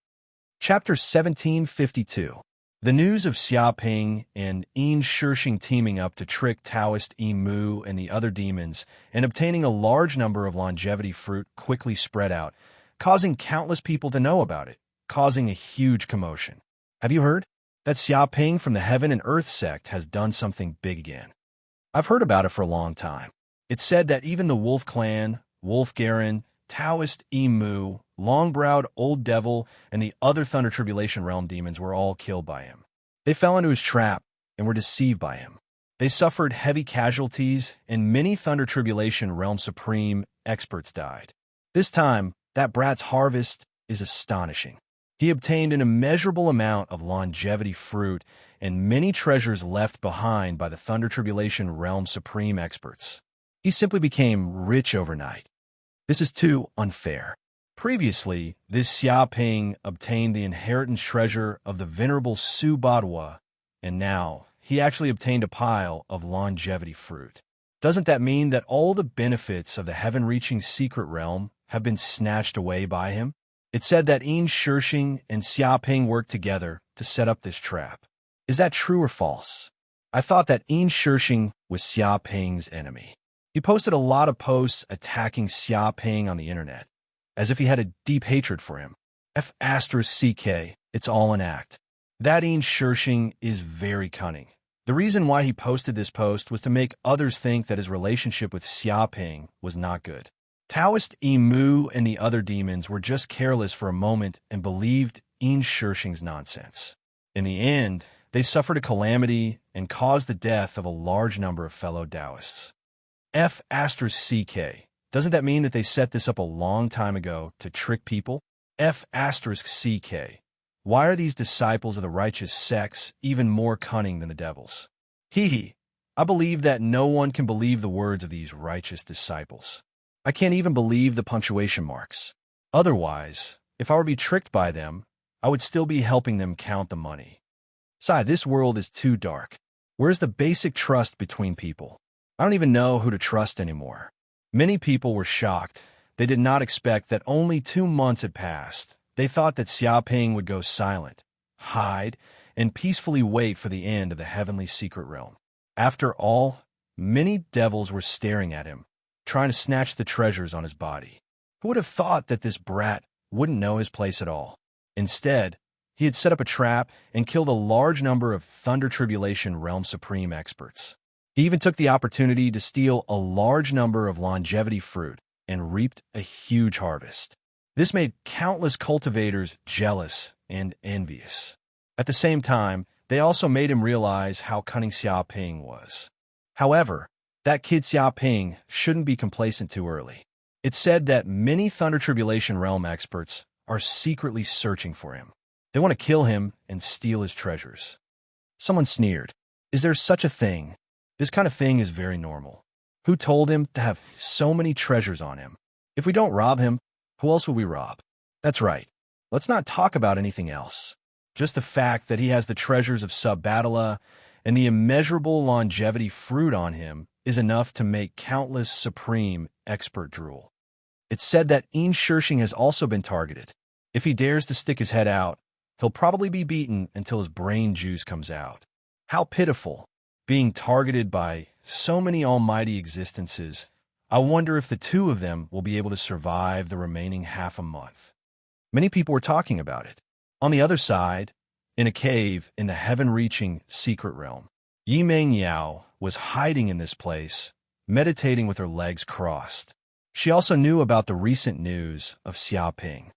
Chapter 1752. The news of Xiaoping and Yin Shishing teaming up to trick Taoist Emu and the other demons and obtaining a large number of longevity fruit quickly spread out, causing countless people to know about it, causing a huge commotion. Have you heard? That Xiaoping from the Heaven and Earth sect has done something big again. I've heard about it for a long time. It's said that even the Wolf Clan, Wolf-Garen, Taoist Emu, Long-Browed Old Devil, and the other Thunder Tribulation Realm demons were all killed by him. They fell into his trap and were deceived by him. They suffered heavy casualties, and many Thunder Tribulation Realm Supreme experts died. This time, that brat's harvest is astonishing. He obtained an immeasurable amount of longevity fruit and many treasures left behind by the Thunder Tribulation Realm Supreme experts. He simply became rich overnight. This is too unfair. Previously, this Xiaoping obtained the inheritance treasure of the venerable Su Badwa, and now he actually obtained a pile of longevity fruit. Doesn't that mean that all the benefits of the heaven-reaching secret realm have been snatched away by him? It said that Yin Shirxing and Xiaoping worked together to set up this trap. Is that true or false? I thought that Yin Shirxing was Xiaoping's enemy. He posted a lot of posts attacking Xiaoping on the internet, as if he had a deep hatred for him. F***CK, it's all an act. That Yin Shirxing is very cunning. The reason why he posted this post was to make others think that his relationship with Xiaoping was not good. Taoist Emu and the other demons were just careless for a moment and believed Yin Shirxing's nonsense. In the end, they suffered a calamity and caused the death of a large number of fellow Taoists. F***CK. Doesn't that mean that they set this up a long time ago to trick people? F***CK. Why are these disciples of the righteous sects even more cunning than the devils? Hee. I believe that no one can believe the words of these righteous disciples. I can't even believe the punctuation marks. Otherwise, if I were to be tricked by them, I would still be helping them count the money. Sai, this world is too dark. Where's the basic trust between people? I don't even know who to trust anymore. Many people were shocked. They did not expect that only 2 months had passed. They thought that Xiaoping would go silent, hide, and peacefully wait for the end of the heavenly secret realm. After all, many devils were staring at him, trying to snatch the treasures on his body. Who would have thought that this brat wouldn't know his place at all? Instead, he had set up a trap and killed a large number of Thunder Tribulation Realm Supreme experts. He even took the opportunity to steal a large number of longevity fruit and reaped a huge harvest. This made countless cultivators jealous and envious. At the same time, they also made him realize how cunning Xiaoping was. However, that kid Xiaoping shouldn't be complacent too early. It's said that many Thunder Tribulation Realm experts are secretly searching for him. They want to kill him and steal his treasures. Someone sneered. Is there such a thing? This kind of thing is very normal. Who told him to have so many treasures on him? If we don't rob him, who else would we rob? That's right. Let's not talk about anything else. Just the fact that he has the treasures of Sub-Battala and the immeasurable longevity fruit on him is enough to make countless supreme expert drool. It's said that Yin Shirxing has also been targeted. If he dares to stick his head out, he'll probably be beaten until his brain juice comes out. How pitiful, being targeted by so many almighty existences. I wonder if the two of them will be able to survive the remaining half a month. Many people were talking about it. On the other side, in a cave in the heaven-reaching secret realm, Yi Meng Yao was hiding in this place, meditating with her legs crossed. She also knew about the recent news of Xiaoping.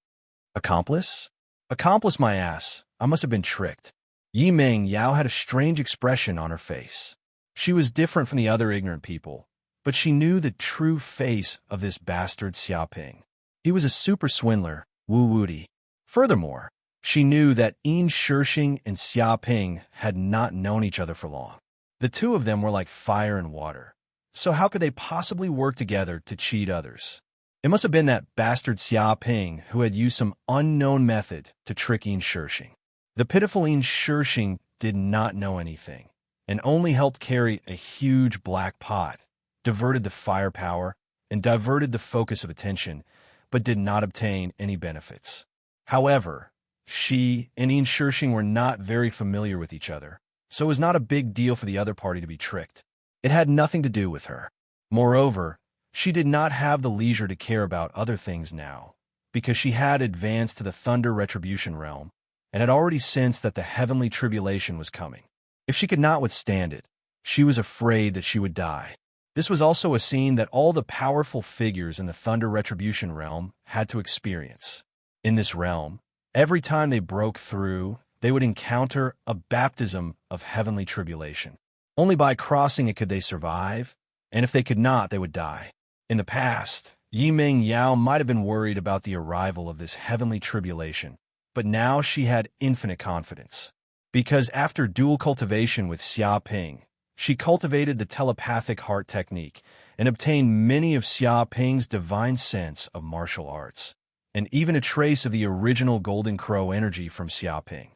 Accomplice? Accomplice my ass. I must have been tricked. Yi Meng Yao had a strange expression on her face. She was different from the other ignorant people, but she knew the true face of this bastard Xiaoping. He was a super swindler, Wu Wudi. Furthermore, she knew that Yin Shirxing and Xiaoping had not known each other for long. The two of them were like fire and water. So how could they possibly work together to cheat others? It must have been that bastard Xiaoping who had used some unknown method to trick Yin Shirxing. The pitiful Yin Shirxing did not know anything, and only helped carry a huge black pot, diverted the firepower, and diverted the focus of attention, but did not obtain any benefits. However, she and Yin Shirxing were not very familiar with each other, so it was not a big deal for the other party to be tricked. It had nothing to do with her. Moreover, she did not have the leisure to care about other things now, because she had advanced to the Thunder Retribution realm and had already sensed that the heavenly tribulation was coming. If she could not withstand it, she was afraid that she would die. This was also a scene that all the powerful figures in the Thunder Retribution realm had to experience. In this realm, every time they broke through, they would encounter a baptism of heavenly tribulation. Only by crossing it could they survive, and if they could not, they would die. In the past, Yi Meng Yao might have been worried about the arrival of this heavenly tribulation, but now she had infinite confidence. Because after dual cultivation with Xiaoping, she cultivated the telepathic heart technique and obtained many of Xiaoping's divine sense of martial arts, and even a trace of the original Golden Crow energy from Xiaoping.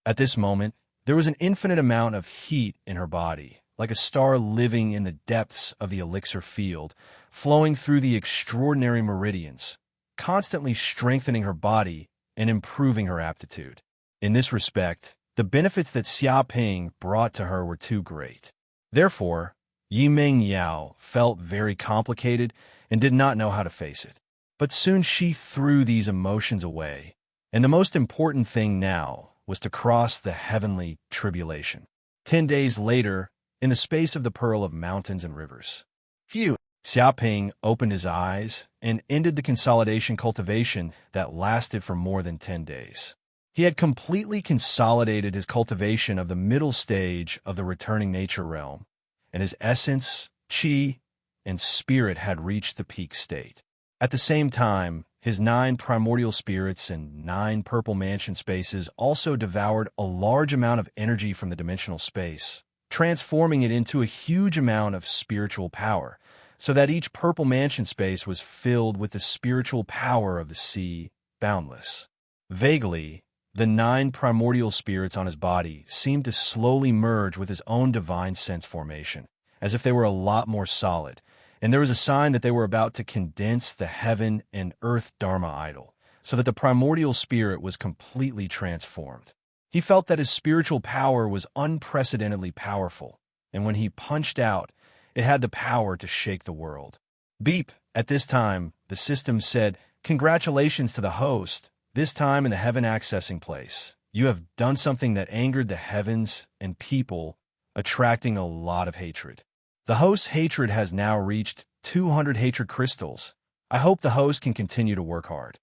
At this moment, there was an infinite amount of heat in her body, like a star living in the depths of the elixir field, flowing through the extraordinary meridians, constantly strengthening her body and improving her aptitude. In this respect, the benefits that Xia Ping brought to her were too great. Therefore, Yi Ming Yao felt very complicated and did not know how to face it. But soon she threw these emotions away, and the most important thing now was to cross the heavenly tribulation. 10 days later, in the space of the Pearl of Mountains and Rivers. Phew! Xiaoping opened his eyes and ended the consolidation cultivation that lasted for more than 10 days. He had completely consolidated his cultivation of the middle stage of the returning nature realm, and his essence, qi, and spirit had reached the peak state. At the same time, his 9 primordial spirits and 9 purple mansion spaces also devoured a large amount of energy from the dimensional space, transforming it into a huge amount of spiritual power, so that each purple mansion space was filled with the spiritual power of the sea, boundless. Vaguely, the 9 primordial spirits on his body seemed to slowly merge with his own divine sense formation, as if they were a lot more solid, and there was a sign that they were about to condense the heaven and earth Dharma idol, so that the primordial spirit was completely transformed. He felt that his spiritual power was unprecedentedly powerful, and when he punched out, it had the power to shake the world. Beep! At this time, the system said, "Congratulations to the host, this time in the heaven accessing place. You have done something that angered the heavens and people, attracting a lot of hatred. The host's hatred has now reached 200 hatred crystals. I hope the host can continue to work hard."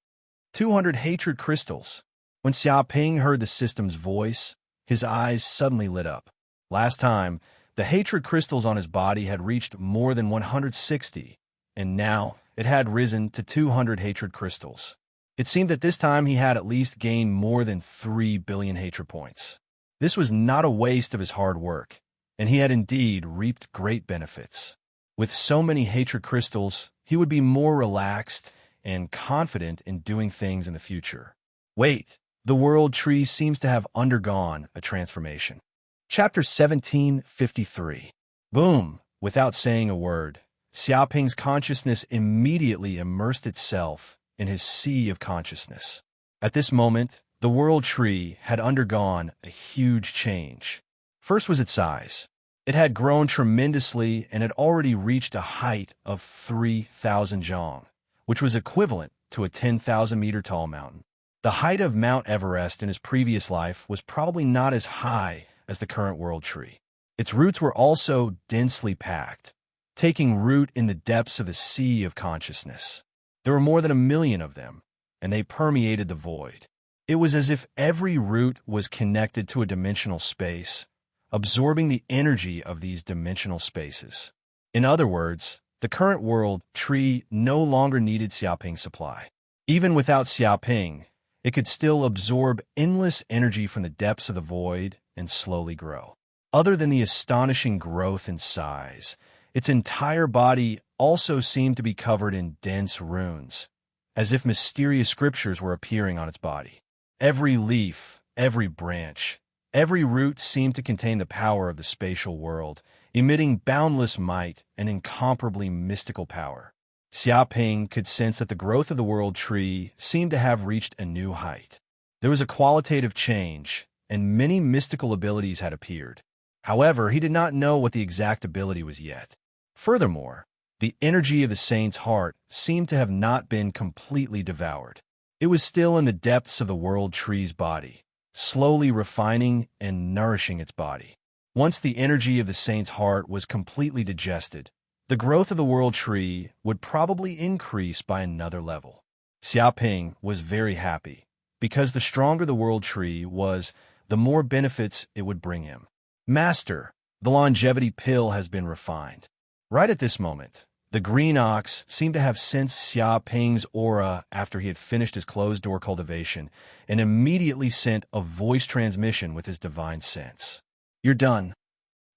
200 hatred crystals. When Xiaoping heard the system's voice, his eyes suddenly lit up. Last time, the hatred crystals on his body had reached more than 160, and now it had risen to 200 hatred crystals. It seemed that this time he had at least gained more than 3 billion hatred points. This was not a waste of his hard work, and he had indeed reaped great benefits. With so many hatred crystals, he would be more relaxed and confident in doing things in the future. Wait, the world tree seems to have undergone a transformation. Chapter 1753. Boom! Without saying a word, Xiaoping's consciousness immediately immersed itself in his sea of consciousness. At this moment, the world tree had undergone a huge change. First was its size. It had grown tremendously and had already reached a height of 3,000 zhang, which was equivalent to a 10,000-meter-tall mountain. The height of Mount Everest in his previous life was probably not as high as the current world tree. Its roots were also densely packed, taking root in the depths of the sea of consciousness. There were more than 1 million of them, and they permeated the void. It was as if every root was connected to a dimensional space, absorbing the energy of these dimensional spaces. In other words, the current world tree no longer needed Xiaoping's supply. Even without Xiaoping, it could still absorb endless energy from the depths of the void and slowly grow. Other than the astonishing growth in size, its entire body also seemed to be covered in dense runes, as if mysterious scriptures were appearing on its body. Every leaf, every branch, every root seemed to contain the power of the spatial world, emitting boundless might and incomparably mystical power. Xiaoping could sense that the growth of the world tree seemed to have reached a new height. There was a qualitative change, and many mystical abilities had appeared. However, he did not know what the exact ability was yet. Furthermore, the energy of the saint's heart seemed to have not been completely devoured. It was still in the depths of the world tree's body, slowly refining and nourishing its body. Once the energy of the saint's heart was completely digested, the growth of the world tree would probably increase by another level. Xiaoping was very happy, because the stronger the world tree was, the more benefits it would bring him. "Master, the longevity pill has been refined." Right at this moment, the green ox seemed to have sensed Xiaoping's aura after he had finished his closed-door cultivation and immediately sent a voice transmission with his divine sense. "You're done.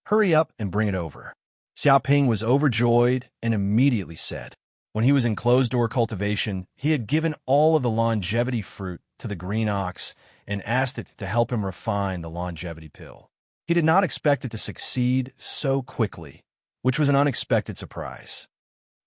Hurry up and bring it over." Xiaoping was overjoyed and immediately said. When he was in closed-door cultivation, he had given all of the longevity fruit to the green ox and asked it to help him refine the longevity pill. He did not expect it to succeed so quickly, which was an unexpected surprise.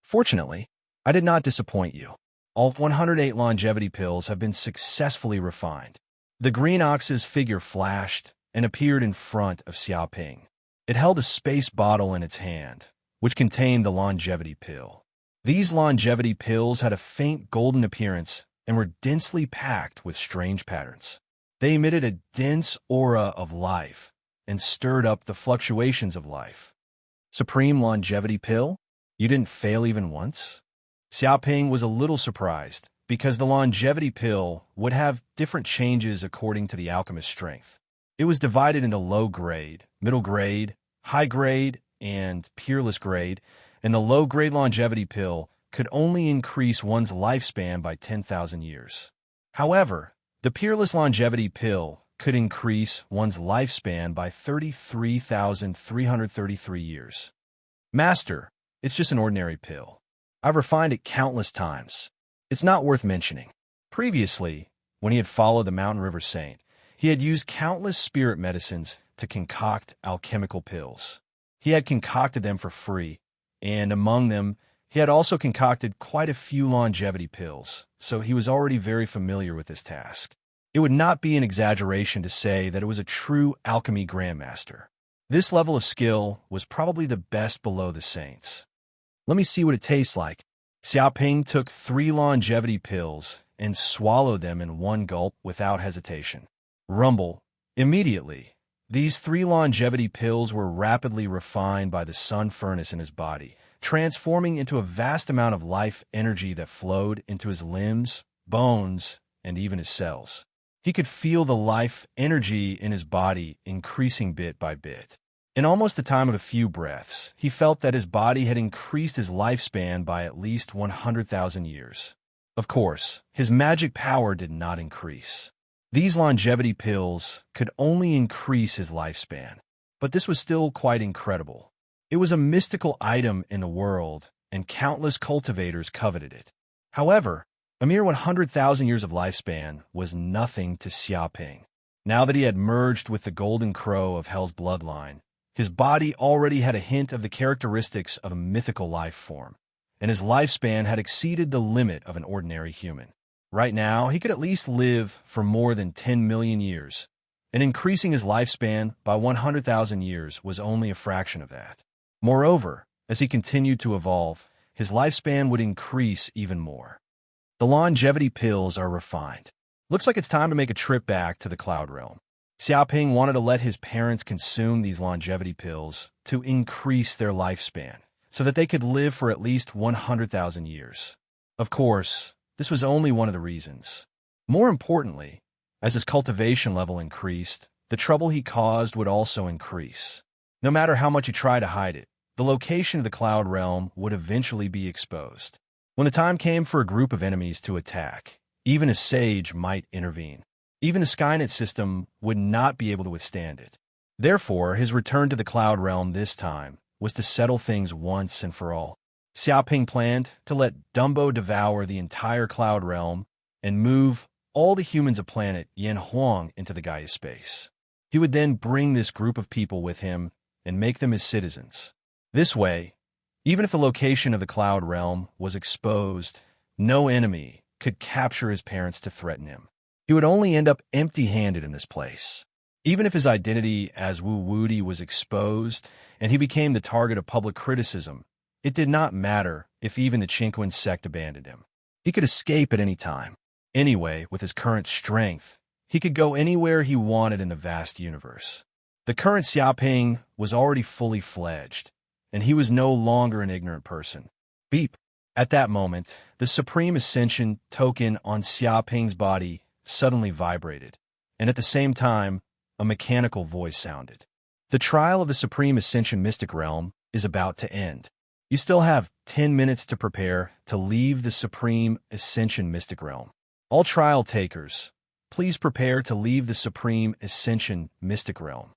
Fortunately, I did not disappoint you. All 108 longevity pills have been successfully refined. The green ox's figure flashed and appeared in front of Xiaoping. It held a space bottle in its hand, which contained the longevity pill. These longevity pills had a faint golden appearance and were densely packed with strange patterns. They emitted a dense aura of life and stirred up the fluctuations of life. Supreme longevity pill? You didn't fail even once? Xiaoping was a little surprised because the longevity pill would have different changes according to the alchemist's strength. It was divided into low grade, middle grade, high grade, and peerless grade, and the low-grade longevity pill could only increase one's lifespan by 10,000 years. However, the peerless longevity pill could increase one's lifespan by 33,333 years. Master, it's just an ordinary pill. I've refined it countless times. It's not worth mentioning. Previously, when he had followed the Mountain River Saint, he had used countless spirit medicines to concoct alchemical pills. He had concocted them for free, and among them, he had also concocted quite a few longevity pills, so he was already very familiar with this task. It would not be an exaggeration to say that it was a true alchemy grandmaster. This level of skill was probably the best below the saints. Let me see what it tastes like. Xiaoping took 3 longevity pills and swallowed them in one gulp without hesitation. Rumble. Immediately, these 3 longevity pills were rapidly refined by the sun furnace in his body, transforming into a vast amount of life energy that flowed into his limbs, bones, and even his cells. He could feel the life energy in his body increasing bit by bit. In almost the time of a few breaths, he felt that his body had increased his lifespan by at least 100,000 years. Of course, his magic power did not increase. These longevity pills could only increase his lifespan, but this was still quite incredible. It was a mystical item in the world, and countless cultivators coveted it. However, a mere 100,000 years of lifespan was nothing to Xiaoping. Now that he had merged with the Golden Crow of Hell's bloodline, his body already had a hint of the characteristics of a mythical life form, and his lifespan had exceeded the limit of an ordinary human. Right now, he could at least live for more than 10 million years, and increasing his lifespan by 100,000 years was only a fraction of that. Moreover, as he continued to evolve, his lifespan would increase even more. The longevity pills are refined. Looks like it's time to make a trip back to the Cloud Realm. Xiaoping wanted to let his parents consume these longevity pills to increase their lifespan, so that they could live for at least 100,000 years. Of course, this was only one of the reasons. More importantly, as his cultivation level increased, the trouble he caused would also increase. No matter how much he tried to hide it, the location of the Cloud Realm would eventually be exposed. When the time came for a group of enemies to attack, even a sage might intervene. Even the Skynet system would not be able to withstand it. Therefore, his return to the Cloud Realm this time was to settle things once and for all. Xiaoping planned to let Dumbo devour the entire Cloud Realm and move all the humans of planet Yanhuang into the Gaia space. He would then bring this group of people with him and make them his citizens. This way, even if the location of the Cloud Realm was exposed, no enemy could capture his parents to threaten him. He would only end up empty-handed in this place. Even if his identity as Wu Wudi was exposed and he became the target of public criticism, it did not matter if even the Chinquan sect abandoned him. He could escape at any time. Anyway, with his current strength, he could go anywhere he wanted in the vast universe. The current Xiaoping was already fully fledged, and he was no longer an ignorant person. Beep. At that moment, the Supreme Ascension token on Xiaoping's body suddenly vibrated, and at the same time, a mechanical voice sounded. The trial of the Supreme Ascension Mystic Realm is about to end. You still have 10 minutes to prepare to leave the Supreme Ascension Mystic Realm. All trial takers, please prepare to leave the Supreme Ascension Mystic Realm.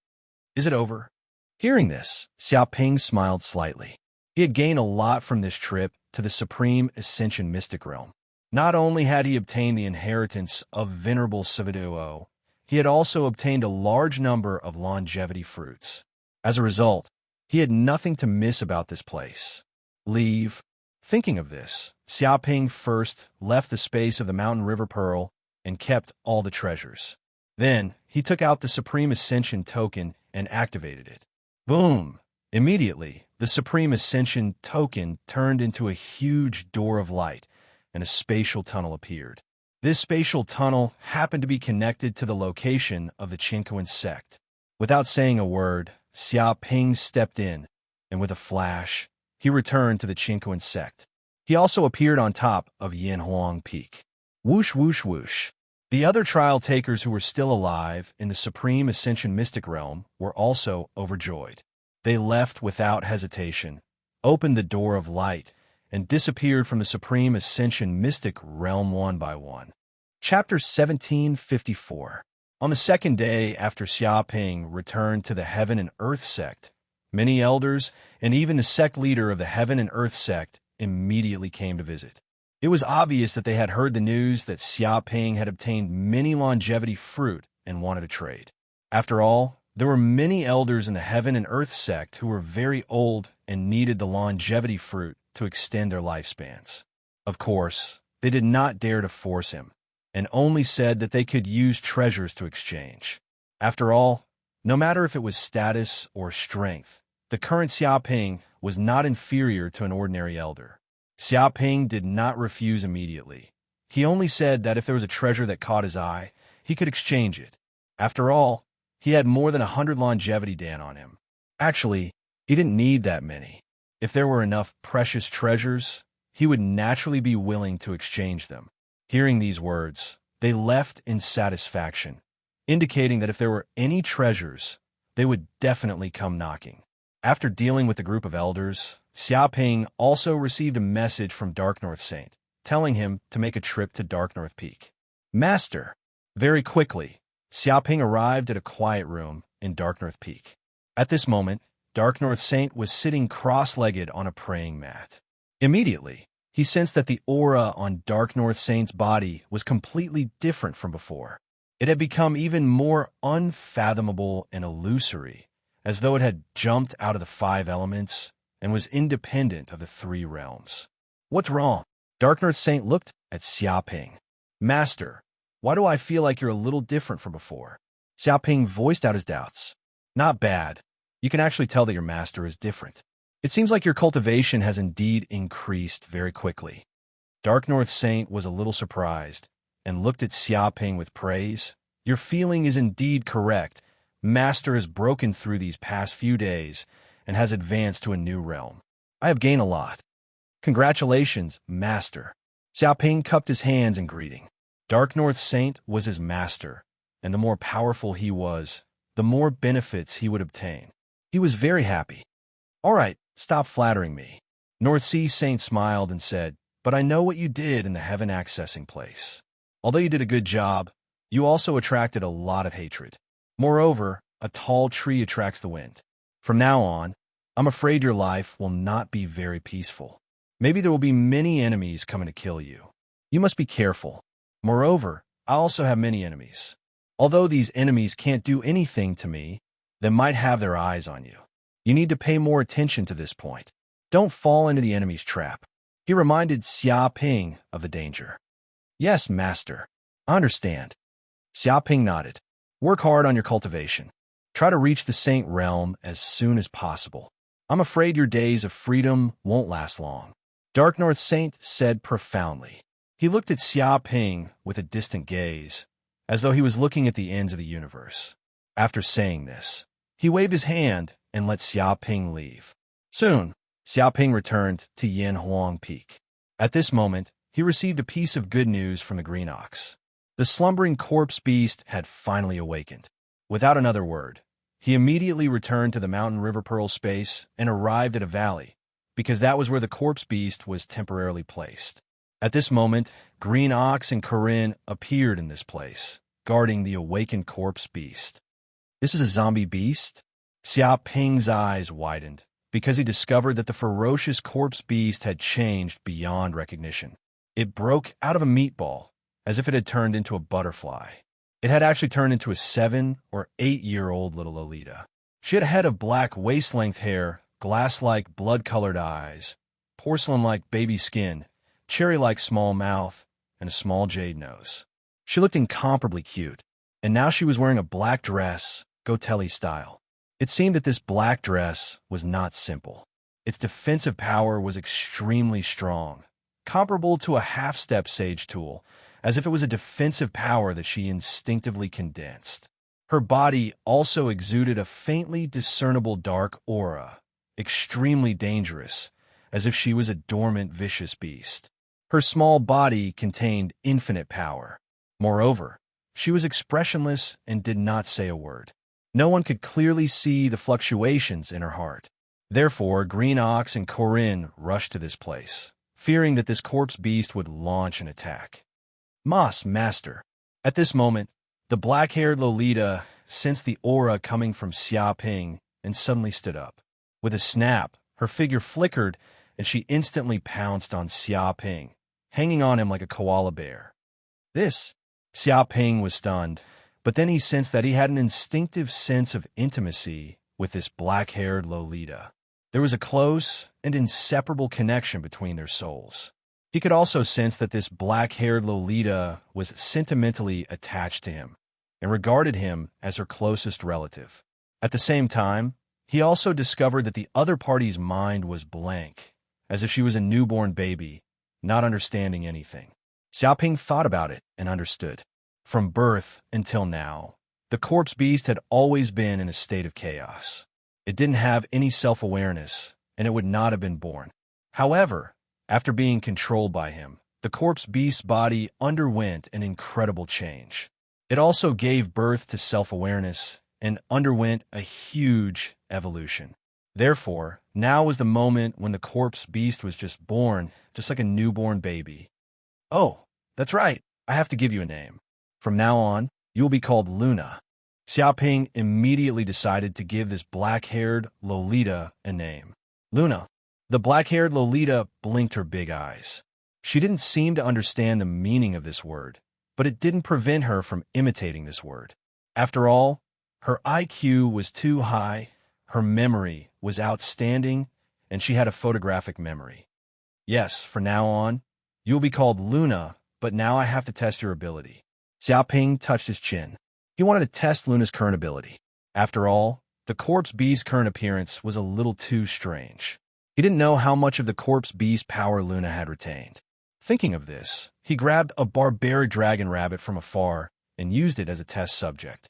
Is it over? Hearing this, Xiaoping smiled slightly. He had gained a lot from this trip to the Supreme Ascension Mystic Realm. Not only had he obtained the inheritance of Venerable Saviduo, he had also obtained a large number of longevity fruits. As a result, he had nothing to miss about this place. Leave. Thinking of this, Xiaoping first left the space of the mountain river pearl and kept all the treasures. Then, he took out the Supreme Ascension token and activated it. Boom! Immediately, the Supreme Ascension token turned into a huge door of light, and a spatial tunnel appeared. This spatial tunnel happened to be connected to the location of the Qinquan sect. Without saying a word, Xiaoping stepped in, and with a flash, he returned to the Qinquan sect. He also appeared on top of Yanhuang Peak. Whoosh, whoosh, whoosh. The other trial takers who were still alive in the Supreme Ascension Mystic Realm were also overjoyed. They left without hesitation, opened the door of light, and disappeared from the Supreme Ascension Mystic Realm one by one. Chapter 1754. On the second day after Xiaoping returned to the Heaven and Earth sect, many elders and even the sect leader of the Heaven and Earth sect immediately came to visit. It was obvious that they had heard the news that Xiaoping had obtained many longevity fruit and wanted to trade. After all, there were many elders in the Heaven and Earth sect who were very old and needed the longevity fruit to extend their lifespans. Of course, they did not dare to force him, and only said that they could use treasures to exchange. After all, no matter if it was status or strength, the current Xiaoping was not inferior to an ordinary elder. Xiaoping did not refuse immediately. He only said that if there was a treasure that caught his eye, he could exchange it. After all, he had more than 100 longevity Dan on him. Actually, he didn't need that many. If there were enough precious treasures, he would naturally be willing to exchange them. Hearing these words, they left in satisfaction, indicating that if there were any treasures, they would definitely come knocking. After dealing with the group of elders, Xiaoping also received a message from Dark North Saint, telling him to make a trip to Dark North Peak. Master! Very quickly, Xiaoping arrived at a quiet room in Dark North Peak. At this moment, Dark North Saint was sitting cross-legged on a praying mat. Immediately, he sensed that the aura on Dark North Saint's body was completely different from before. It had become even more unfathomable and illusory, as though it had jumped out of the 5 elements and was independent of the 3 realms. What's wrong? Dark North Saint looked at Xiaoping. Master, why do I feel like you're a little different from before? Xiaoping voiced out his doubts. Not bad. You can actually tell that your master is different. It seems like your cultivation has indeed increased very quickly. Dark North Saint was a little surprised and looked at Xiaoping with praise. Your feeling is indeed correct. Master has broken through these past few days and has advanced to a new realm. I have gained a lot. Congratulations, Master. Xiaoping cupped his hands in greeting. Dark North Saint was his master, and the more powerful he was, the more benefits he would obtain. He was very happy. All right, stop flattering me. North Sea Saint smiled and said, but I know what you did in the heaven accessing place. Although you did a good job, you also attracted a lot of hatred. Moreover, a tall tree attracts the wind. From now on, I'm afraid your life will not be very peaceful. Maybe there will be many enemies coming to kill you. You must be careful. Moreover, I also have many enemies. Although these enemies can't do anything to me, they might have their eyes on you. You need to pay more attention to this point. Don't fall into the enemy's trap. He reminded Xiaoping of the danger. Yes, Master. I understand. Xiaoping nodded. Work hard on your cultivation. Try to reach the Saint Realm as soon as possible. I'm afraid your days of freedom won't last long. Dark North Saint said profoundly. He looked at Xiaoping with a distant gaze, as though he was looking at the ends of the universe. After saying this, he waved his hand and let Xiaoping leave. Soon, Xiaoping returned to Yanhuang Peak. At this moment, he received a piece of good news from the Green Ox. The slumbering corpse beast had finally awakened. Without another word, he immediately returned to the mountain river pearl space and arrived at a valley, because that was where the corpse beast was temporarily placed. At this moment, Green Ox and Corinne appeared in this place, guarding the awakened corpse beast. This is a zombie beast? Xiaoping's eyes widened, because he discovered that the ferocious corpse beast had changed beyond recognition. It broke out of a meatball, as if it had turned into a butterfly. It had actually turned into a 7 or 8-year-old little Lolita. She had a head of black waist-length hair, glass-like blood-colored eyes, porcelain-like baby skin, cherry-like small mouth, and a small jade nose. She looked incomparably cute, and now she was wearing a black dress, Gotelli style. It seemed that this black dress was not simple. Its defensive power was extremely strong, comparable to a half-step sage tool, as if it was a defensive power that she instinctively condensed. Her body also exuded a faintly discernible dark aura, extremely dangerous, as if she was a dormant, vicious beast. Her small body contained infinite power. Moreover, she was expressionless and did not say a word. No one could clearly see the fluctuations in her heart. Therefore, Green Ox and Corinne rushed to this place, fearing that this corpse beast would launch an attack. Moss, master. At this moment, the black-haired Lolita sensed the aura coming from Xia Ping and suddenly stood up. With a snap, her figure flickered, and she instantly pounced on Xia Ping, hanging on him like a koala bear. Xia Ping was stunned, but then he sensed that he had an instinctive sense of intimacy with this black-haired Lolita. There was a close and inseparable connection between their souls. He could also sense that this black-haired Lolita was sentimentally attached to him and regarded him as her closest relative. At the same time, he also discovered that the other party's mind was blank, as if she was a newborn baby, not understanding anything. Xiaoping thought about it and understood. From birth until now, the corpse beast had always been in a state of chaos. It didn't have any self-awareness, and it would not have been born. However, after being controlled by him, the corpse beast's body underwent an incredible change. It also gave birth to self-awareness and underwent a huge evolution. Therefore, now was the moment when the corpse beast was just born, just like a newborn baby. Oh, that's right, I have to give you a name. From now on, you will be called Luna. Xiaoping immediately decided to give this black-haired Lolita a name. Luna. The black-haired Lolita blinked her big eyes. She didn't seem to understand the meaning of this word, but it didn't prevent her from imitating this word. After all, her IQ was too high, her memory was outstanding, and she had a photographic memory. Yes, from now on, you will be called Luna, but now I have to test your ability. Xiaoping touched his chin. He wanted to test Luna's current ability. After all, the corpse beast's current appearance was a little too strange. He didn't know how much of the corpse beast power Luna had retained. Thinking of this, he grabbed a barbaric dragon rabbit from afar and used it as a test subject.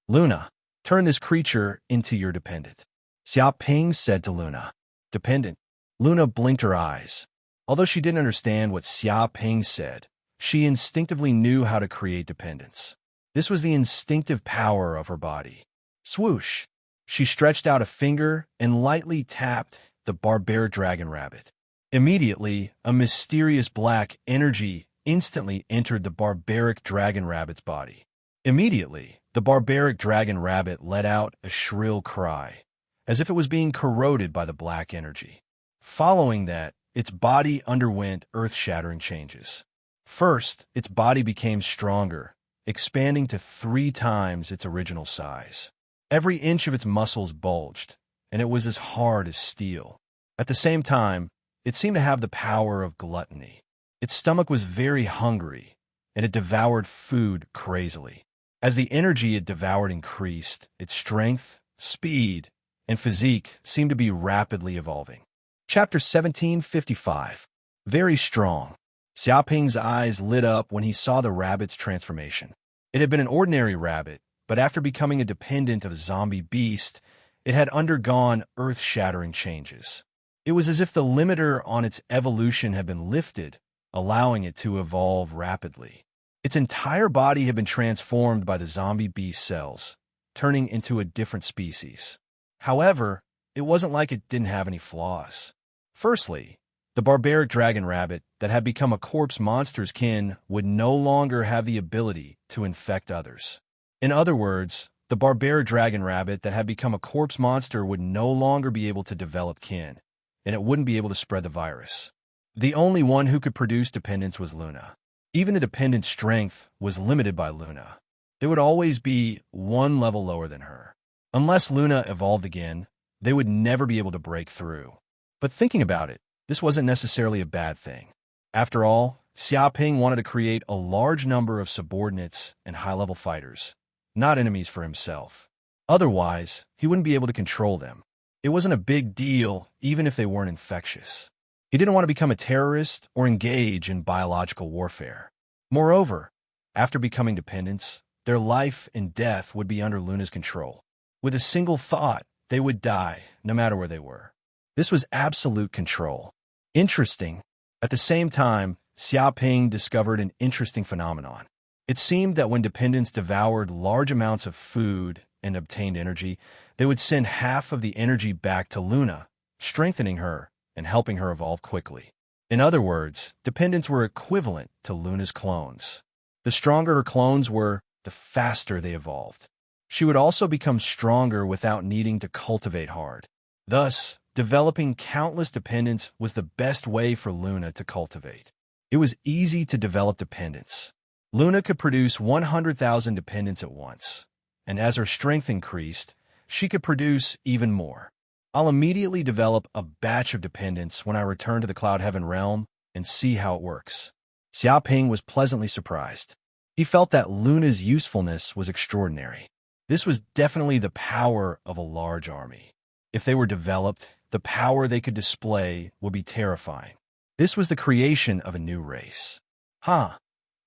Luna, turn this creature into your dependent. Xiaoping said to Luna. Dependent. Luna blinked her eyes. Although she didn't understand what Xiaoping said, she instinctively knew how to create dependence. This was the instinctive power of her body. Swoosh! She stretched out a finger and lightly tapped the barbaric dragon rabbit. Immediately, a mysterious black energy instantly entered the barbaric dragon rabbit's body. Immediately, the barbaric dragon rabbit let out a shrill cry, as if it was being corroded by the black energy. Following that, its body underwent earth-shattering changes. First, its body became stronger, expanding to 3 times its original size. Every inch of its muscles bulged, and it was as hard as steel. At the same time, it seemed to have the power of gluttony. Its stomach was very hungry, and it devoured food crazily. As the energy it devoured increased, its strength, speed, and physique seemed to be rapidly evolving. Chapter 1755. Very strong. Xiaoping's eyes lit up when he saw the rabbit's transformation. It had been an ordinary rabbit, but after becoming a dependent of a zombie beast, it had undergone earth-shattering changes. It was as if the limiter on its evolution had been lifted, allowing it to evolve rapidly. Its entire body had been transformed by the zombie beast cells, turning into a different species. However, it wasn't like it didn't have any flaws. Firstly, the barbaric dragon rabbit that had become a corpse monster's kin would no longer have the ability to infect others. In other words, the barbaric dragon rabbit that had become a corpse monster would no longer be able to develop kin, and it wouldn't be able to spread the virus. The only one who could produce dependence was Luna. Even the dependent's strength was limited by Luna. they would always be one level lower than her. Unless Luna evolved again, they would never be able to break through. But thinking about it, this wasn't necessarily a bad thing. After all, Xiaoping wanted to create a large number of subordinates and high-level fighters, not enemies for himself. Otherwise, he wouldn't be able to control them. It wasn't a big deal, even if they weren't infectious. He didn't want to become a terrorist or engage in biological warfare. Moreover, after becoming dependents, their life and death would be under Luna's control. With a single thought, they would die, no matter where they were. This was absolute control. Interesting. At the same time, Xiaoping discovered an interesting phenomenon. It seemed that when dependents devoured large amounts of food and obtained energy, they would send half of the energy back to Luna, strengthening her and helping her evolve quickly. In other words, dependents were equivalent to Luna's clones. The stronger her clones were, the faster they evolved. She would also become stronger without needing to cultivate hard. Thus, developing countless dependents was the best way for Luna to cultivate. It was easy to develop dependents. Luna could produce 100,000 dependents at once, and as her strength increased, she could produce even more. I'll immediately develop a batch of dependents when I return to the Cloud Heaven realm and see how it works. Xiaoping was pleasantly surprised. He felt that Luna's usefulness was extraordinary. This was definitely the power of a large army. If they were developed, the power they could display would be terrifying. This was the creation of a new race. Huh,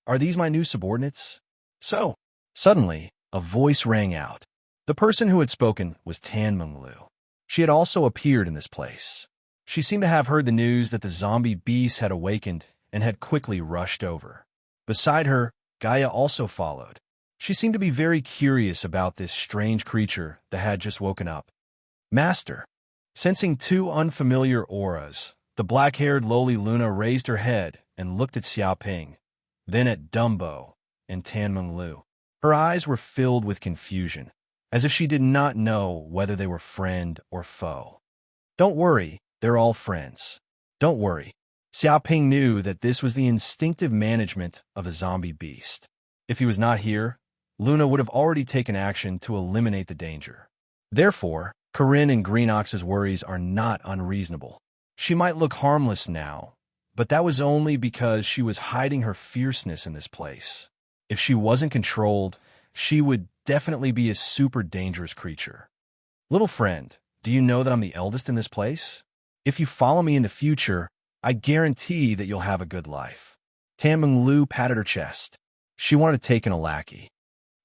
are these my new subordinates? So, suddenly, a voice rang out. The person who had spoken was Tan Menglu. She had also appeared in this place. She seemed to have heard the news that the zombie beast had awakened and had quickly rushed over. Beside her, Gaia also followed. She seemed to be very curious about this strange creature that had just woken up. Master. Sensing two unfamiliar auras, the black-haired lowly Luna raised her head and looked at Xiaoping, then at Dumbo and Tan Menglu. Her eyes were filled with confusion, as if she did not know whether they were friend or foe. Don't worry, they're all friends. Don't worry. Xiaoping knew that this was the instinctive management of a zombie beast. If he was not here, Luna would have already taken action to eliminate the danger. Therefore, Corinne and Green Ox's worries are not unreasonable. She might look harmless now, but that was only because she was hiding her fierceness in this place. If she wasn't controlled, she would definitely be a super dangerous creature. Little friend, do you know that I'm the eldest in this place? If you follow me in the future, I guarantee that you'll have a good life. Tan Menglu patted her chest. She wanted to take in a lackey.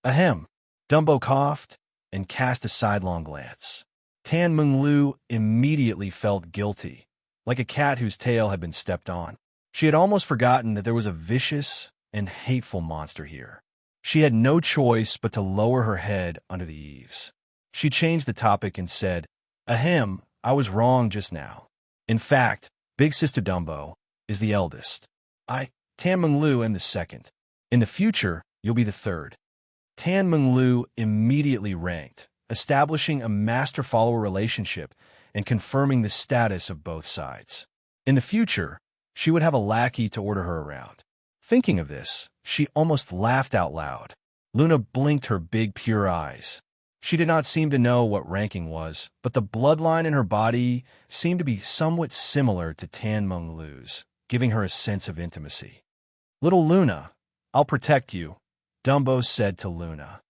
Ahem. Dumbo coughed and cast a sidelong glance. Tan Menglu immediately felt guilty, like a cat whose tail had been stepped on. She had almost forgotten that there was a vicious and hateful monster here. She had no choice but to lower her head under the eaves. She changed the topic and said, Ahem, I was wrong just now. In fact, Big Sister Dumbo is the eldest. Tan Menglu, am the second. In the future, you'll be the third. Tan Menglu immediately ranked, establishing a master-follower relationship and confirming the status of both sides. In the future, she would have a lackey to order her around. Thinking of this, she almost laughed out loud. Luna blinked her big, pure eyes. She did not seem to know what ranking was, but the bloodline in her body seemed to be somewhat similar to Tan Menglu's, giving her a sense of intimacy. Little Luna, I'll protect you, Dumbo said to Luna.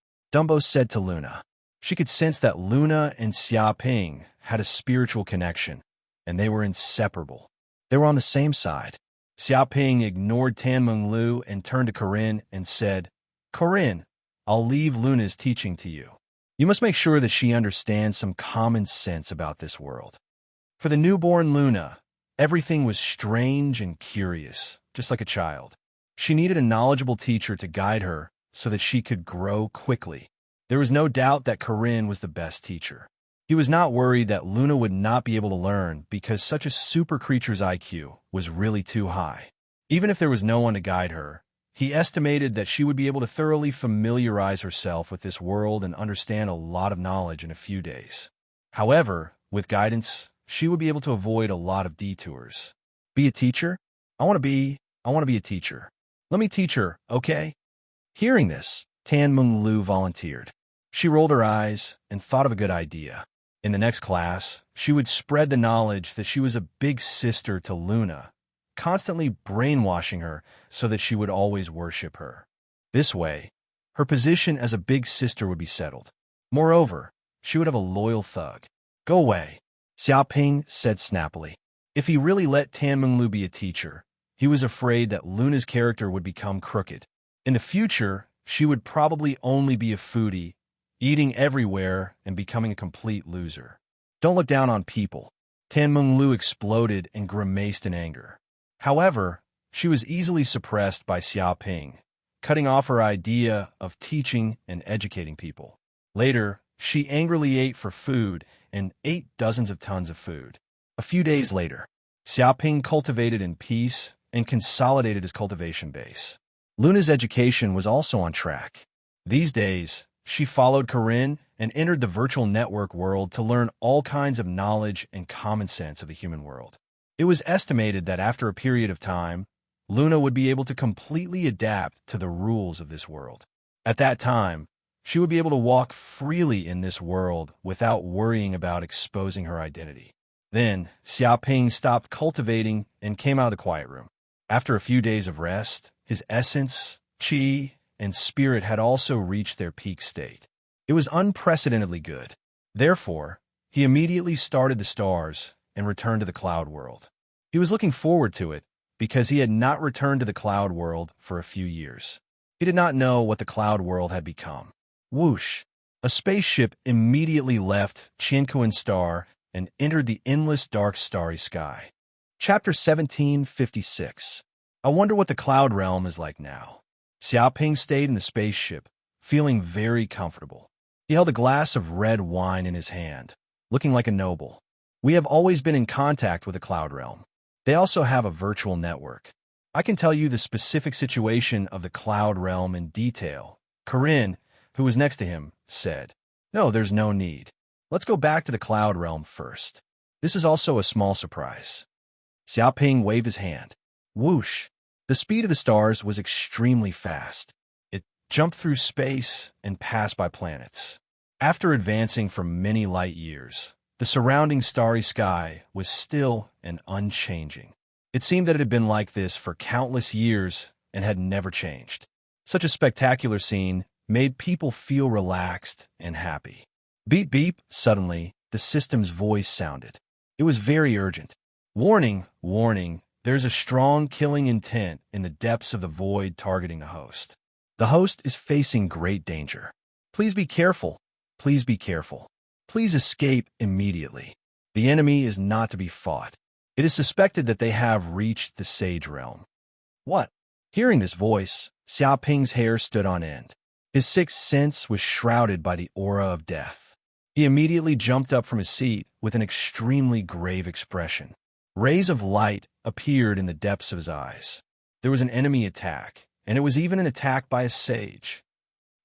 She could sense that Luna and Xiaoping had a spiritual connection, and they were inseparable. They were on the same side. Xiaoping ignored Tan Menglu and turned to Corinne and said, Corinne, I'll leave Luna's teaching to you. You must make sure that she understands some common sense about this world. For the newborn Luna, everything was strange and curious, just like a child. She needed a knowledgeable teacher to guide her so that she could grow quickly. There was no doubt that Corinne was the best teacher. He was not worried that Luna would not be able to learn because such a super creature's IQ was really too high. Even if there was no one to guide her, he estimated that she would be able to thoroughly familiarize herself with this world and understand a lot of knowledge in a few days. However, with guidance, she would be able to avoid a lot of detours. Be a teacher? I want to be a teacher. Let me teach her, okay? Hearing this, Tan Menglu volunteered. She rolled her eyes and thought of a good idea. In the next class, she would spread the knowledge that she was a big sister to Luna, constantly brainwashing her so that she would always worship her. This way, her position as a big sister would be settled. Moreover, she would have a loyal thug. Go away, Xiaoping said snappily. If he really let Tan Menglu be a teacher, he was afraid that Luna's character would become crooked. In the future, she would probably only be a foodie, eating everywhere and becoming a complete loser. Don't look down on people. Tan Menglu exploded and grimaced in anger. However, she was easily suppressed by Xiaoping, cutting off her idea of teaching and educating people. Later, she angrily ate for food and ate dozens of tons of food. A few days later, Xiaoping cultivated in peace and consolidated his cultivation base. Luna's education was also on track. These days, she followed Corinne and entered the virtual network world to learn all kinds of knowledge and common sense of the human world. It was estimated that after a period of time, Luna would be able to completely adapt to the rules of this world. At that time, she would be able to walk freely in this world without worrying about exposing her identity. Then, Xiaoping stopped cultivating and came out of the quiet room. After a few days of rest, his essence, qi, and spirit had also reached their peak state. It was unprecedentedly good. Therefore, he immediately started the stars and returned to the cloud world. He was looking forward to it because he had not returned to the cloud world for a few years. He did not know what the cloud world had become. Whoosh! A spaceship immediately left Chinquin Star and entered the endless dark starry sky. Chapter 1756. I wonder what the cloud realm is like now. Xiaoping stayed in the spaceship, feeling very comfortable. He held a glass of red wine in his hand, looking like a noble. We have always been in contact with the cloud realm. They also have a virtual network. I can tell you the specific situation of the cloud realm in detail. Corinne, who was next to him, said, No, there's no need. Let's go back to the cloud realm first. This is also a small surprise. Xiaoping waved his hand. Whoosh! The speed of the stars was extremely fast. It jumped through space and passed by planets. After advancing for many light years, the surrounding starry sky was still and unchanging. It seemed that it had been like this for countless years and had never changed. Such a spectacular scene made people feel relaxed and happy. Beep beep, suddenly, the system's voice sounded. It was very urgent. Warning, warning, there's a strong killing intent in the depths of the void targeting the host. The host is facing great danger. Please be careful. Please be careful. Please escape immediately. The enemy is not to be fought. It is suspected that they have reached the sage realm. What? Hearing this voice, Xiaoping's hair stood on end. His sixth sense was shrouded by the aura of death. He immediately jumped up from his seat with an extremely grave expression. Rays of light appeared in the depths of his eyes. There was an enemy attack, and it was even an attack by a sage.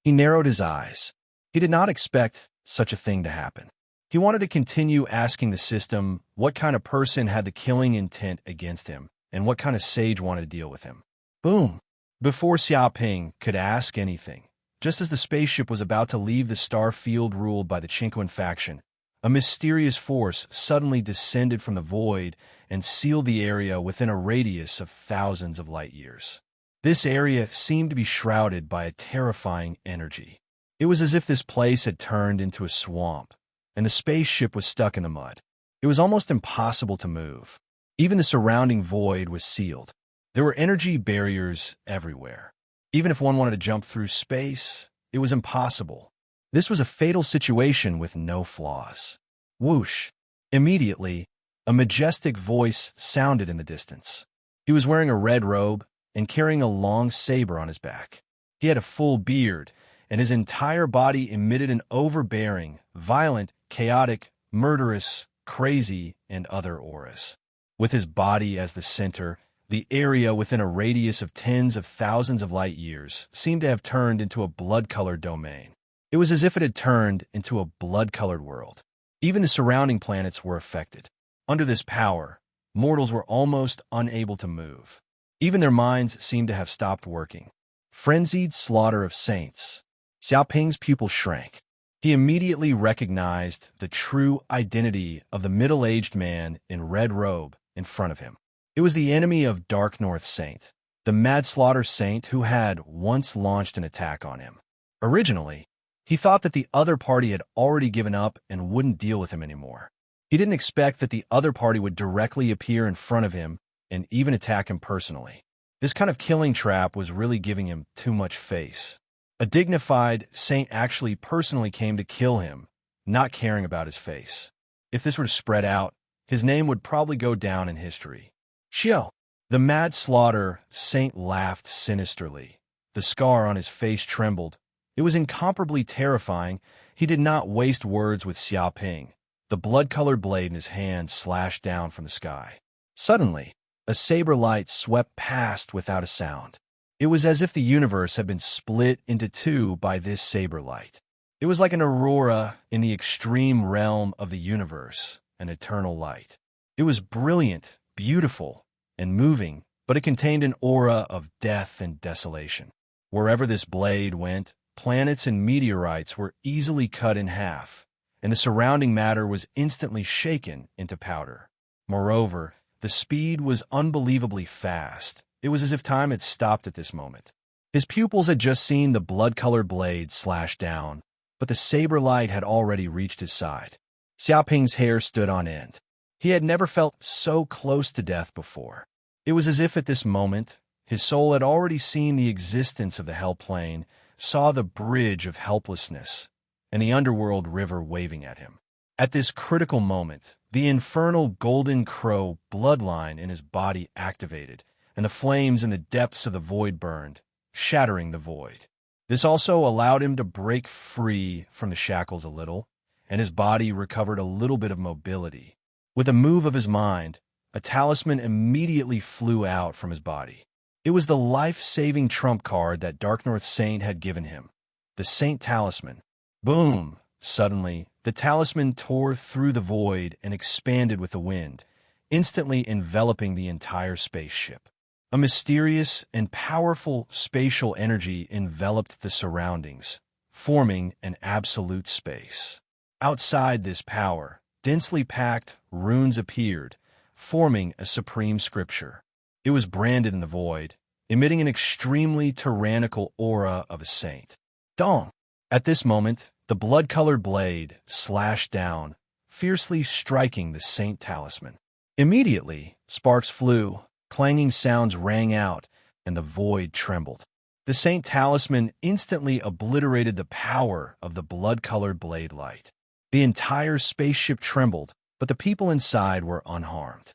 He narrowed his eyes. He did not expect such a thing to happen. He wanted to continue asking the system what kind of person had the killing intent against him and what kind of sage wanted to deal with him. Boom! Before Xiaoping could ask anything, just as the spaceship was about to leave the star field ruled by the Chinquin faction, a mysterious force suddenly descended from the void and sealed the area within a radius of thousands of light years. This area seemed to be shrouded by a terrifying energy. It was as if this place had turned into a swamp, and the spaceship was stuck in the mud. It was almost impossible to move. Even the surrounding void was sealed. There were energy barriers everywhere. Even if one wanted to jump through space, it was impossible. This was a fatal situation with no flaws. Whoosh! Immediately, a majestic voice sounded in the distance. He was wearing a red robe and carrying a long saber on his back. He had a full beard, and his entire body emitted an overbearing, violent, chaotic, murderous, crazy, and other auras. With his body as the center, the area within a radius of tens of thousands of light years seemed to have turned into a blood-colored domain. It was as if it had turned into a blood-colored world. Even the surrounding planets were affected. Under this power, mortals were almost unable to move. Even their minds seemed to have stopped working. Frenzied slaughter of saints. Xiaoping's pupil shrank. He immediately recognized the true identity of the middle-aged man in red robe in front of him. It was the enemy of Dark North Saint, the Manslaughter Saint who had once launched an attack on him. Originally, he thought that the other party had already given up and wouldn't deal with him anymore. He didn't expect that the other party would directly appear in front of him and even attack him personally. This kind of killing trap was really giving him too much face. A dignified saint actually personally came to kill him, not caring about his face. If this were to spread out, his name would probably go down in history. Xiao. The Mad Slaughter Saint laughed sinisterly. The scar on his face trembled. It was incomparably terrifying. He did not waste words with Xiaoping. The blood-colored blade in his hand slashed down from the sky. Suddenly, a saber light swept past without a sound. It was as if the universe had been split into two by this saber light. It was like an aurora in the extreme realm of the universe, an eternal light. It was brilliant, beautiful, and moving, but it contained an aura of death and desolation. Wherever this blade went, planets and meteorites were easily cut in half, and the surrounding matter was instantly shaken into powder. Moreover, the speed was unbelievably fast. It was as if time had stopped at this moment. His pupils had just seen the blood-colored blade slash down, but the saber light had already reached his side. Xiaoping's hair stood on end. He had never felt so close to death before. It was as if at this moment, his soul had already seen the existence of the hell plane, saw the bridge of helplessness, and the underworld river waving at him. At this critical moment, the infernal golden crow bloodline in his body activated, and the flames in the depths of the void burned, shattering the void. This also allowed him to break free from the shackles a little, and his body recovered a little bit of mobility. With a move of his mind, a talisman immediately flew out from his body. It was the life-saving trump card that Dark North Saint had given him, the Saint Talisman. Boom! Suddenly, the talisman tore through the void and expanded with the wind, instantly enveloping the entire spaceship. A mysterious and powerful spatial energy enveloped the surroundings, forming an absolute space. Outside this power, densely packed runes appeared, forming a supreme scripture. It was branded in the void, emitting an extremely tyrannical aura of a saint. Dong! At this moment, the blood-colored blade slashed down, fiercely striking the Saint Talisman. Immediately, sparks flew, clanging sounds rang out, and the void trembled. The Saint Talisman instantly obliterated the power of the blood-colored blade light. The entire spaceship trembled, but the people inside were unharmed.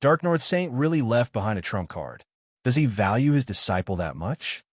Dark North Saint really left behind a trump card. Does he value his disciple that much?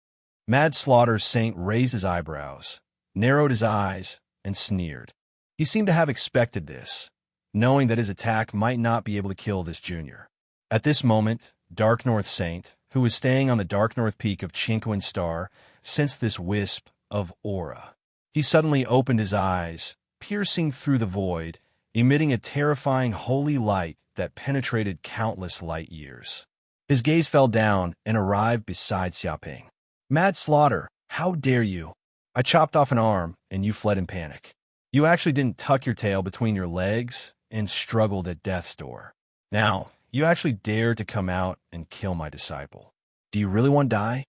Mad Slaughter Saint raised his eyebrows, narrowed his eyes, and sneered. He seemed to have expected this, knowing that his attack might not be able to kill this junior. At this moment, Dark North Saint, who was staying on the Dark North Peak of Chinquin Star, sensed this wisp of aura. He suddenly opened his eyes, piercing through the void, emitting a terrifying holy light that penetrated countless light years. His gaze fell down and arrived beside Xiaoping. Mad Slaughter, how dare you? I chopped off an arm, and you fled in panic. You actually didn't tuck your tail between your legs and struggled at death's door. Now, you actually dared to come out and kill my disciple. Do you really want to die?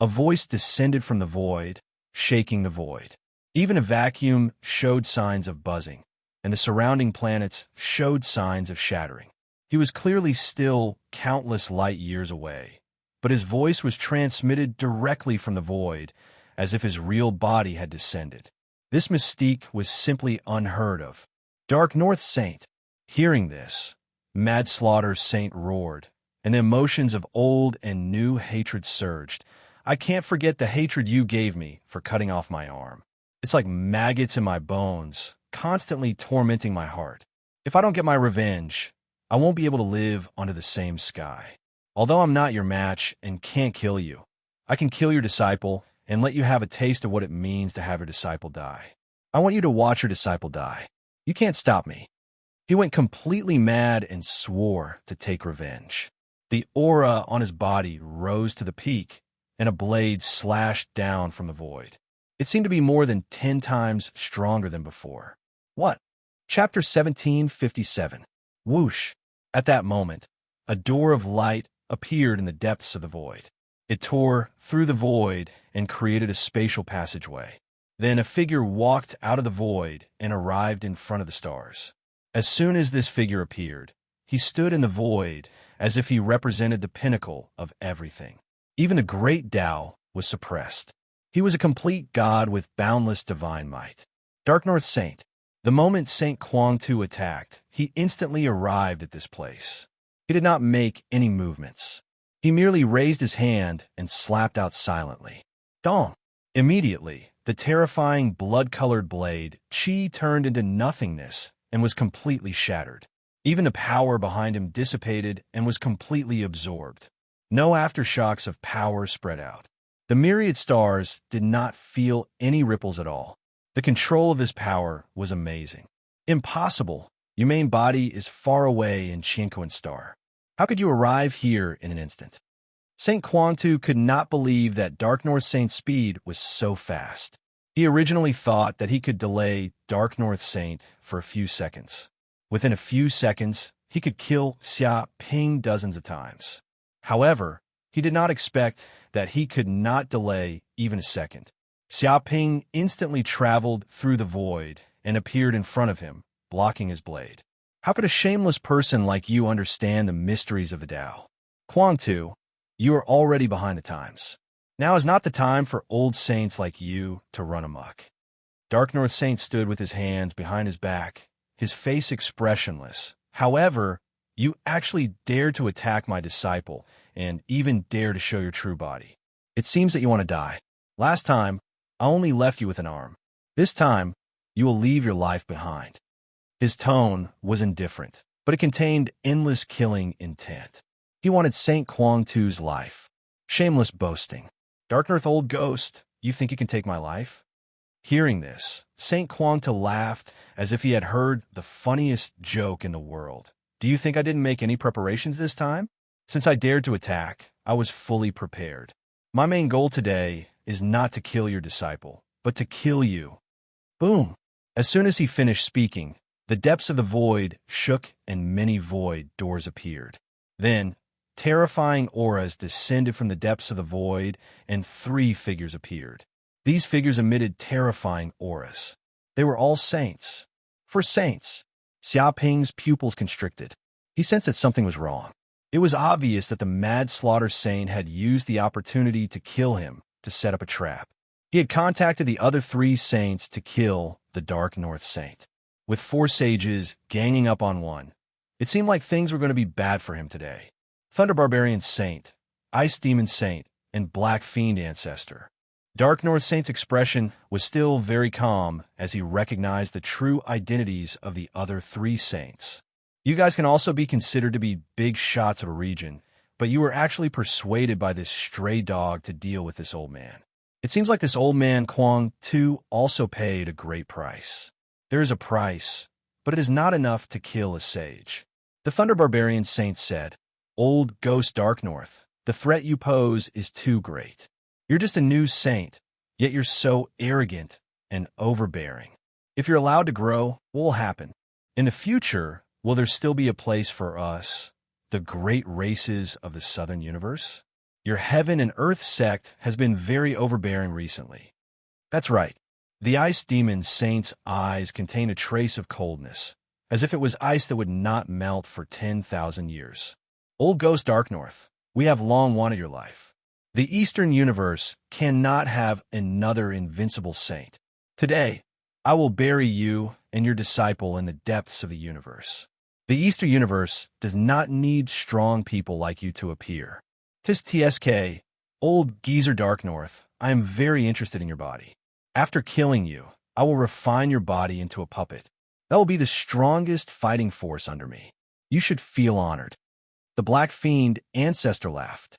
A voice descended from the void, shaking the void. Even a vacuum showed signs of buzzing, and the surrounding planets showed signs of shattering. He was clearly still countless light years away, but his voice was transmitted directly from the void, as if his real body had descended. This mystique was simply unheard of. Dark North Saint. Hearing this, Mad Slaughter Saint roared, and the emotions of old and new hatred surged. I can't forget the hatred you gave me for cutting off my arm. It's like maggots in my bones, constantly tormenting my heart. If I don't get my revenge, I won't be able to live under the same sky. Although I'm not your match and can't kill you, I can kill your disciple and let you have a taste of what it means to have your disciple die. I want you to watch your disciple die. You can't stop me. He went completely mad and swore to take revenge. The aura on his body rose to the peak, and a blade slashed down from the void. It seemed to be more than 10 times stronger than before. What? Chapter 1757. Whoosh! At that moment, a door of light appeared in the depths of the void. It tore through the void and created a spatial passageway. Then a figure walked out of the void and arrived in front of the stars. As soon as this figure appeared, he stood in the void as if he represented the pinnacle of everything. Even the great Tao was suppressed. He was a complete god with boundless divine might. Dark North Saint. The moment Saint Kwang Tu attacked, he instantly arrived at this place. He did not make any movements. He merely raised his hand and slapped out silently. Dong! Immediately, the terrifying blood-colored blade, Qi, turned into nothingness and was completely shattered. Even the power behind him dissipated and was completely absorbed. No aftershocks of power spread out. The myriad stars did not feel any ripples at all. The control of his power was amazing. Impossible. Your main body is far away in Chinquan Star. How could you arrive here in an instant? Saint Kwang Tu could not believe that Dark North Saint's speed was so fast. He originally thought that he could delay Dark North Saint for a few seconds. Within a few seconds, he could kill Xia Ping dozens of times. However, he did not expect that he could not delay even a second. Xia Ping instantly traveled through the void and appeared in front of him, blocking his blade. How could a shameless person like you understand the mysteries of the Tao? Kwang Tu, you are already behind the times. Now is not the time for old saints like you to run amok. Dark North Saint stood with his hands behind his back, his face expressionless. However, you actually dared to attack my disciple and even dare to show your true body. It seems that you want to die. Last time, I only left you with an arm. This time, you will leave your life behind. His tone was indifferent, but it contained endless killing intent. He wanted Saint Kwang Tu's life. Shameless boasting. Dark North Old Ghost, you think you can take my life? Hearing this, Saint Kwang Tu laughed as if he had heard the funniest joke in the world. Do you think I didn't make any preparations this time? Since I dared to attack, I was fully prepared. My main goal today is not to kill your disciple, but to kill you. Boom! As soon as he finished speaking, the depths of the void shook and many void doors appeared. Then, terrifying auras descended from the depths of the void and 3 figures appeared. These figures emitted terrifying auras. They were all saints. For saints, Xia Ping's pupils constricted. He sensed that something was wrong. It was obvious that the Mad Slaughter Saint had used the opportunity to kill him to set up a trap. He had contacted the other 3 saints to kill the Dark North Saint. With 4 sages ganging up on one, it seemed like things were going to be bad for him today. Thunder Barbarian Saint, Ice Demon Saint, and Black Fiend Ancestor. Dark North Saint's expression was still very calm as he recognized the true identities of the other 3 saints. You guys can also be considered to be big shots of a region, but you were actually persuaded by this stray dog to deal with this old man. It seems like this old man Kwang Tu also paid a great price. There is a price, but it is not enough to kill a sage. The Thunder Barbarian Saint said, Old Ghost Dark North, the threat you pose is too great. You're just a new saint, yet you're so arrogant and overbearing. If you're allowed to grow, what will happen? In the future, will there still be a place for us, the great races of the Southern Universe? Your Heaven and Earth sect has been very overbearing recently. That's right. The Ice Demon Saint's eyes contain a trace of coldness, as if it was ice that would not melt for 10,000 years. Old Ghost Dark North, we have long wanted your life. The Eastern Universe cannot have another invincible saint. Today, I will bury you and your disciple in the depths of the universe. The Eastern Universe does not need strong people like you to appear. Tis TSK, Old Geezer Dark North, I am very interested in your body. After killing you, I will refine your body into a puppet. That will be the strongest fighting force under me. You should feel honored. The Black Fiend Ancestor laughed.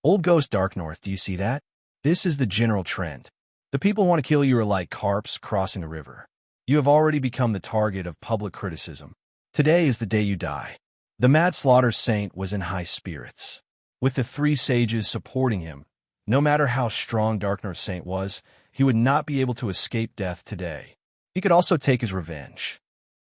Old Ghost Dark North, do you see that? This is the general trend. The people who want to kill you are like carps crossing a river. You have already become the target of public criticism. Today is the day you die. The Mad Slaughter Saint was in high spirits. With the 3 sages supporting him, no matter how strong Dark North Saint was, he would not be able to escape death today. He could also take his revenge.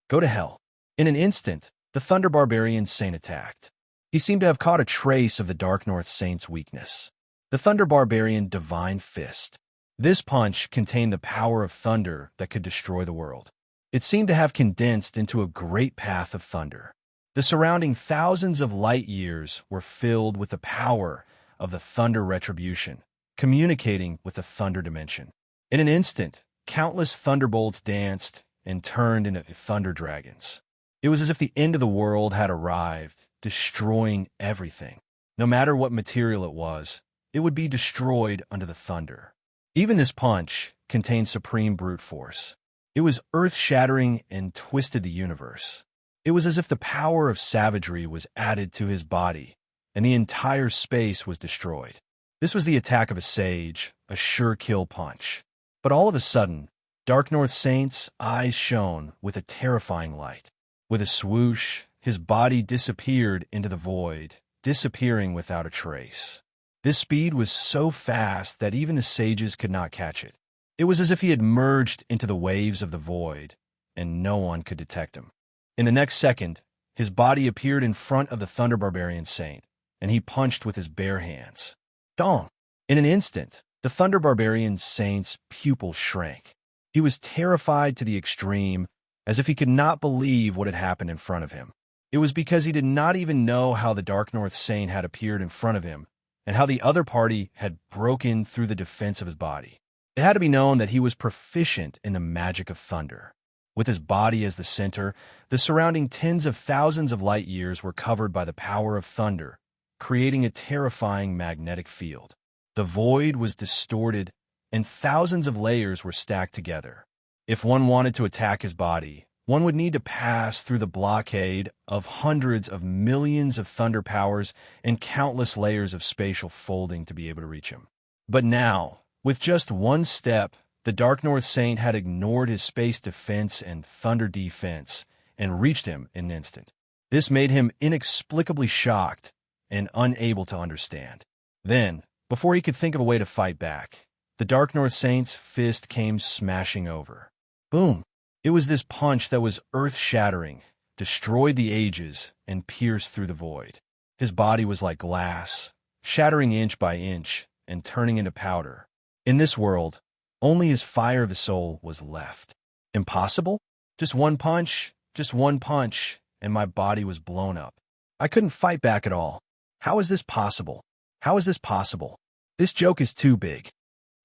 Go to hell. In an instant, the Thunder Barbarian Saint attacked. He seemed to have caught a trace of the Dark North Saint's weakness. The Thunder Barbarian Divine Fist. This punch contained the power of thunder that could destroy the world. It seemed to have condensed into a great path of thunder. The surrounding thousands of light years were filled with the power of the thunder retribution, communicating with the thunder dimension. In an instant, countless thunderbolts danced and turned into thunder dragons. It was as if the end of the world had arrived, destroying everything. No matter what material it was, it would be destroyed under the thunder. Even this punch contained supreme brute force. It was earth-shattering and twisted the universe. It was as if the power of savagery was added to his body, and the entire space was destroyed. This was the attack of a sage, a sure kill punch. But all of a sudden, Dark North Saint's eyes shone with a terrifying light. With a swoosh, his body disappeared into the void, disappearing without a trace. This speed was so fast that even the sages could not catch it. It was as if he had merged into the waves of the void, and no one could detect him. In the next second, his body appeared in front of the Thunder Barbarian Saint, and he punched with his bare hands. Dong! In an instant, the Thunder Barbarian Saint's pupil shrank. He was terrified to the extreme, as if he could not believe what had happened in front of him. It was because he did not even know how the Dark North Saint had appeared in front of him, and how the other party had broken through the defense of his body. It had to be known that he was proficient in the magic of thunder. With his body as the center, the surrounding tens of thousands of light years were covered by the power of thunder, creating a terrifying magnetic field. The void was distorted, and thousands of layers were stacked together. If one wanted to attack his body, one would need to pass through the blockade of hundreds of millions of thunder powers and countless layers of spatial folding to be able to reach him. But now, with just one step, the Dark North Saint had ignored his space defense and thunder defense and reached him in an instant. This made him inexplicably shocked and unable to understand. Then, before he could think of a way to fight back, the Dark North Saint's fist came smashing over. Boom! It was this punch that was earth-shattering, destroyed the ages, and pierced through the void. His body was like glass, shattering inch by inch and turning into powder. In this world, only his fire of the soul was left. Impossible? Just one punch, and my body was blown up. I couldn't fight back at all. How is this possible? How is this possible? This joke is too big.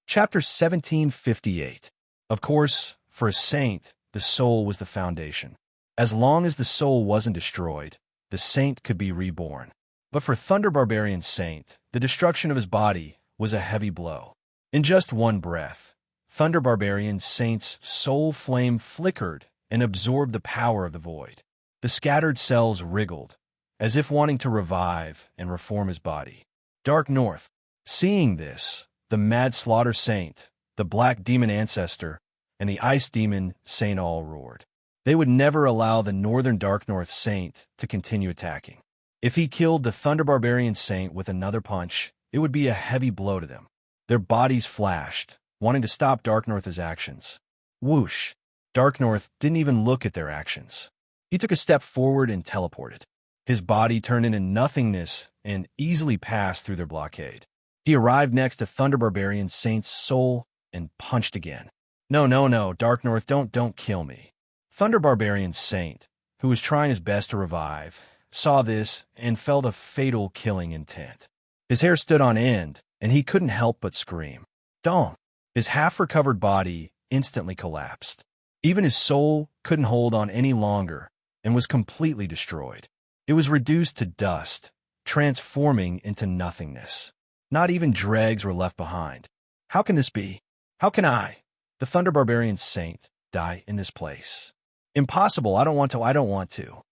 Chapter 1758. Of course, for a saint, the soul was the foundation. As long as the soul wasn't destroyed, the saint could be reborn. But for Thunder Barbarian Saint, the destruction of his body was a heavy blow. In just one breath, Thunder Barbarian Saint's soul flame flickered and absorbed the power of the void. The scattered cells wriggled, as if wanting to revive and reform his body. Dark North. Seeing this, the Mad Slaughter Saint, the Black Demon Ancestor, and the Ice Demon Saint all roared. They would never allow the Northern Dark North Saint to continue attacking. If he killed the Thunder Barbarian Saint with another punch, it would be a heavy blow to them. Their bodies flashed, wanting to stop Dark North's actions. Whoosh! Dark North didn't even look at their actions. He took a step forward and teleported. His body turned into nothingness and easily passed through their blockade. He arrived next to Thunder Barbarian Saint's soul and punched again. No, Dark North, don't kill me. Thunder Barbarian Saint, who was trying his best to revive, saw this and felt a fatal killing intent. His hair stood on end, and he couldn't help but scream. Dong! His half-recovered body instantly collapsed. Even his soul couldn't hold on any longer and was completely destroyed. It was reduced to dust, transforming into nothingness. Not even dregs were left behind. How can this be? How can I, the Thunder Barbarian Saint, die in this place? Impossible, I don't want to.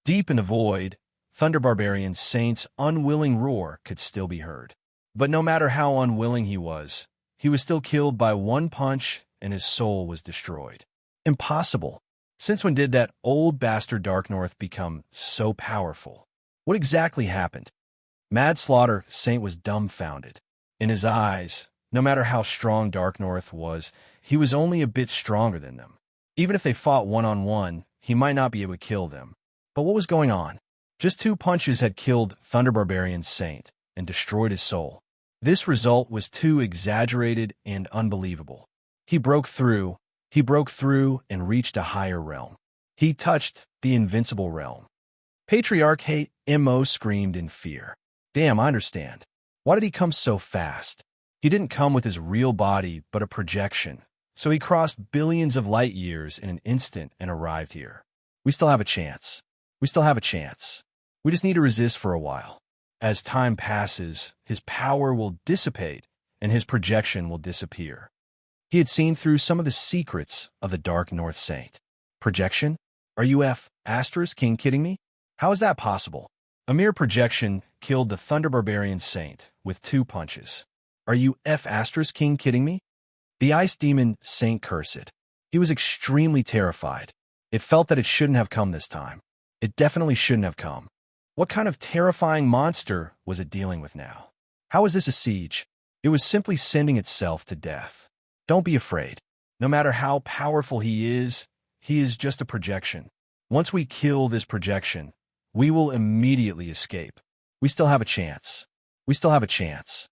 Deep in the void, Thunder Barbarian Saint's unwilling roar could still be heard. But no matter how unwilling he was still killed by one punch and his soul was destroyed. Impossible. Since when did that old bastard Dark North become so powerful? What exactly happened? Mad Slaughter Saint was dumbfounded. In his eyes, No matter how strong Dark North was, he was only a bit stronger than them. Even if they fought one-on-one, he might not be able to kill them. But what was going on? Just 2 punches had killed Thunder Barbarian's Saint and destroyed his soul. This result was too exaggerated and unbelievable. He broke through and reached a higher realm. He touched the invincible realm. Patriarch Mo screamed in fear. Damn, I understand. Why did he come so fast? He didn't come with his real body, but a projection. So he crossed billions of light years in an instant and arrived here. We still have a chance. We still have a chance. We just need to resist for a while. As time passes, his power will dissipate and his projection will disappear. He had seen through some of the secrets of the Dark North Saint. Projection? Are you *King kidding me? How is that possible? A mere projection killed the Thunder Barbarian Saint with 2 punches. Are you *King kidding me? The Ice Demon Saint cursed. He was extremely terrified. It felt that it shouldn't have come this time. It definitely shouldn't have come. What kind of terrifying monster was it dealing with now? How is this a siege? It was simply sending itself to death. Don't be afraid. No matter how powerful he is just a projection. Once we kill this projection, we will immediately escape. We still have a chance. We still have a chance.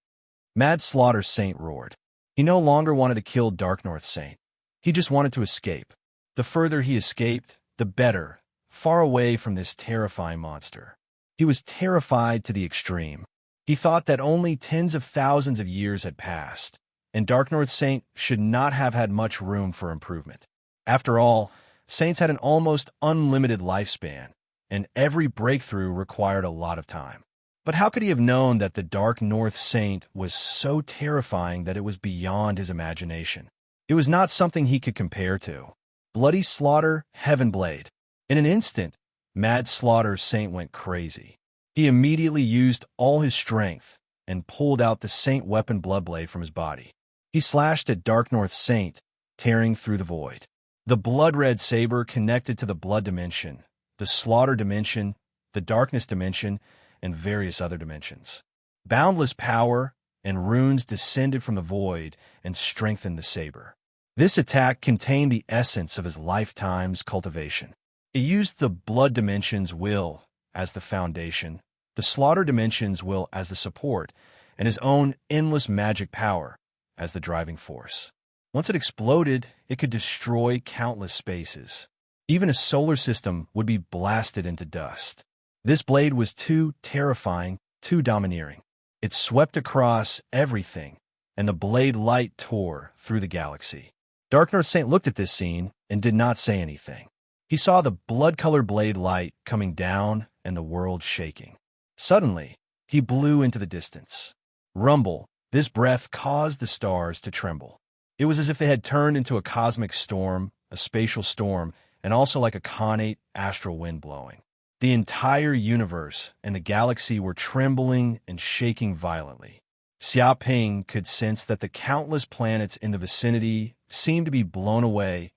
Mad Slaughter Saint roared. He no longer wanted to kill Dark North Saint. He just wanted to escape. The further he escaped, the better, far away from this terrifying monster. He was terrified to the extreme. He thought that only tens of thousands of years had passed, and Dark North Saint should not have had much room for improvement. After all, Saints had an almost unlimited lifespan, and every breakthrough required a lot of time. But how could he have known that the Dark North Saint was so terrifying that it was beyond his imagination? It was not something he could compare to. Bloody Slaughter, Heaven Blade. In an instant, Mad Slaughter Saint went crazy. He immediately used all his strength and pulled out the Saint weapon Bloodblade from his body. He slashed at Dark North Saint, tearing through the void. The blood-red saber connected to the blood dimension, the slaughter dimension, the darkness dimension, and various other dimensions. Boundless power and runes descended from the void and strengthened the saber. This attack contained the essence of his lifetime's cultivation. It used the blood dimension's will as the foundation, the slaughter dimension's will as the support, and his own endless magic power as the driving force. Once it exploded, it could destroy countless spaces. Even a solar system would be blasted into dust. This blade was too terrifying, too domineering. It swept across everything, and the blade light tore through the galaxy. Dark North Saint looked at this scene and did not say anything. He saw the blood-colored blade light coming down and the world shaking. Suddenly, he blew into the distance. Rumble, this breath caused the stars to tremble. It was as if they had turned into a cosmic storm, a spatial storm, and also like a connate astral wind blowing. The entire universe and the galaxy were trembling and shaking violently. Xia Ping could sense that the countless planets in the vicinity seemed to be blown away,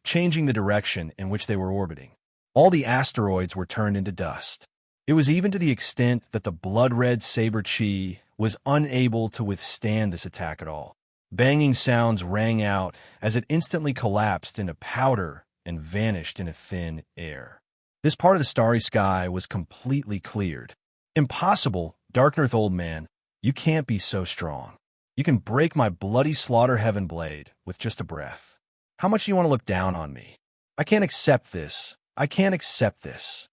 changing the direction in which they were orbiting. All the asteroids were turned into dust. It was even to the extent that the blood-red saber chi was unable to withstand this attack at all. Banging sounds rang out as it instantly collapsed into powder and vanished in a thin air. This part of the starry sky was completely cleared. Impossible, Dark North Old Man. You can't be so strong. You can break my bloody slaughter heaven blade with just a breath. How much do you want to look down on me? I can't accept this. I can't accept this.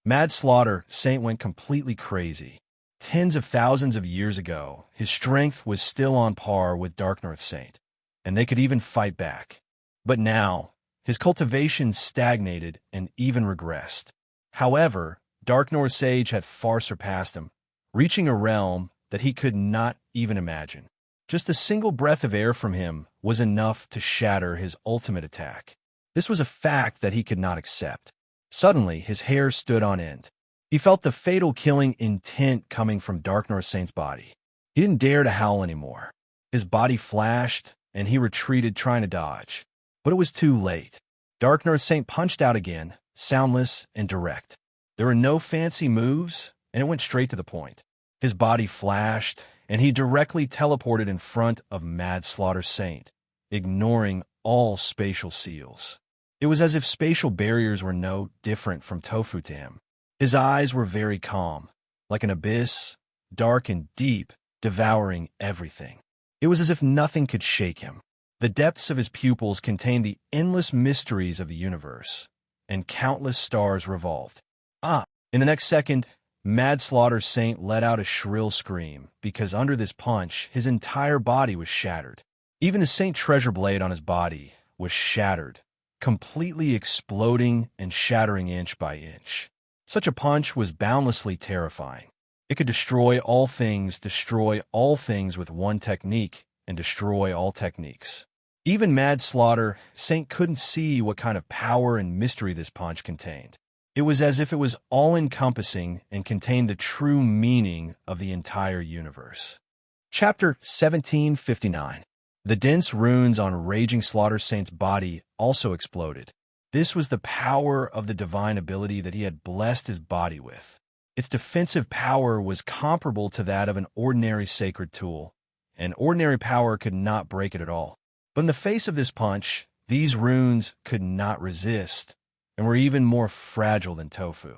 Mad Slaughter Saint went completely crazy. Tens of thousands of years ago, his strength was still on par with Dark North Saint, and they could even fight back. But now, his cultivation stagnated and even regressed. However, Dark North Sage had far surpassed him, reaching a realm that he could not even imagine. Just a single breath of air from him was enough to shatter his ultimate attack. This was a fact that he could not accept. Suddenly, his hair stood on end. He felt the fatal killing intent coming from Dark North Saint's body. He didn't dare to howl anymore. His body flashed, and he retreated trying to dodge. But it was too late. Dark North Saint punched out again, soundless and direct. There were no fancy moves, and it went straight to the point. His body flashed, and he directly teleported in front of Mad Slaughter Saint, ignoring all spatial seals. It was as if spatial barriers were no different from tofu to him. His eyes were very calm, like an abyss, dark and deep, devouring everything. It was as if nothing could shake him. The depths of his pupils contained the endless mysteries of the universe, and countless stars revolved. In the next second, Mad Slaughter Saint let out a shrill scream, because under this punch, his entire body was shattered. Even the Saint Treasure Blade on his body was shattered, completely exploding and shattering inch by inch. Such a punch was boundlessly terrifying. It could destroy all things with one technique, and destroy all techniques. Even Mad Slaughter Saint couldn't see what kind of power and mystery this punch contained. It was as if it was all-encompassing and contained the true meaning of the entire universe. Chapter 1759. The dense runes on Raging Slaughter Saint's body also exploded. This was the power of the divine ability that he had blessed his body with. Its defensive power was comparable to that of an ordinary sacred tool, and ordinary power could not break it at all. But in the face of this punch, these runes could not resist, and were even more fragile than tofu.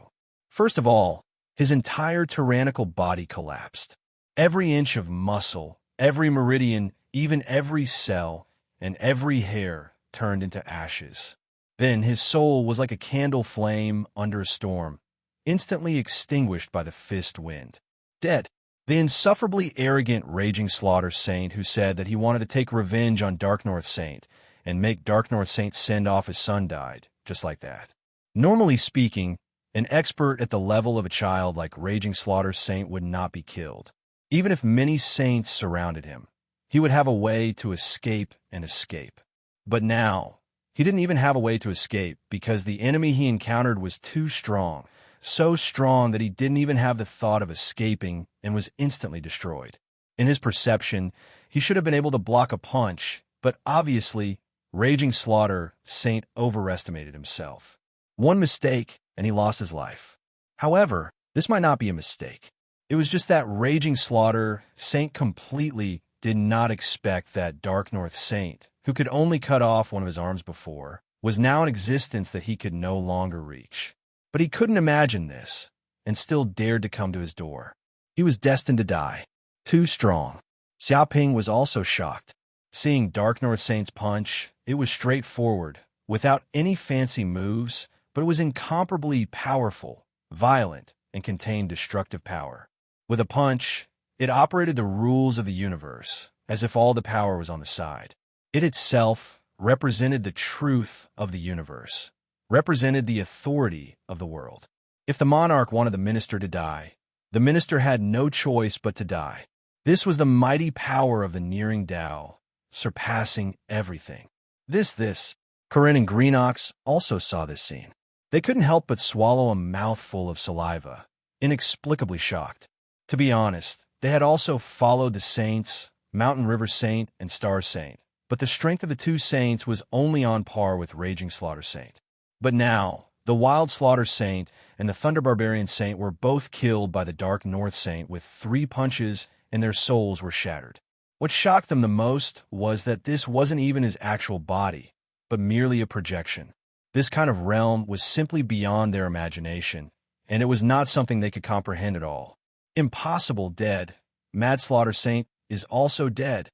First of all, his entire tyrannical body collapsed. Every inch of muscle, every meridian, even every cell, and every hair turned into ashes. Then his soul was like a candle flame under a storm, instantly extinguished by the fist wind. Dead. The insufferably arrogant Raging Slaughter Saint who said that he wanted to take revenge on Dark North Saint and make Dark North Saint send off his son died, just like that. Normally speaking, an expert at the level of a child like Raging Slaughter Saint would not be killed. Even if many saints surrounded him, he would have a way to escape and escape. But now, he didn't even have a way to escape because the enemy he encountered was too strong, so strong that he didn't even have the thought of escaping and was instantly destroyed. In his perception, he should have been able to block a punch, but obviously, Raging Slaughter Saint overestimated himself. One mistake, and he lost his life. However, this might not be a mistake. It was just that Raging Slaughter Saint completely did not expect that Dark North Saint, who could only cut off one of his arms before, was now in existence that he could no longer reach. But he couldn't imagine this, and still dared to come to his door. He was destined to die. Too strong. Xiaoping was also shocked. Seeing Dark North Saint's punch, it was straightforward, without any fancy moves, but it was incomparably powerful, violent, and contained destructive power. With a punch, it operated the rules of the universe, as if all the power was on the side. It itself represented the truth of the universe, represented the authority of the world. If the monarch wanted the minister to die, the minister had no choice but to die. This was the mighty power of the nearing Tao, surpassing everything. Corinne and Greenox also saw this scene. They couldn't help but swallow a mouthful of saliva, inexplicably shocked. To be honest, they had also followed the saints, Mountain River Saint and Star Saint, but the strength of the two saints was only on par with Raging Slaughter Saint. But now, the Wild Slaughter Saint and the Thunder Barbarian Saint were both killed by the Dark North Saint with 3 punches, and their souls were shattered. What shocked them the most was that this wasn't even his actual body, but merely a projection. This kind of realm was simply beyond their imagination, and it was not something they could comprehend at all. Impossible. Dead. Mad Slaughter Saint is also dead.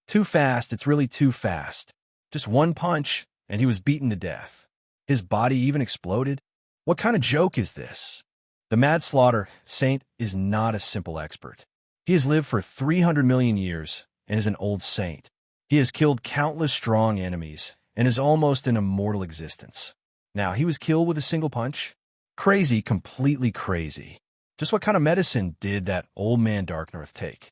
Too fast, it's really too fast. Just one punch, and he was beaten to death. His body even exploded? What kind of joke is this? The Mad Slaughter Saint is not a simple expert. He has lived for 300 million years and is an old saint. He has killed countless strong enemies and is almost an immortal existence. Now, he was killed with a single punch? Crazy, completely crazy. Just what kind of medicine did that old man Dark North take?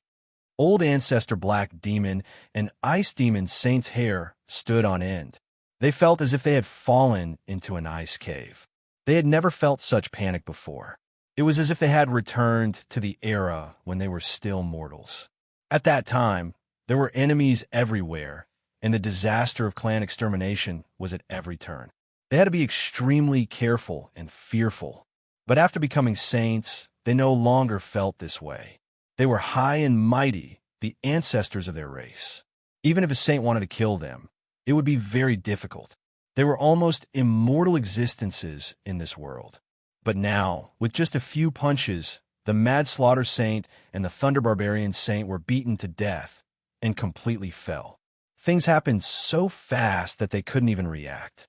Old Ancestor Black Demon and Ice Demon Saint's hair stood on end. They felt as if they had fallen into an ice cave. They had never felt such panic before. It was as if they had returned to the era when they were still mortals. At that time, there were enemies everywhere, and the disaster of clan extermination was at every turn. They had to be extremely careful and fearful. But after becoming saints, they no longer felt this way. They were high and mighty, the ancestors of their race. Even if a saint wanted to kill them, it would be very difficult. They were almost immortal existences in this world. But now, with just a few punches, the Mad Slaughter Saint and the Thunder Barbarian Saint were beaten to death and completely fell. Things happened so fast that they couldn't even react.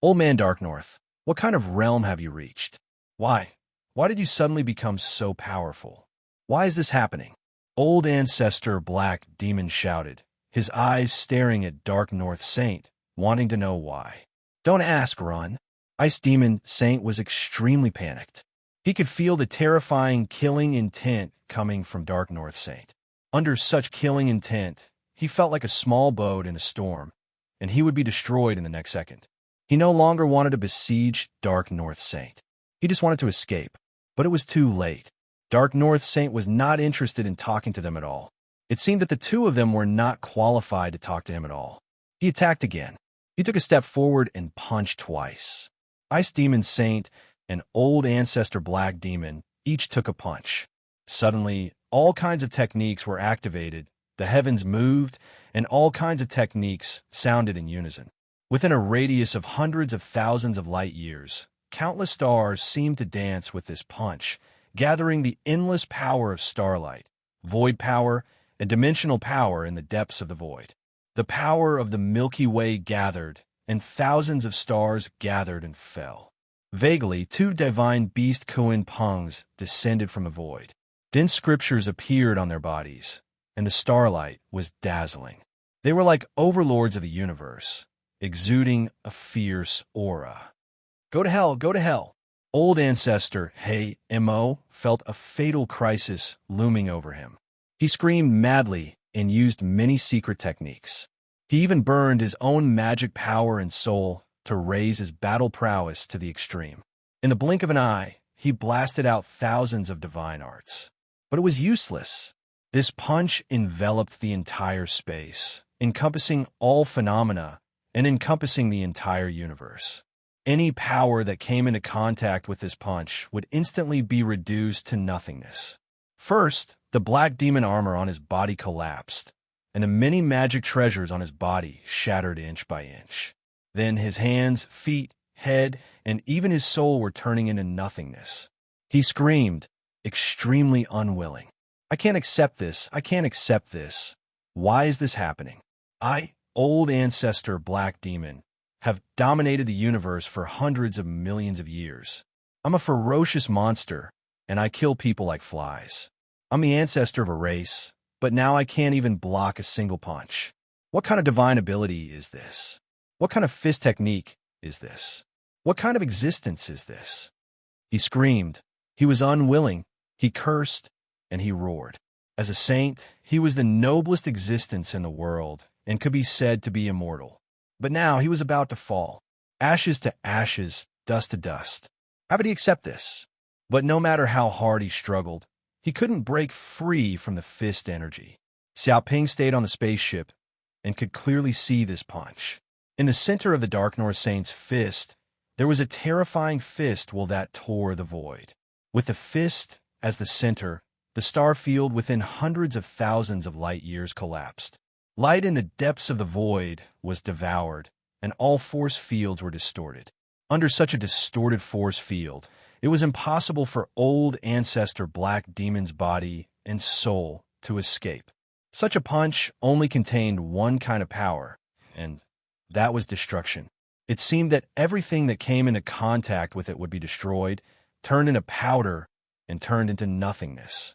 Old Man Darknorth, what kind of realm have you reached? Why? Why did you suddenly become so powerful? Why is this happening? Old Ancestor Black Demon shouted, his eyes staring at Dark North Saint, wanting to know why. Don't ask, run. Ice Demon Saint was extremely panicked. He could feel the terrifying killing intent coming from Dark North Saint. Under such killing intent, he felt like a small boat in a storm, and he would be destroyed in the next second. He no longer wanted to besiege Dark North Saint. He just wanted to escape, but it was too late. Dark North Saint was not interested in talking to them at all. It seemed that the two of them were not qualified to talk to him at all. He attacked again. He took a step forward and punched twice. Ice Demon Saint and Old Ancestor Black Demon each took a punch. Suddenly, all kinds of techniques were activated, the heavens moved, and all kinds of techniques sounded in unison. Within a radius of hundreds of thousands of light years, countless stars seemed to dance with this punch, gathering the endless power of starlight, void power, and dimensional power in the depths of the void. The power of the Milky Way gathered, and thousands of stars gathered and fell. Vaguely, two divine beast Kuan Pungs descended from the void. Dense scriptures appeared on their bodies, and the starlight was dazzling. They were like overlords of the universe, exuding a fierce aura. Go to hell, go to hell. Old Ancestor, Hey Mo, felt a fatal crisis looming over him. He screamed madly and used many secret techniques. He even burned his own magic power and soul to raise his battle prowess to the extreme. In the blink of an eye, he blasted out thousands of divine arts. But it was useless. This punch enveloped the entire space, encompassing all phenomena and encompassing the entire universe. Any power that came into contact with this punch would instantly be reduced to nothingness. First, the black demon armor on his body collapsed, and the many magic treasures on his body shattered inch by inch. Then his hands, feet, head, and even his soul were turning into nothingness. He screamed, extremely unwilling. I can't accept this. I can't accept this. Why is this happening? I, Old Ancestor Black Demon, have dominated the universe for hundreds of millions of years. I'm a ferocious monster, and I kill people like flies. I'm the ancestor of a race, but now I can't even block a single punch. What kind of divine ability is this? What kind of fist technique is this? What kind of existence is this? He screamed. He was unwilling. He cursed, and he roared. As a saint, he was the noblest existence in the world and could be said to be immortal. But now he was about to fall. Ashes to ashes, dust to dust. How would he accept this? But no matter how hard he struggled, he couldn't break free from the fist energy. Xiaoping stayed on the spaceship and could clearly see this punch. In the center of the Dark North Saint's fist, there was a terrifying fist that tore the void. With the fist as the center, the star field within hundreds of thousands of light years collapsed. Light in the depths of the void was devoured, and all force fields were distorted. Under such a distorted force field, it was impossible for Old Ancestor Black Demon's body and soul to escape. Such a punch only contained one kind of power, and that was destruction. It seemed that everything that came into contact with it would be destroyed, turned into powder, and turned into nothingness.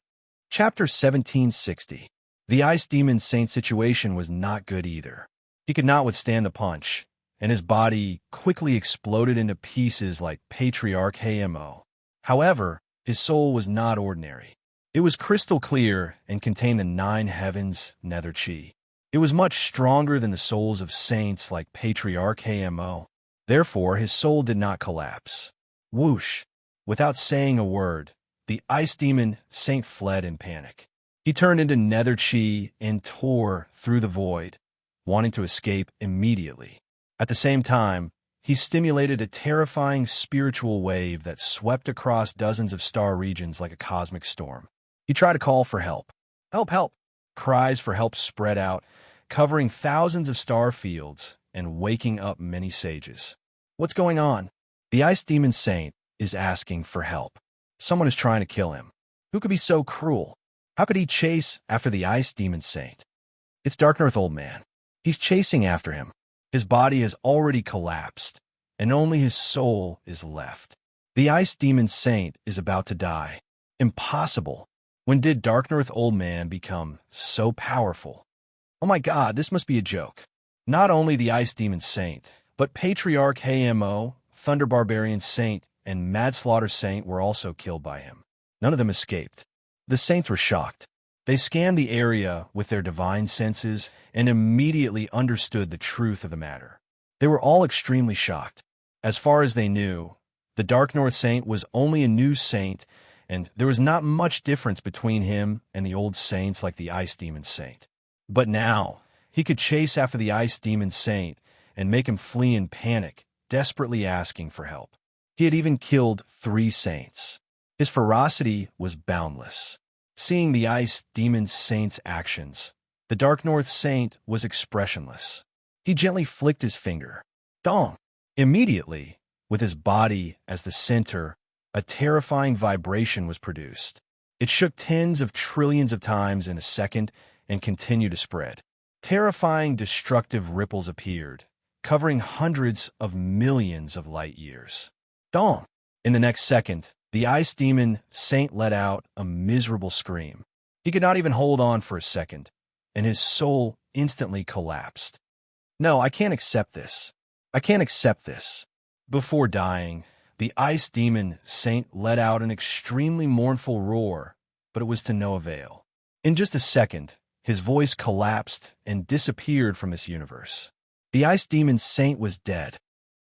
Chapter 1760. The Ice Demon Saint's situation was not good either. He could not withstand the punch, and his body quickly exploded into pieces like Patriarch Hamo. However, his soul was not ordinary. It was crystal clear and contained the 9 heavens nether chi. It was much stronger than the souls of saints like Patriarch Hamo. Therefore, his soul did not collapse. Whoosh! Without saying a word, the Ice Demon Saint fled in panic. He turned into nether chi and tore through the void, wanting to escape immediately. At the same time, he stimulated a terrifying spiritual wave that swept across dozens of star regions like a cosmic storm. He tried to call for help. Help, help! Cries for help spread out, covering thousands of star fields and waking up many sages. What's going on? The Ice Demon Saint is asking for help. Someone is trying to kill him. Who could be so cruel? How could he chase after the Ice Demon Saint? It's Darknorth Old Man. He's chasing after him. His body has already collapsed, and only his soul is left. The Ice Demon Saint is about to die. Impossible. When did Darknorth Old Man become so powerful? Oh my God, this must be a joke. Not only the Ice Demon Saint, but Patriarch Hamo, Thunder Barbarian Saint, and Mad Slaughter Saint were also killed by him. None of them escaped. The Saints were shocked. They scanned the area with their divine senses and immediately understood the truth of the matter. They were all extremely shocked. As far as they knew, the Darknorth Saint was only a new saint, and there was not much difference between him and the old saints like the Ice Demon Saint. But now, he could chase after the Ice Demon Saint and make him flee in panic, desperately asking for help. He had even killed 3 saints. His ferocity was boundless. Seeing the Ice Demon Saint's actions, the Darknorth Saint was expressionless. He gently flicked his finger. Dong! Immediately, with his body as the center, a terrifying vibration was produced. It shook tens of trillions of times in a second and continued to spread. Terrifying, destructive ripples appeared, covering hundreds of millions of light years. Dong! In the next second, the Ice Demon Saint let out a miserable scream. He could not even hold on for a second, and his soul instantly collapsed. No, I can't accept this. I can't accept this. Before dying, the Ice Demon Saint let out an extremely mournful roar, but it was to no avail. In just a second, his voice collapsed and disappeared from this universe. The Ice Demon Saint was dead.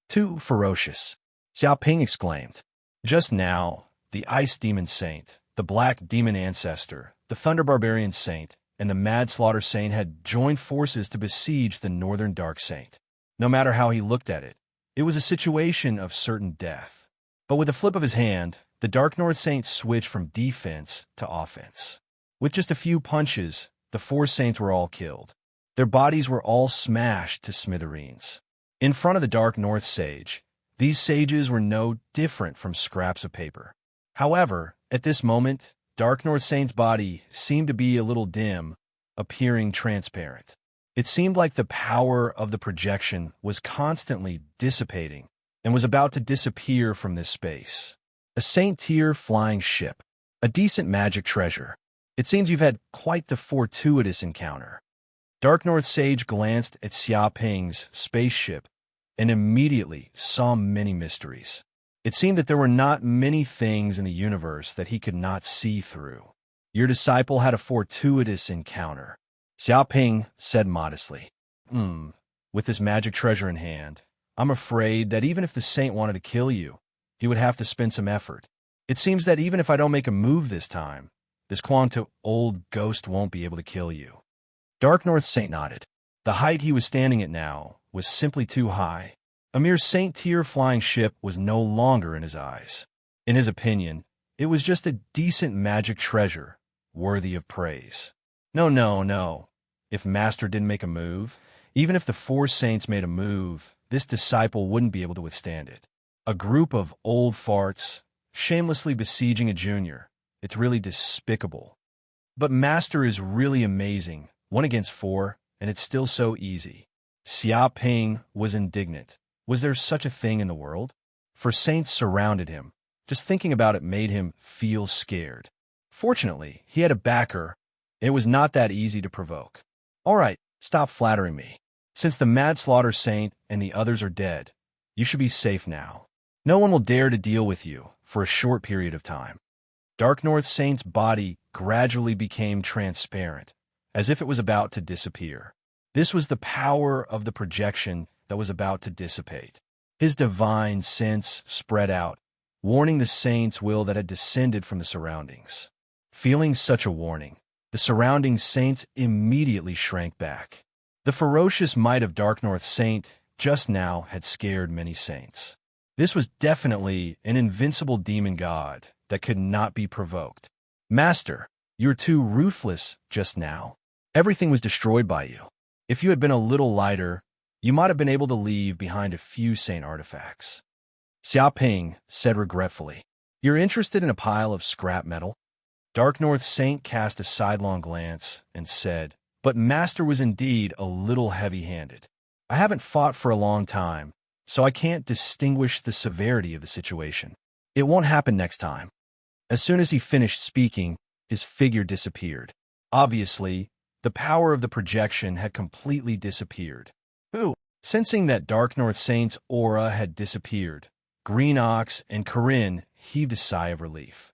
Too ferocious, Xiaoping exclaimed. Just now, the Ice Demon Saint, the Black Demon Ancestor, the Thunder Barbarian Saint, and the Mad Slaughter Saint had joined forces to besiege the Northern Dark Saint. No matter how he looked at it, it was a situation of certain death. But with a flip of his hand, the Darknorth Saint switched from defense to offense. With just a few punches, the 4 saints were all killed. Their bodies were all smashed to smithereens. In front of the Dark North Sage, these sages were no different from scraps of paper. However, at this moment, Darknorth Saint's body seemed to be a little dim, appearing transparent. It seemed like the power of the projection was constantly dissipating and was about to disappear from this space. A Saint-tier flying ship. A decent magic treasure. It seems you've had quite the fortuitous encounter. Darknorth Sage glanced at Xiaoping's spaceship and immediately saw many mysteries. It seemed that there were not many things in the universe that he could not see through. Your disciple had a fortuitous encounter, Xiaoping said modestly. With this magic treasure in hand, I'm afraid that even if the saint wanted to kill you, he would have to spend some effort. It seems that even if I don't make a move this time, this quantum old ghost won't be able to kill you. Darknorth Saint nodded. The height he was standing at now was simply too high. A mere Saint-tier flying ship was no longer in his eyes. In his opinion, it was just a decent magic treasure, worthy of praise. No. If Master didn't make a move, even if the 4 saints made a move, this disciple wouldn't be able to withstand it. A group of old farts, shamelessly besieging a junior. It's really despicable. But Master is really amazing. 1 against 4, and it's still so easy. Xiaoping was indignant. Was there such a thing in the world? For saints surrounded him. Just thinking about it made him feel scared. Fortunately, he had a backer, and it was not that easy to provoke. All right, stop flattering me. Since the Mad Slaughter Saint and the others are dead, you should be safe now. No one will dare to deal with you for a short period of time. Darknorth Saint's body gradually became transparent, as if it was about to disappear. This was the power of the projection that was about to dissipate. His divine sense spread out, warning the saint's will that had descended from the surroundings. Feeling such a warning, the surrounding saints immediately shrank back. The ferocious might of Darknorth Saint just now had scared many saints. This was definitely an invincible demon god that could not be provoked. Master, You were too ruthless just now. Everything was destroyed by you. If you had been a little lighter, you might have been able to leave behind a few saint artifacts. Xiaoping said regretfully. You're interested in a pile of scrap metal? Dark North Saint cast a sidelong glance and said, but Master was indeed a little heavy-handed. I haven't fought for a long time, so I can't distinguish the severity of the situation. It won't happen next time. As soon as he finished speaking, his figure disappeared. Obviously, the power of the projection had completely disappeared. Ooh! Sensing that Dark North Saint's aura had disappeared, Green Ox and Corinne heaved a sigh of relief.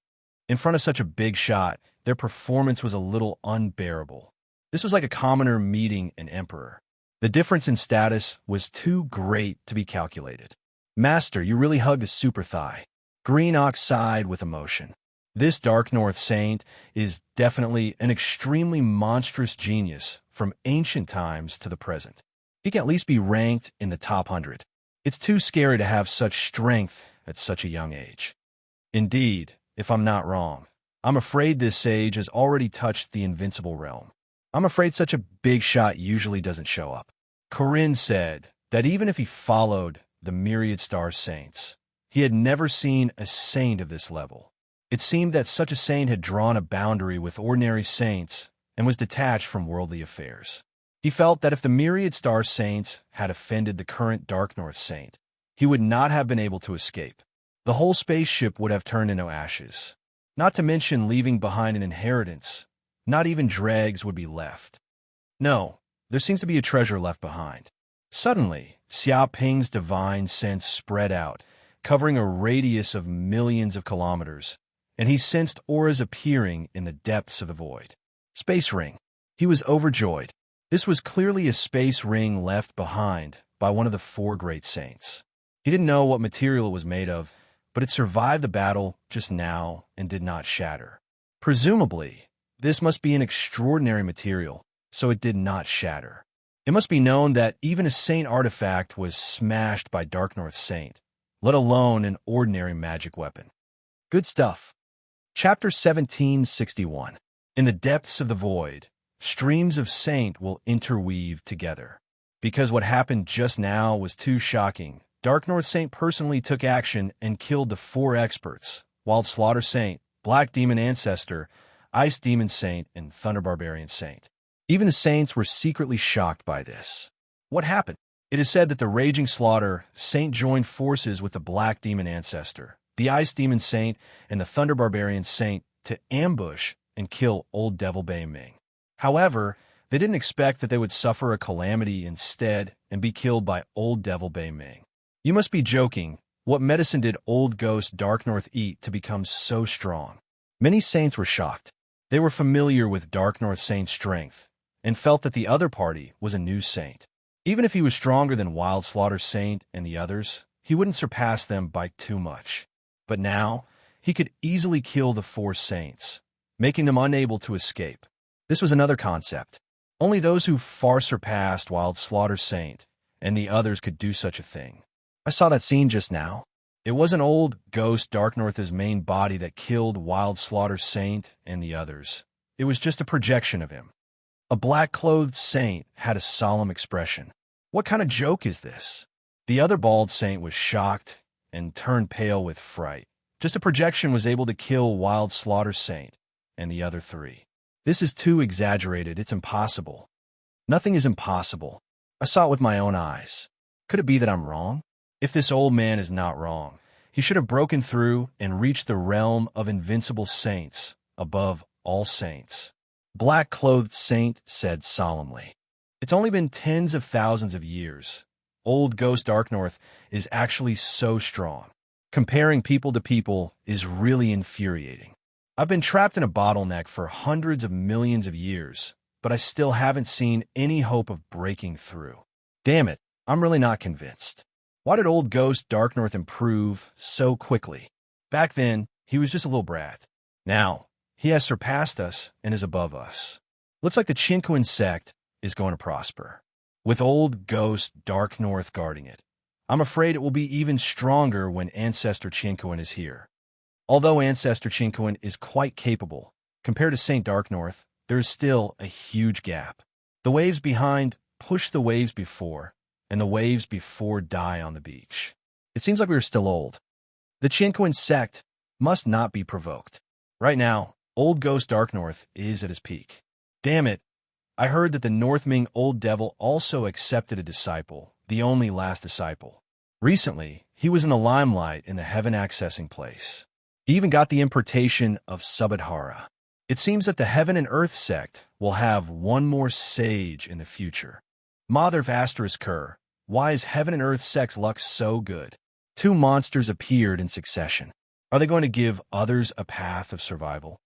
In front of such a big shot, their performance was a little unbearable. This was like a commoner meeting an emperor. The difference in status was too great to be calculated. Master, you really hugged a super thigh. Green Ox sighed with emotion. This Dark North Saint is definitely an extremely monstrous genius from ancient times to the present. He can at least be ranked in the top 100. It's too scary to have such strength at such a young age. Indeed, if I'm not wrong, I'm afraid this sage has already touched the invincible realm. I'm afraid such a big shot usually doesn't show up. Corinne said that even if he followed the myriad star saints, he had never seen a saint of this level. It seemed that such a saint had drawn a boundary with ordinary saints and was detached from worldly affairs. He felt that if the myriad star saints had offended the current Dark North Saint, he would not have been able to escape. The whole spaceship would have turned into ashes. Not to mention leaving behind an inheritance. Not even dregs would be left. No, there seems to be a treasure left behind. Suddenly, Xiaoping's divine sense spread out, covering a radius of millions of kilometers, and he sensed auras appearing in the depths of the void. Space ring. He was overjoyed. This was clearly a space ring left behind by one of the four great saints. He didn't know what material it was made of, but it survived the battle just now and did not shatter. Presumably, this must be an extraordinary material, so it did not shatter. It must be known that even a saint artifact was smashed by Dark North Saint, let alone an ordinary magic weapon. Good stuff. Chapter 1761. In the depths of the void, streams of saint will interweave together. Because what happened just now was too shocking, Dark North Saint personally took action and killed the four experts, Wild Slaughter Saint, Black Demon Ancestor, Ice Demon Saint, and Thunder Barbarian Saint. Even the saints were secretly shocked by this. What happened? It is said that the Raging Slaughter Saint joined forces with the Black Demon Ancestor, the Ice Demon Saint, and the Thunder Barbarian Saint to ambush and kill Old Devil Bei Ming. However, they didn't expect that they would suffer a calamity instead and be killed by Old Devil Bei Ming. You must be joking. What medicine did Old Ghost Dark North eat to become so strong? Many saints were shocked. They were familiar with Dark North Saint's strength and felt that the other party was a new saint. Even if he was stronger than Wild Slaughter Saint and the others, he wouldn't surpass them by too much. But now, he could easily kill the four saints, making them unable to escape. This was another concept. Only those who far surpassed Wild Slaughter Saint and the others could do such a thing. I saw that scene just now. It wasn't Old Ghost Dark North's main body that killed Wild Slaughter Saint and the others. It was just a projection of him. A black-clothed saint had a solemn expression. What kind of joke is this? The other bald saint was shocked and turned pale with fright. Just a projection was able to kill Wild Slaughter Saint and the other three. This is too exaggerated. It's impossible. Nothing is impossible. I saw it with my own eyes. Could it be that I'm wrong? If this old man is not wrong, he should have broken through and reached the realm of invincible saints above all saints. Black-clothed saint said solemnly. It's only been tens of thousands of years. Old Ghost Dark North is actually so strong. Comparing people to people is really infuriating. I've been trapped in a bottleneck for hundreds of millions of years, but I still haven't seen any hope of breaking through. Damn it, I'm really not convinced. Why did Old Ghost Dark North improve so quickly? Back then, he was just a little brat. Now, he has surpassed us and is above us. Looks like the Chinquin sect is going to prosper. With Old Ghost Dark North guarding it, I'm afraid it will be even stronger when Ancestor Chinquin is here. Although Ancestor Chinquin is quite capable, compared to St. Dark North, there is still a huge gap. The waves behind push the waves before, and the waves before die on the beach. It seems like we are still old. The Chinquin sect must not be provoked. Right now, Old Ghost Dark North is at his peak. Damn it, I heard that the North Ming Old Devil also accepted a disciple, the only last disciple. Recently, he was in the limelight in the heaven accessing place. He even got the importation of Subadhara. It seems that the Heaven and Earth sect will have one more sage in the future. Mother of Asterisk Kerr, why is Heaven and Earth sect's luck so good? Two monsters appeared in succession. Are they going to give others a path of survival?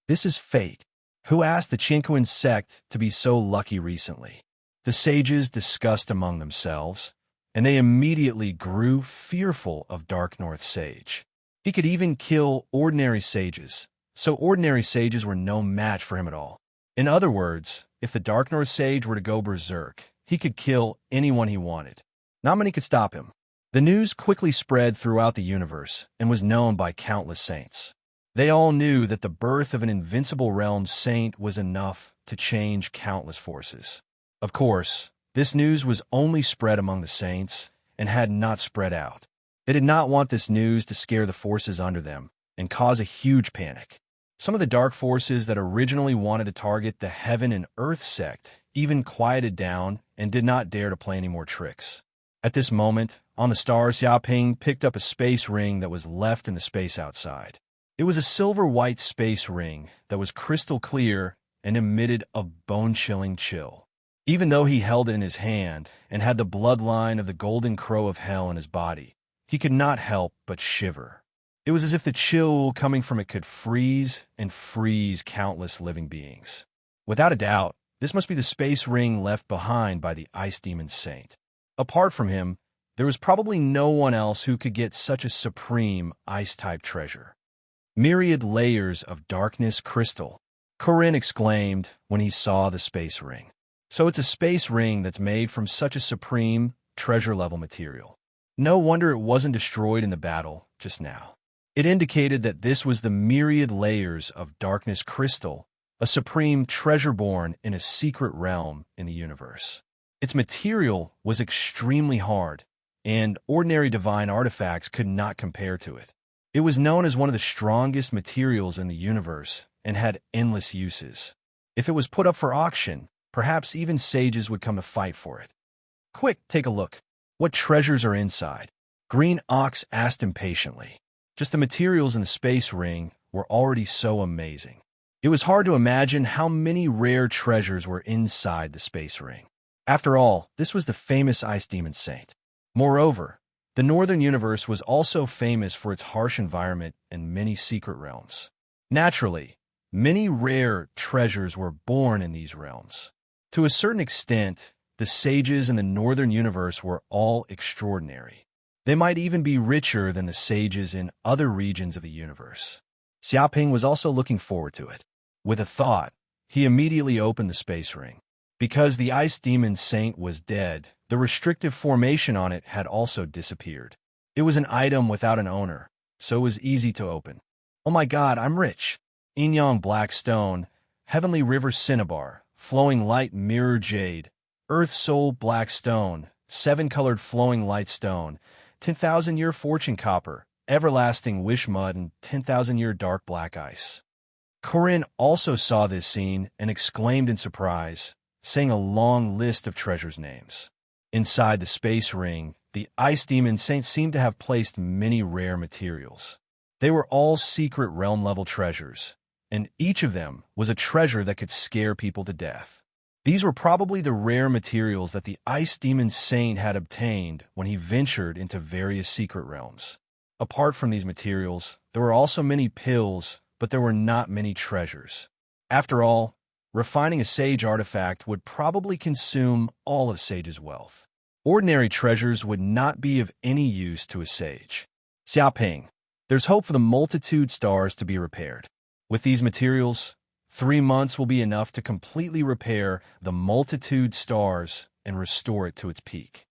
This is fate. Who asked the Chinquin sect to be so lucky recently? The sages discussed among themselves, and they immediately grew fearful of Dark North Sage. He could even kill ordinary sages, so ordinary sages were no match for him at all. In other words, if the Dark North Sage were to go berserk, he could kill anyone he wanted. Not many could stop him. The news quickly spread throughout the universe and was known by countless saints. They all knew that the birth of an invincible realm saint was enough to change countless forces. Of course, this news was only spread among the saints and had not spread out. They did not want this news to scare the forces under them and cause a huge panic. Some of the dark forces that originally wanted to target the Heaven and Earth sect even quieted down and did not dare to play any more tricks. At this moment, on the stars, Xiaoping picked up a space ring that was left in the space outside. It was a silver-white space ring that was crystal clear and emitted a bone-chilling chill. Even though he held it in his hand and had the bloodline of the golden crow of hell in his body, he could not help but shiver. It was as if the chill coming from it could freeze and freeze countless living beings. Without a doubt, this must be the space ring left behind by the Ice Demon Saint. Apart from him, there was probably no one else who could get such a supreme ice-type treasure. Myriad layers of darkness crystal, Corinne exclaimed when he saw the space ring. So it's a space ring that's made from such a supreme, treasure-level material. No wonder it wasn't destroyed in the battle just now. It indicated that this was the myriad layers of darkness crystal, a supreme treasure born in a secret realm in the universe. Its material was extremely hard, and ordinary divine artifacts could not compare to it. It was known as one of the strongest materials in the universe and had endless uses. If it was put up for auction, perhaps even sages would come to fight for it. Quick, take a look. What treasures are inside? Green Ox asked impatiently. Just the materials in the space ring were already so amazing. It was hard to imagine how many rare treasures were inside the space ring. After all, this was the famous Ice Demon Saint. Moreover, the Northern Universe was also famous for its harsh environment and many secret realms. Naturally, many rare treasures were born in these realms. To a certain extent, the sages in the Northern Universe were all extraordinary. They might even be richer than the sages in other regions of the universe. Xiaoping was also looking forward to it. With a thought, he immediately opened the space ring. Because the Ice Demon Saint was dead, the restrictive formation on it had also disappeared. It was an item without an owner, so it was easy to open. Oh my god, I'm rich! Inyang Black Stone, Heavenly River Cinnabar, Flowing Light Mirror Jade, Earth Soul Black Stone, 7-colored Flowing Light Stone, 10,000-year Fortune Copper, Everlasting Wish Mud, and 10,000-year Dark Black Ice. Corinne also saw this scene and exclaimed in surprise, saying a long list of treasures' names. Inside the space ring, the Ice Demon Saint seemed to have placed many rare materials. They were all secret realm-level treasures, and each of them was a treasure that could scare people to death. These were probably the rare materials that the Ice Demon Saint had obtained when he ventured into various secret realms. Apart from these materials, there were also many pills, but there were not many treasures. After all, refining a sage artifact would probably consume all of Sage's wealth. Ordinary treasures would not be of any use to a sage. Xiaoping, there's hope for the multitude stars to be repaired. With these materials, 3 months will be enough to completely repair the multitude stars and restore it to its peak.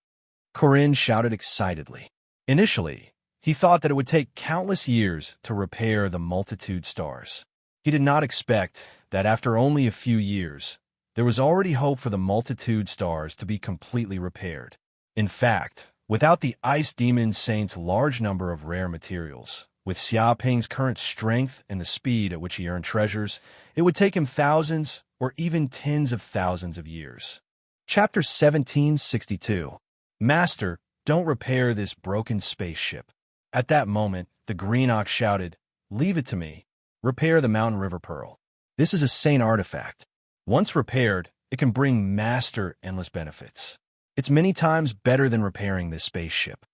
Corinne shouted excitedly. Initially, he thought that it would take countless years to repair the multitude stars. He did not expect that after only a few years, there was already hope for the multitude stars to be completely repaired. In fact, without the Ice Demon Saint's large number of rare materials, with Xiaoping's current strength and the speed at which he earned treasures, it would take him thousands or even tens of thousands of years. Chapter 1762. Master, don't repair this broken spaceship. At that moment, the Green Ox shouted, "Leave it to me. Repair the Mountain River Pearl. This is a saint artifact. Once repaired, it can bring Master endless benefits. It's many times better than repairing this spaceship."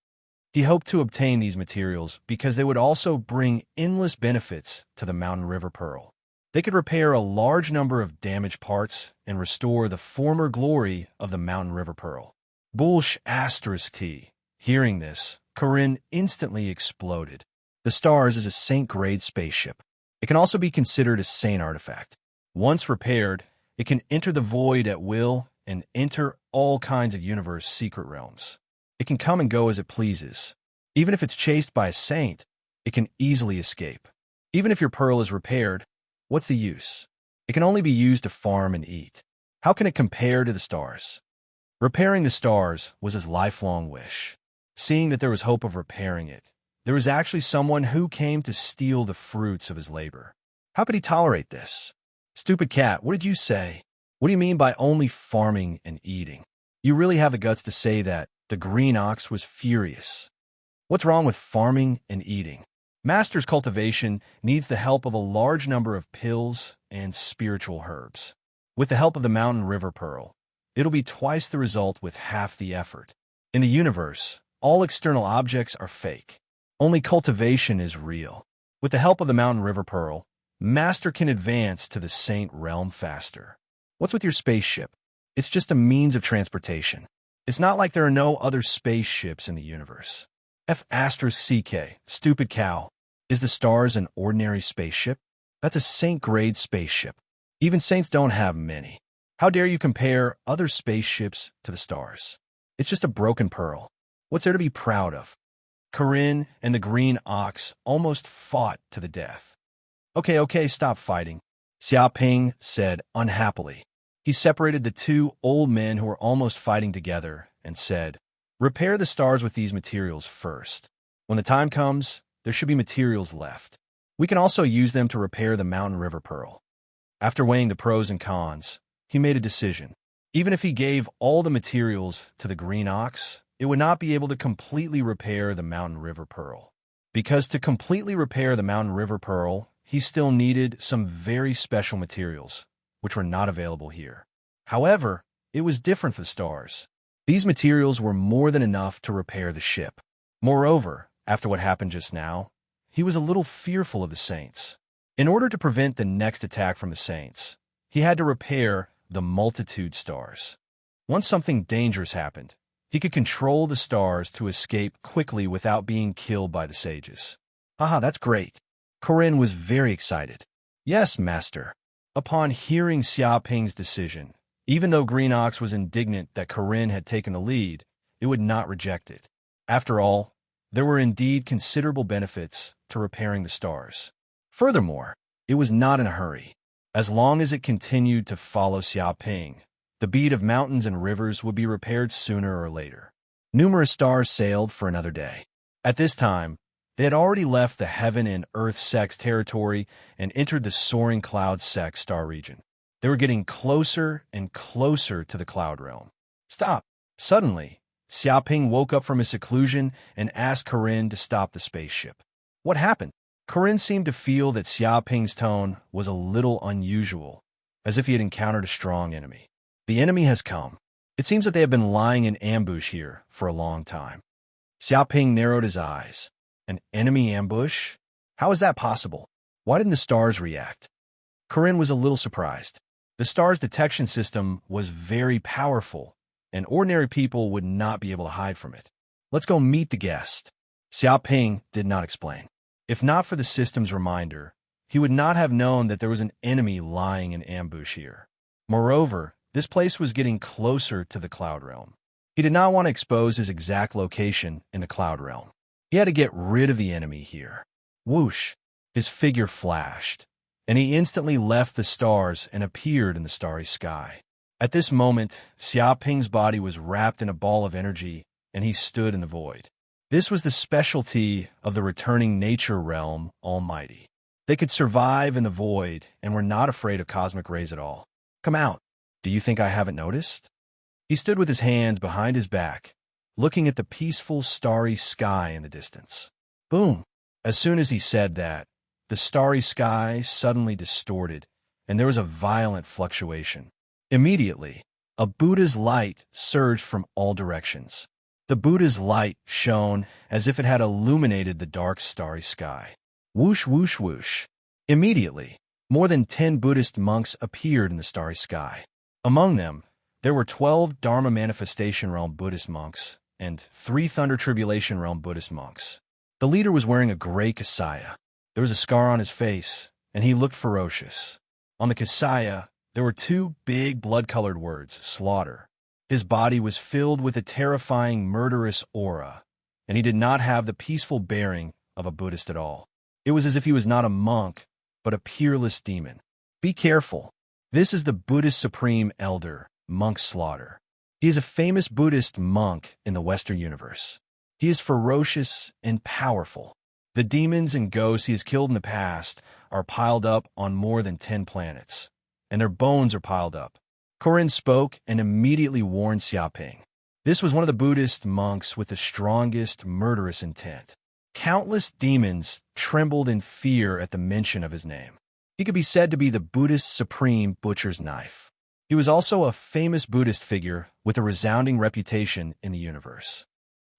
He hoped to obtain these materials because they would also bring endless benefits to the Mountain River Pearl. They could repair a large number of damaged parts and restore the former glory of the Mountain River Pearl. Bullsh asterisk T. Hearing this, Corinne instantly exploded. The Stars is a saint-grade spaceship. It can also be considered a saint artifact. Once repaired, it can enter the void at will and enter all kinds of universe secret realms. It can come and go as it pleases. Even if it's chased by a saint, it can easily escape. Even if your pearl is repaired, what's the use? It can only be used to farm and eat. How can it compare to the Stars? Repairing the Stars was his lifelong wish. Seeing that there was hope of repairing it, there was actually someone who came to steal the fruits of his labor. How could he tolerate this? Stupid cat, what did you say? What do you mean by only farming and eating? You really have the guts to say that? The Green Ox was furious. What's wrong with farming and eating? Master's cultivation needs the help of a large number of pills and spiritual herbs. With the help of the Mountain River Pearl, it'll be twice the result with half the effort. In the universe, all external objects are fake. Only cultivation is real. With the help of the Mountain River Pearl, Master can advance to the Saint Realm faster. What's with your spaceship? It's just a means of transportation. It's not like there are no other spaceships in the universe. F***CK, stupid cow. Is the Stars an ordinary spaceship? That's a saint-grade spaceship. Even saints don't have many. How dare you compare other spaceships to the Stars? It's just a broken pearl. What's there to be proud of? Corinne and the Green Ox almost fought to the death. Okay, stop fighting, Xiaoping said unhappily. He separated the two old men who were almost fighting together and said, "Repair the Stars with these materials first. When the time comes, there should be materials left. We can also use them to repair the Mountain River Pearl." After weighing the pros and cons, he made a decision. Even if he gave all the materials to the Green Ox, it would not be able to completely repair the Mountain River Pearl. Because to completely repair the Mountain River Pearl, he still needed some very special materials, which were not available here. However, it was different for the Stars. These materials were more than enough to repair the ship. Moreover, after what happened just now, he was a little fearful of the Saints. In order to prevent the next attack from the Saints, he had to repair the multitude Stars. Once something dangerous happened, he could control the Stars to escape quickly without being killed by the sages. Haha, that's great. Corinne was very excited. Yes, Master. Upon hearing Xiaoping's decision, even though Green Ox was indignant that Corinne had taken the lead, it would not reject it. After all, there were indeed considerable benefits to repairing the Stars. Furthermore, it was not in a hurry. As long as it continued to follow Xiaoping, the beat of mountains and rivers would be repaired sooner or later. Numerous stars sailed for another day. At this time, they had already left the Heaven and Earth Sex territory and entered the soaring Cloud Sex star region. They were getting closer and closer to the Cloud Realm. Stop! Suddenly, Xiaoping woke up from his seclusion and asked Corinne to stop the spaceship. What happened? Corinne seemed to feel that Xiaoping's tone was a little unusual, as if he had encountered a strong enemy. The enemy has come. It seems that they have been lying in ambush here for a long time. Xiaoping narrowed his eyes. An enemy ambush? How is that possible? Why didn't the Stars react? Corinne was a little surprised. The Stars' detection system was very powerful, and ordinary people would not be able to hide from it. Let's go meet the guest. Xiaoping did not explain. If not for the system's reminder, he would not have known that there was an enemy lying in ambush here. Moreover, this place was getting closer to the Cloud Realm. He did not want to expose his exact location in the Cloud Realm. He had to get rid of the enemy here. Whoosh! His figure flashed. and he instantly left the stars and appeared in the starry sky. At this moment, Xiaoping's body was wrapped in a ball of energy, and he stood in the void. This was the specialty of the returning nature realm Almighty. They could survive in the void and were not afraid of cosmic rays at all. Come out. Do you think I haven't noticed? He stood with his hands behind his back, looking at the peaceful, starry sky in the distance. Boom! As soon as he said that, the starry sky suddenly distorted, and there was a violent fluctuation. Immediately, a Buddha's light surged from all directions. The Buddha's light shone as if it had illuminated the dark, starry sky. Whoosh, whoosh, whoosh. Immediately, more than 10 Buddhist monks appeared in the starry sky. Among them, there were 12 Dharma Manifestation Realm Buddhist monks and 3 Thunder Tribulation Realm Buddhist monks. The leader was wearing a gray kasaya. There was a scar on his face, and he looked ferocious. On the kasaya, there were 2 big blood-colored words, slaughter. His body was filled with a terrifying, murderous aura, and he did not have the peaceful bearing of a Buddhist at all. It was as if he was not a monk, but a peerless demon. Be careful. This is the Buddhist Supreme Elder, Monk Slaughter. He is a famous Buddhist monk in the Western universe. He is ferocious and powerful. The demons and ghosts he has killed in the past are piled up on more than 10 planets, and their bones are piled up. Corinne spoke and immediately warned Xiaoping. This was one of the Buddhist monks with the strongest murderous intent. Countless demons trembled in fear at the mention of his name. He could be said to be the Buddhist supreme butcher's knife. He was also a famous Buddhist figure with a resounding reputation in the universe.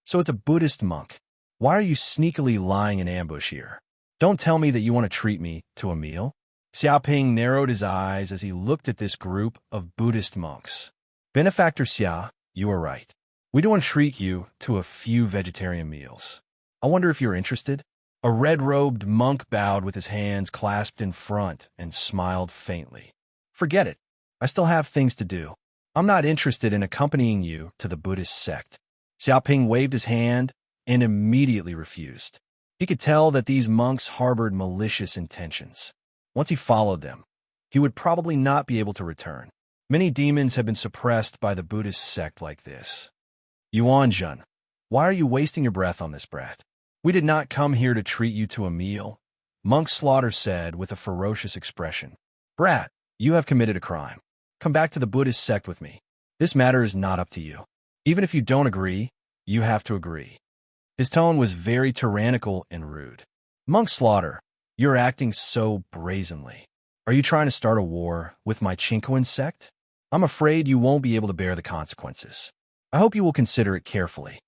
So it's a Buddhist monk. Why are you sneakily lying in ambush here? Don't tell me that you want to treat me to a meal? Xiaoping narrowed his eyes as he looked at this group of Buddhist monks. Benefactor Xia, you are right. We do want to treat you to a few vegetarian meals. I wonder if you're interested? A red-robed monk bowed with his hands clasped in front and smiled faintly. Forget it. I still have things to do. I'm not interested in accompanying you to the Buddhist sect. Xiaoping waved his hand and immediately refused. He could tell that these monks harbored malicious intentions. Once he followed them, he would probably not be able to return. Many demons have been suppressed by the Buddhist sect like this. Yuanjun, why are you wasting your breath on this brat? We did not come here to treat you to a meal, Monk Slaughter said with a ferocious expression. Brat, you have committed a crime. Come back to the Buddhist sect with me. This matter is not up to you. Even if you don't agree, you have to agree. His tone was very tyrannical and rude. Monk Slaughter, you're acting so brazenly. Are you trying to start a war with my Chinquan sect? I'm afraid you won't be able to bear the consequences. I hope you will consider it carefully.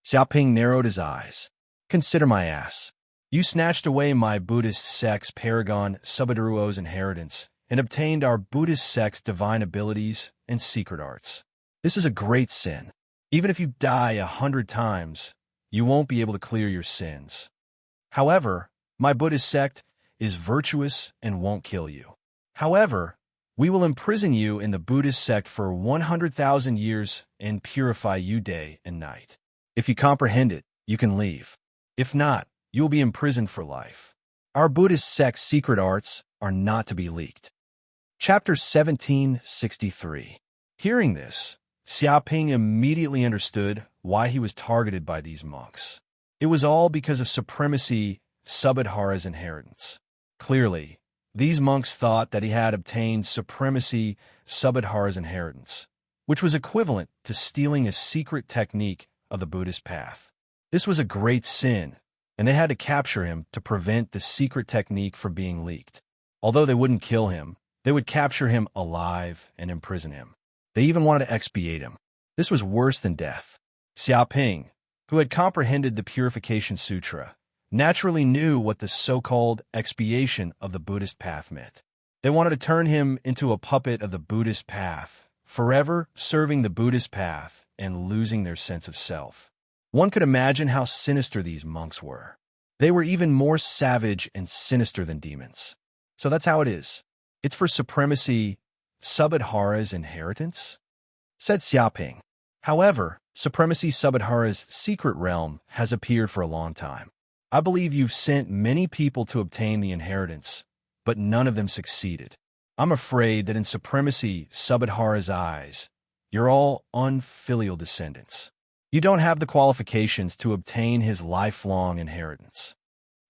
Xiaoping narrowed his eyes. Consider my ass. You snatched away my Buddhist sect's paragon Subadruo's inheritance and obtained our Buddhist sect's divine abilities and secret arts. This is a great sin. Even if you die 100 times, you won't be able to clear your sins. However, my Buddhist sect is virtuous and won't kill you. However, we will imprison you in the Buddhist sect for 100,000 years and purify you day and night. If you comprehend it, you can leave. If not, you will be imprisoned for life. Our Buddhist sect's secret arts are not to be leaked. Chapter 1763. Hearing this, Xiaoping immediately understood why he was targeted by these monks. It was all because of supremacy Subadhara's inheritance. Clearly, these monks thought that he had obtained supremacy Subadhara's inheritance, which was equivalent to stealing a secret technique of the Buddhist path. This was a great sin, and they had to capture him to prevent the secret technique from being leaked. Although they wouldn't kill him, they would capture him alive and imprison him. They even wanted to expiate him. This was worse than death. Xiaoping, who had comprehended the Purification Sutra, naturally knew what the so-called expiation of the Buddhist path meant. They wanted to turn him into a puppet of the Buddhist path, forever serving the Buddhist path and losing their sense of self. One could imagine how sinister these monks were. They were even more savage and sinister than demons. So that's how it is. It's for supremacy, Subadhara's inheritance? Said Xiaoping. However, supremacy Subadhara's secret realm has appeared for a long time. I believe you've sent many people to obtain the inheritance, but none of them succeeded. I'm afraid that in supremacy Subadhara's eyes, you're all unfilial descendants. You don't have the qualifications to obtain his lifelong inheritance.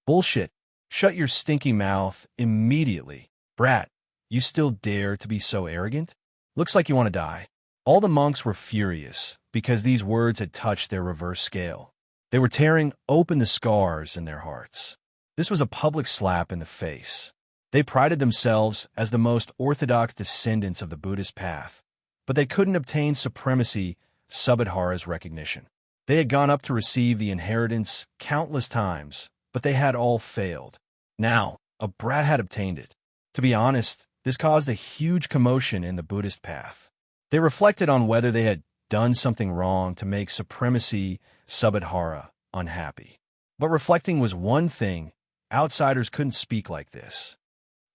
Bullshit. Shut your stinky mouth immediately. Brat, you still dare to be so arrogant? Looks like you want to die. All the monks were furious because these words had touched their reverse scale. They were tearing open the scars in their hearts. This was a public slap in the face. They prided themselves as the most orthodox descendants of the Buddhist path, but they couldn't obtain supremacy Subadhara's recognition. They had gone up to receive the inheritance countless times, but they had all failed. Now, a brat had obtained it. To be honest, this caused a huge commotion in the Buddhist path. They reflected on whether they had done something wrong to make supremacy Subadhara unhappy. But reflecting was one thing. Outsiders couldn't speak like this.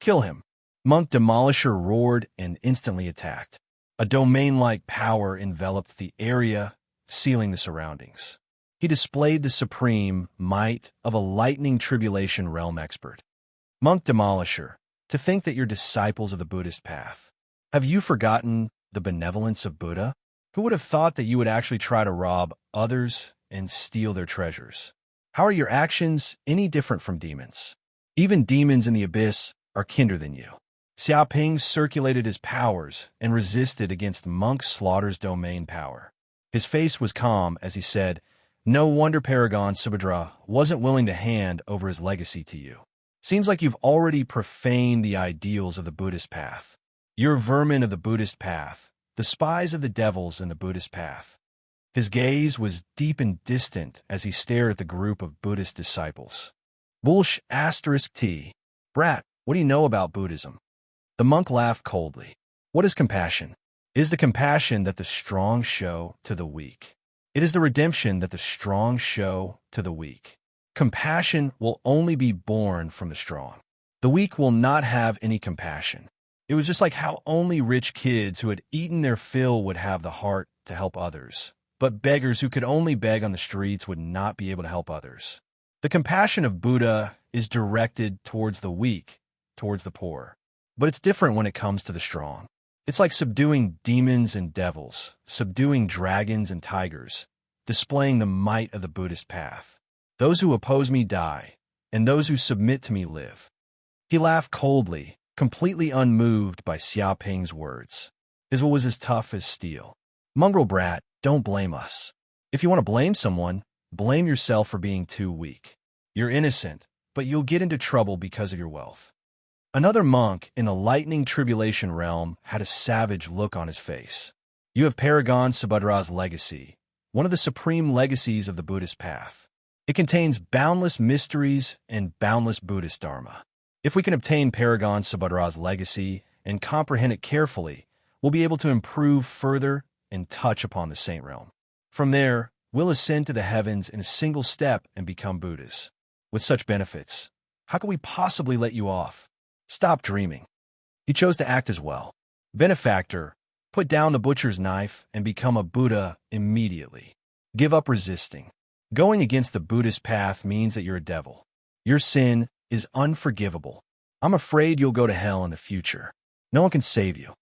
Kill him. Monk Demolisher roared and instantly attacked. A domain-like power enveloped the area, sealing the surroundings. He displayed the supreme might of a lightning tribulation realm expert. Monk Demolisher, to think that you're disciples of the Buddhist path. Have you forgotten the benevolence of Buddha? Who would have thought that you would actually try to rob others and steal their treasures? How are your actions any different from demons? Even demons in the abyss are kinder than you. Xiaoping circulated his powers and resisted against Monk Slaughter's domain power. His face was calm as he said, "No wonder Paragon Subhadra wasn't willing to hand over his legacy to you. Seems like you've already profaned the ideals of the Buddhist path. You're vermin of the Buddhist path, the spies of the devils in the Buddhist path." His gaze was deep and distant as he stared at the group of Buddhist disciples. Bullsh *T. Brat, what do you know about Buddhism? The monk laughed coldly. What is compassion? It is the compassion that the strong show to the weak. It is the redemption that the strong show to the weak. Compassion will only be born from the strong. The weak will not have any compassion. It was just like how only rich kids who had eaten their fill would have the heart to help others, but beggars who could only beg on the streets would not be able to help others. The compassion of Buddha is directed towards the weak, towards the poor. But it's different when it comes to the strong. It's like subduing demons and devils, subduing dragons and tigers, displaying the might of the Buddhist path. Those who oppose me die, and those who submit to me live. He laughed coldly, completely unmoved by Xiaoping's words. His will was as tough as steel. Mongrel brat, don't blame us. If you want to blame someone, blame yourself for being too weak. You're innocent, but you'll get into trouble because of your wealth. Another monk in the lightning tribulation realm had a savage look on his face. You have Paragon Subhadra's legacy, one of the supreme legacies of the Buddhist path. It contains boundless mysteries and boundless Buddhist dharma. If we can obtain Paragon Subhadra's legacy and comprehend it carefully, we'll be able to improve further and touch upon the saint realm. From there, we'll ascend to the heavens in a single step and become Buddhas. With such benefits, how can we possibly let you off? Stop dreaming. He chose to act as well. Benefactor, put down the butcher's knife and become a Buddha immediately. Give up resisting. Going against the Buddhist path means that you're a devil. Your sin is unforgivable. I'm afraid you'll go to hell in the future. No one can save you.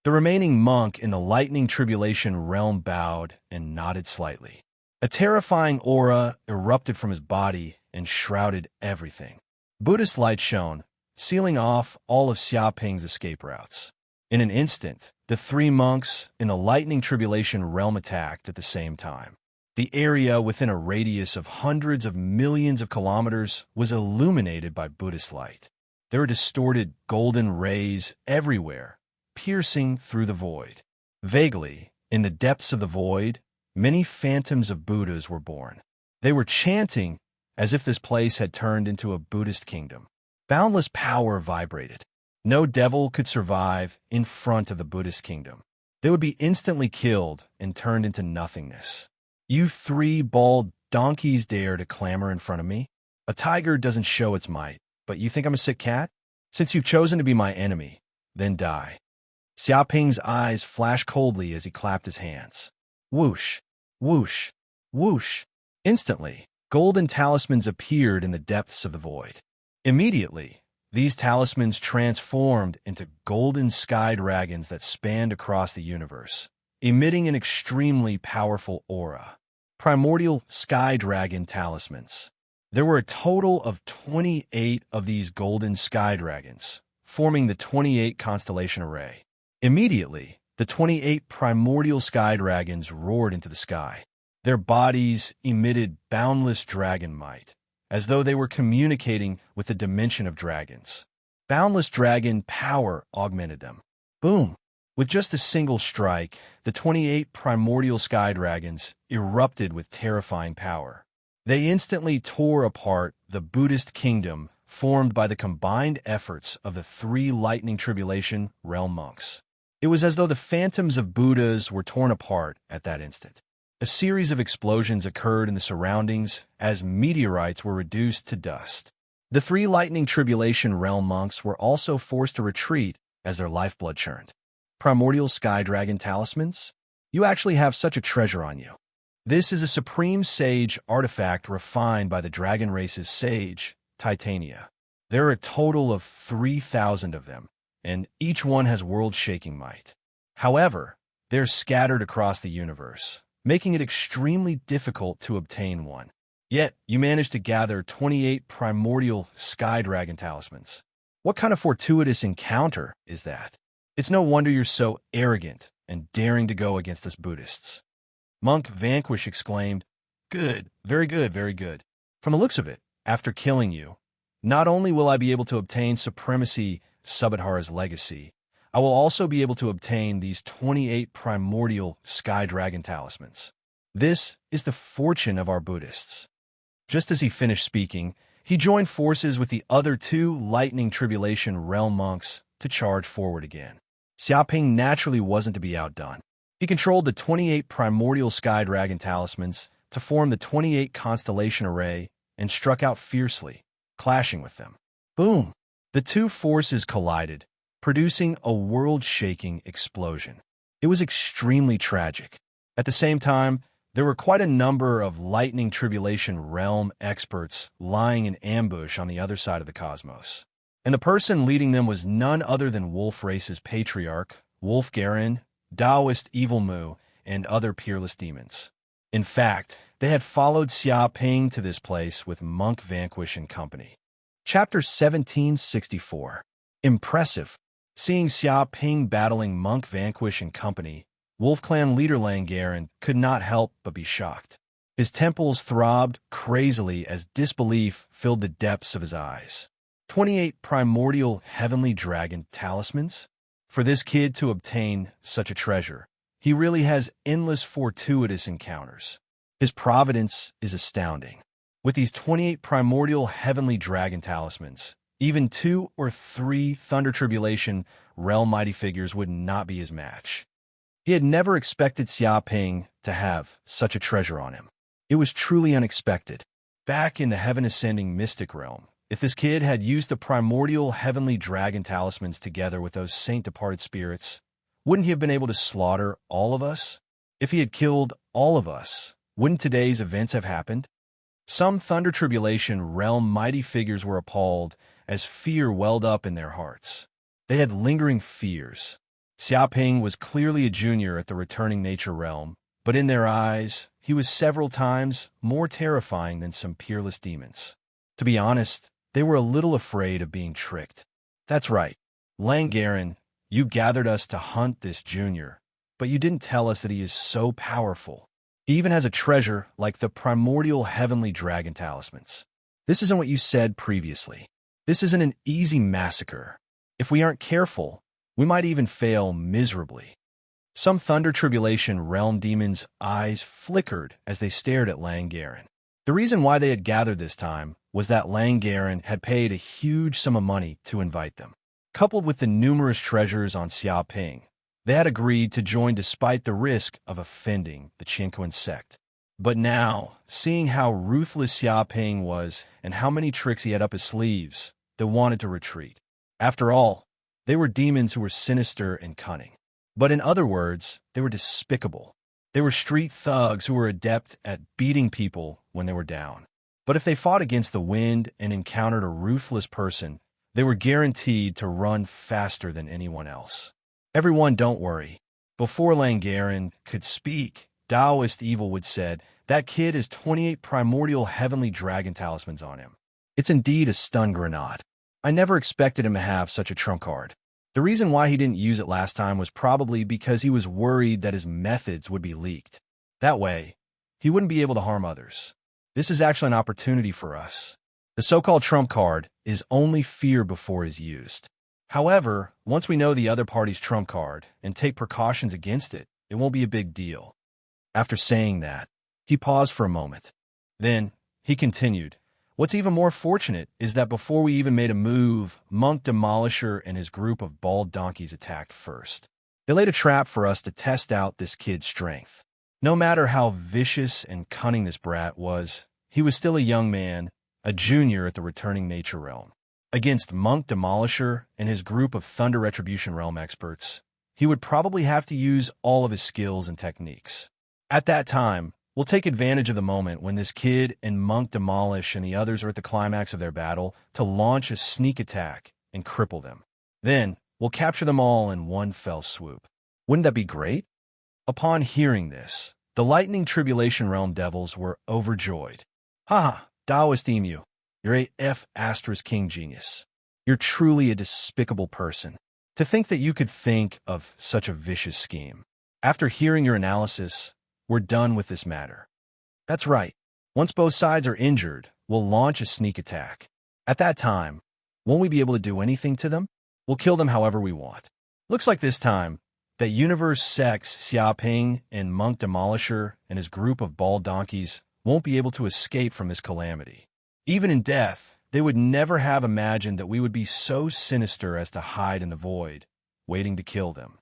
The remaining monk in the lightning tribulation realm bowed and nodded slightly. A terrifying aura erupted from his body and shrouded everything. Buddhist light shone, sealing off all of Xiaoping's escape routes. In an instant, the three monks in the lightning tribulation realm attacked at the same time. The area within a radius of hundreds of millions of kilometers was illuminated by Buddhist light. There were distorted golden rays everywhere, piercing through the void. Vaguely, in the depths of the void, many phantoms of Buddhas were born. They were chanting as if this place had turned into a Buddhist kingdom. Boundless power vibrated. No devil could survive in front of the Buddhist kingdom. They would be instantly killed and turned into nothingness. You three bald donkeys dare to clamor in front of me? A tiger doesn't show its might, but you think I'm a sick cat? Since you've chosen to be my enemy, then die. Xiaoping's eyes flashed coldly as he clapped his hands. Whoosh, whoosh, whoosh. Instantly, golden talismans appeared in the depths of the void. Immediately, These talismans transformed into golden sky dragons that spanned across the universe, emitting an extremely powerful aura. Primordial sky dragon talismans. There were a total of 28 of these golden sky dragons, forming the 28 constellation array. Immediately, the 28 primordial sky dragons roared into the sky. Their bodies emitted boundless dragon might, as though they were communicating with the dimension of dragons. Boundless dragon power augmented them. Boom! With just a single strike, the 28 primordial sky dragons erupted with terrifying power. They instantly tore apart the Buddhist kingdom formed by the combined efforts of the 3 lightning tribulation realm monks. It was as though the phantoms of Buddhas were torn apart at that instant. A series of explosions occurred in the surroundings as meteorites were reduced to dust. The 3 lightning tribulation realm monks were also forced to retreat as their lifeblood churned. Primordial sky dragon talismans? You actually have such a treasure on you. This is a supreme sage artifact refined by the dragon race's sage, Titania. There are a total of 3,000 of them, and each one has world-shaking might. However, they're scattered across the universe, making it extremely difficult to obtain one. Yet, you managed to gather 28 primordial sky dragon talismans. What kind of fortuitous encounter is that? It's no wonder you're so arrogant and daring to go against us Buddhists. Monk Vanquish exclaimed, "Good, very good, very good. From the looks of it, after killing you, not only will I be able to obtain supremacy, Subadhara's legacy, I will also be able to obtain these 28 primordial sky dragon talismans. This is the fortune of our Buddhists." Just as he finished speaking, he joined forces with the other 2 lightning tribulation realm monks to charge forward again. Xiaoping naturally wasn't to be outdone. He controlled the 28 primordial sky dragon talismans to form the 28 constellation array and struck out fiercely, clashing with them. Boom! The 2 forces collided, producing a world-shaking explosion. It was extremely tragic. At the same time, there were quite a number of lightning tribulation realm experts lying in ambush on the other side of the cosmos. And the person leading them was none other than Wolf Race's patriarch, Wolf Garen, Taoist Evil Mu, and other peerless demons. In fact, they had followed Xia Ping to this place with Monk Vanquish and company. Chapter 1764. Impressive. Seeing Xia Ping battling Monk Vanquish and company, Wolf Clan leader Lang Garen could not help but be shocked. His temples throbbed crazily as disbelief filled the depths of his eyes. 28 primordial heavenly dragon talismans? For this kid to obtain such a treasure, he really has endless fortuitous encounters. His providence is astounding. With these 28 primordial heavenly dragon talismans, even 2 or 3 Thunder Tribulation realm mighty figures would not be his match. He had never expected Xia Ping to have such a treasure on him. It was truly unexpected. Back in the heaven-ascending mystic realm, if this kid had used the primordial heavenly dragon talismans together with those saint-departed spirits, wouldn't he have been able to slaughter all of us? If he had killed all of us, wouldn't today's events have happened? Some Thunder Tribulation realm mighty figures were appalled as fear welled up in their hearts. They had lingering fears. Xia Ping was clearly a junior at the returning nature realm, but in their eyes, he was several times more terrifying than some peerless demons. To be honest, they were a little afraid of being tricked. That's right. Lang Garen, you gathered us to hunt this junior, but you didn't tell us that he is so powerful. He even has a treasure like the primordial heavenly dragon talismans. This isn't what you said previously. This isn't an easy massacre. If we aren't careful, we might even fail miserably. Some Thunder Tribulation realm demons' eyes flickered as they stared at Lang Garen. The reason why they had gathered this time was that Lang Garen had paid a huge sum of money to invite them. Coupled with the numerous treasures on Xia Ping, they had agreed to join despite the risk of offending the Qinquan sect. But now, seeing how ruthless Xia Ping was and how many tricks he had up his sleeves, they wanted to retreat. After all, they were demons who were sinister and cunning. But in other words, they were despicable. They were street thugs who were adept at beating people when they were down. But if they fought against the wind and encountered a ruthless person, They were guaranteed to run faster than anyone else. Everyone, don't worry. Before Langaren could speak, Taoist Evil would said, that kid has 28 primordial heavenly dragon talismans on him. It's indeed a stun grenade. I never expected him to have such a trump card. The reason why he didn't use it last time was probably because he was worried that his methods would be leaked. That way, he wouldn't be able to harm others. This is actually an opportunity for us. The so-called trump card is only fear before it's used. However, once we know the other party's trump card and take precautions against it, it won't be a big deal. After saying that, he paused for a moment. Then, he continued, what's even more fortunate is that before we even made a move, Monk Demolisher and his group of bald donkeys attacked first. They laid a trap for us to test out this kid's strength. No matter how vicious and cunning this brat was, he was still a young man, a junior at the returning nature realm. Against Monk Demolisher and his group of Thunder Retribution realm experts, he would probably have to use all of his skills and techniques. At that time, we'll take advantage of the moment when this kid and Monk Demolish and the others are at the climax of their battle to launch a sneak attack and cripple them. Then, we'll capture them all in one fell swoop. Wouldn't that be great? Upon hearing this, the Lightning Tribulation Realm devils were overjoyed. Haha, Taoist Emu, you're a F** King genius. You're truly a despicable person. To think that you could think of such a vicious scheme. After hearing your analysis, we're done with this matter. That's right. Once both sides are injured, we'll launch a sneak attack. At that time, won't we be able to do anything to them? We'll kill them however we want. Looks like this time, that Universe Sex Xiaoping and Monk Demolisher and his group of bald donkeys won't be able to escape from this calamity. Even in death, they would never have imagined that we would be so sinister as to hide in the void, waiting to kill them.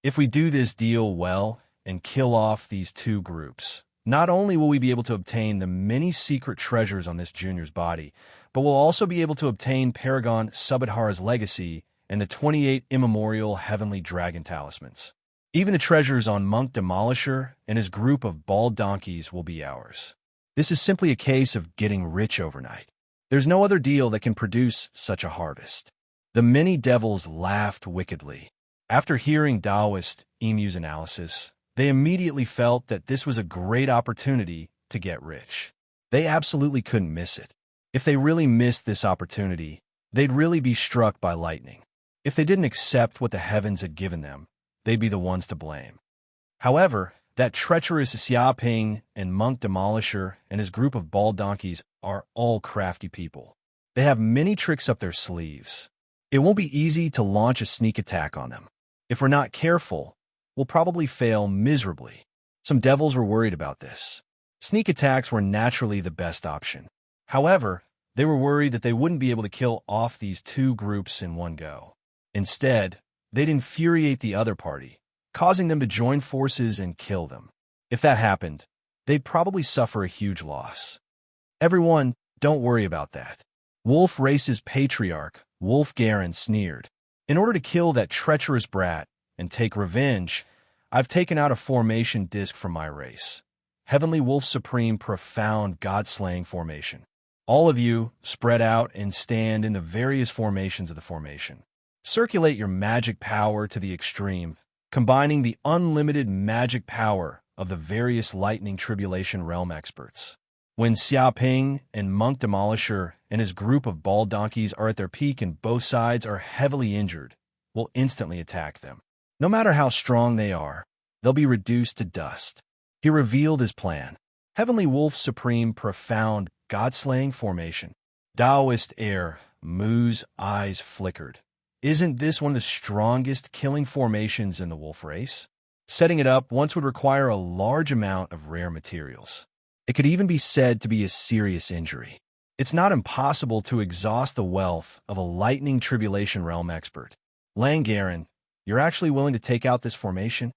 If we do this deal well and kill off these two groups, not only will we be able to obtain the many secret treasures on this junior's body, but we'll also be able to obtain Paragon Subadhara's legacy and the 28 immemorial heavenly dragon talismans. Even the treasures on Monk Demolisher and his group of bald donkeys will be ours. This is simply a case of getting rich overnight. There's no other deal that can produce such a harvest. The many devils laughed wickedly. After hearing Taoist Emu's analysis, they immediately felt that this was a great opportunity to get rich. They absolutely couldn't miss it. If they really missed this opportunity, they'd really be struck by lightning. If they didn't accept what the heavens had given them, they'd be the ones to blame. However, that treacherous Xiaoping and Monk Demolisher and his group of bald donkeys are all crafty people. They have many tricks up their sleeves. It won't be easy to launch a sneak attack on them. If we're not careful, we'll probably fail miserably. Some devils were worried about this. Sneak attacks were naturally the best option. However, they were worried that they wouldn't be able to kill off these two groups in one go. Instead, they'd infuriate the other party, causing them to join forces and kill them. If that happened, they'd probably suffer a huge loss. Everyone, don't worry about that. Wolf Race's patriarch, Wolf Garen, sneered. In order to kill that treacherous brat and take revenge, I've taken out a formation disc from my race. Heavenly Wolf Supreme Profound God-Slaying Formation. All of you, spread out and stand in the various formations of the formation. Circulate your magic power to the extreme, combining the unlimited magic power of the various Lightning Tribulation Realm experts. When Xiaoping and Monk Demolisher and his group of bald donkeys are at their peak and both sides are heavily injured, we'll instantly attack them. No matter how strong they are, they'll be reduced to dust. He revealed his plan. Heavenly Wolf Supreme Profound God-Slaying Formation. Taoist Air Mu's eyes flickered. Isn't this one of the strongest killing formations in the wolf race? Setting it up once would require a large amount of rare materials. It could even be said to be a serious injury. It's not impossible to exhaust the wealth of a Lightning Tribulation Realm expert. Langaren, you're actually willing to take out this formation?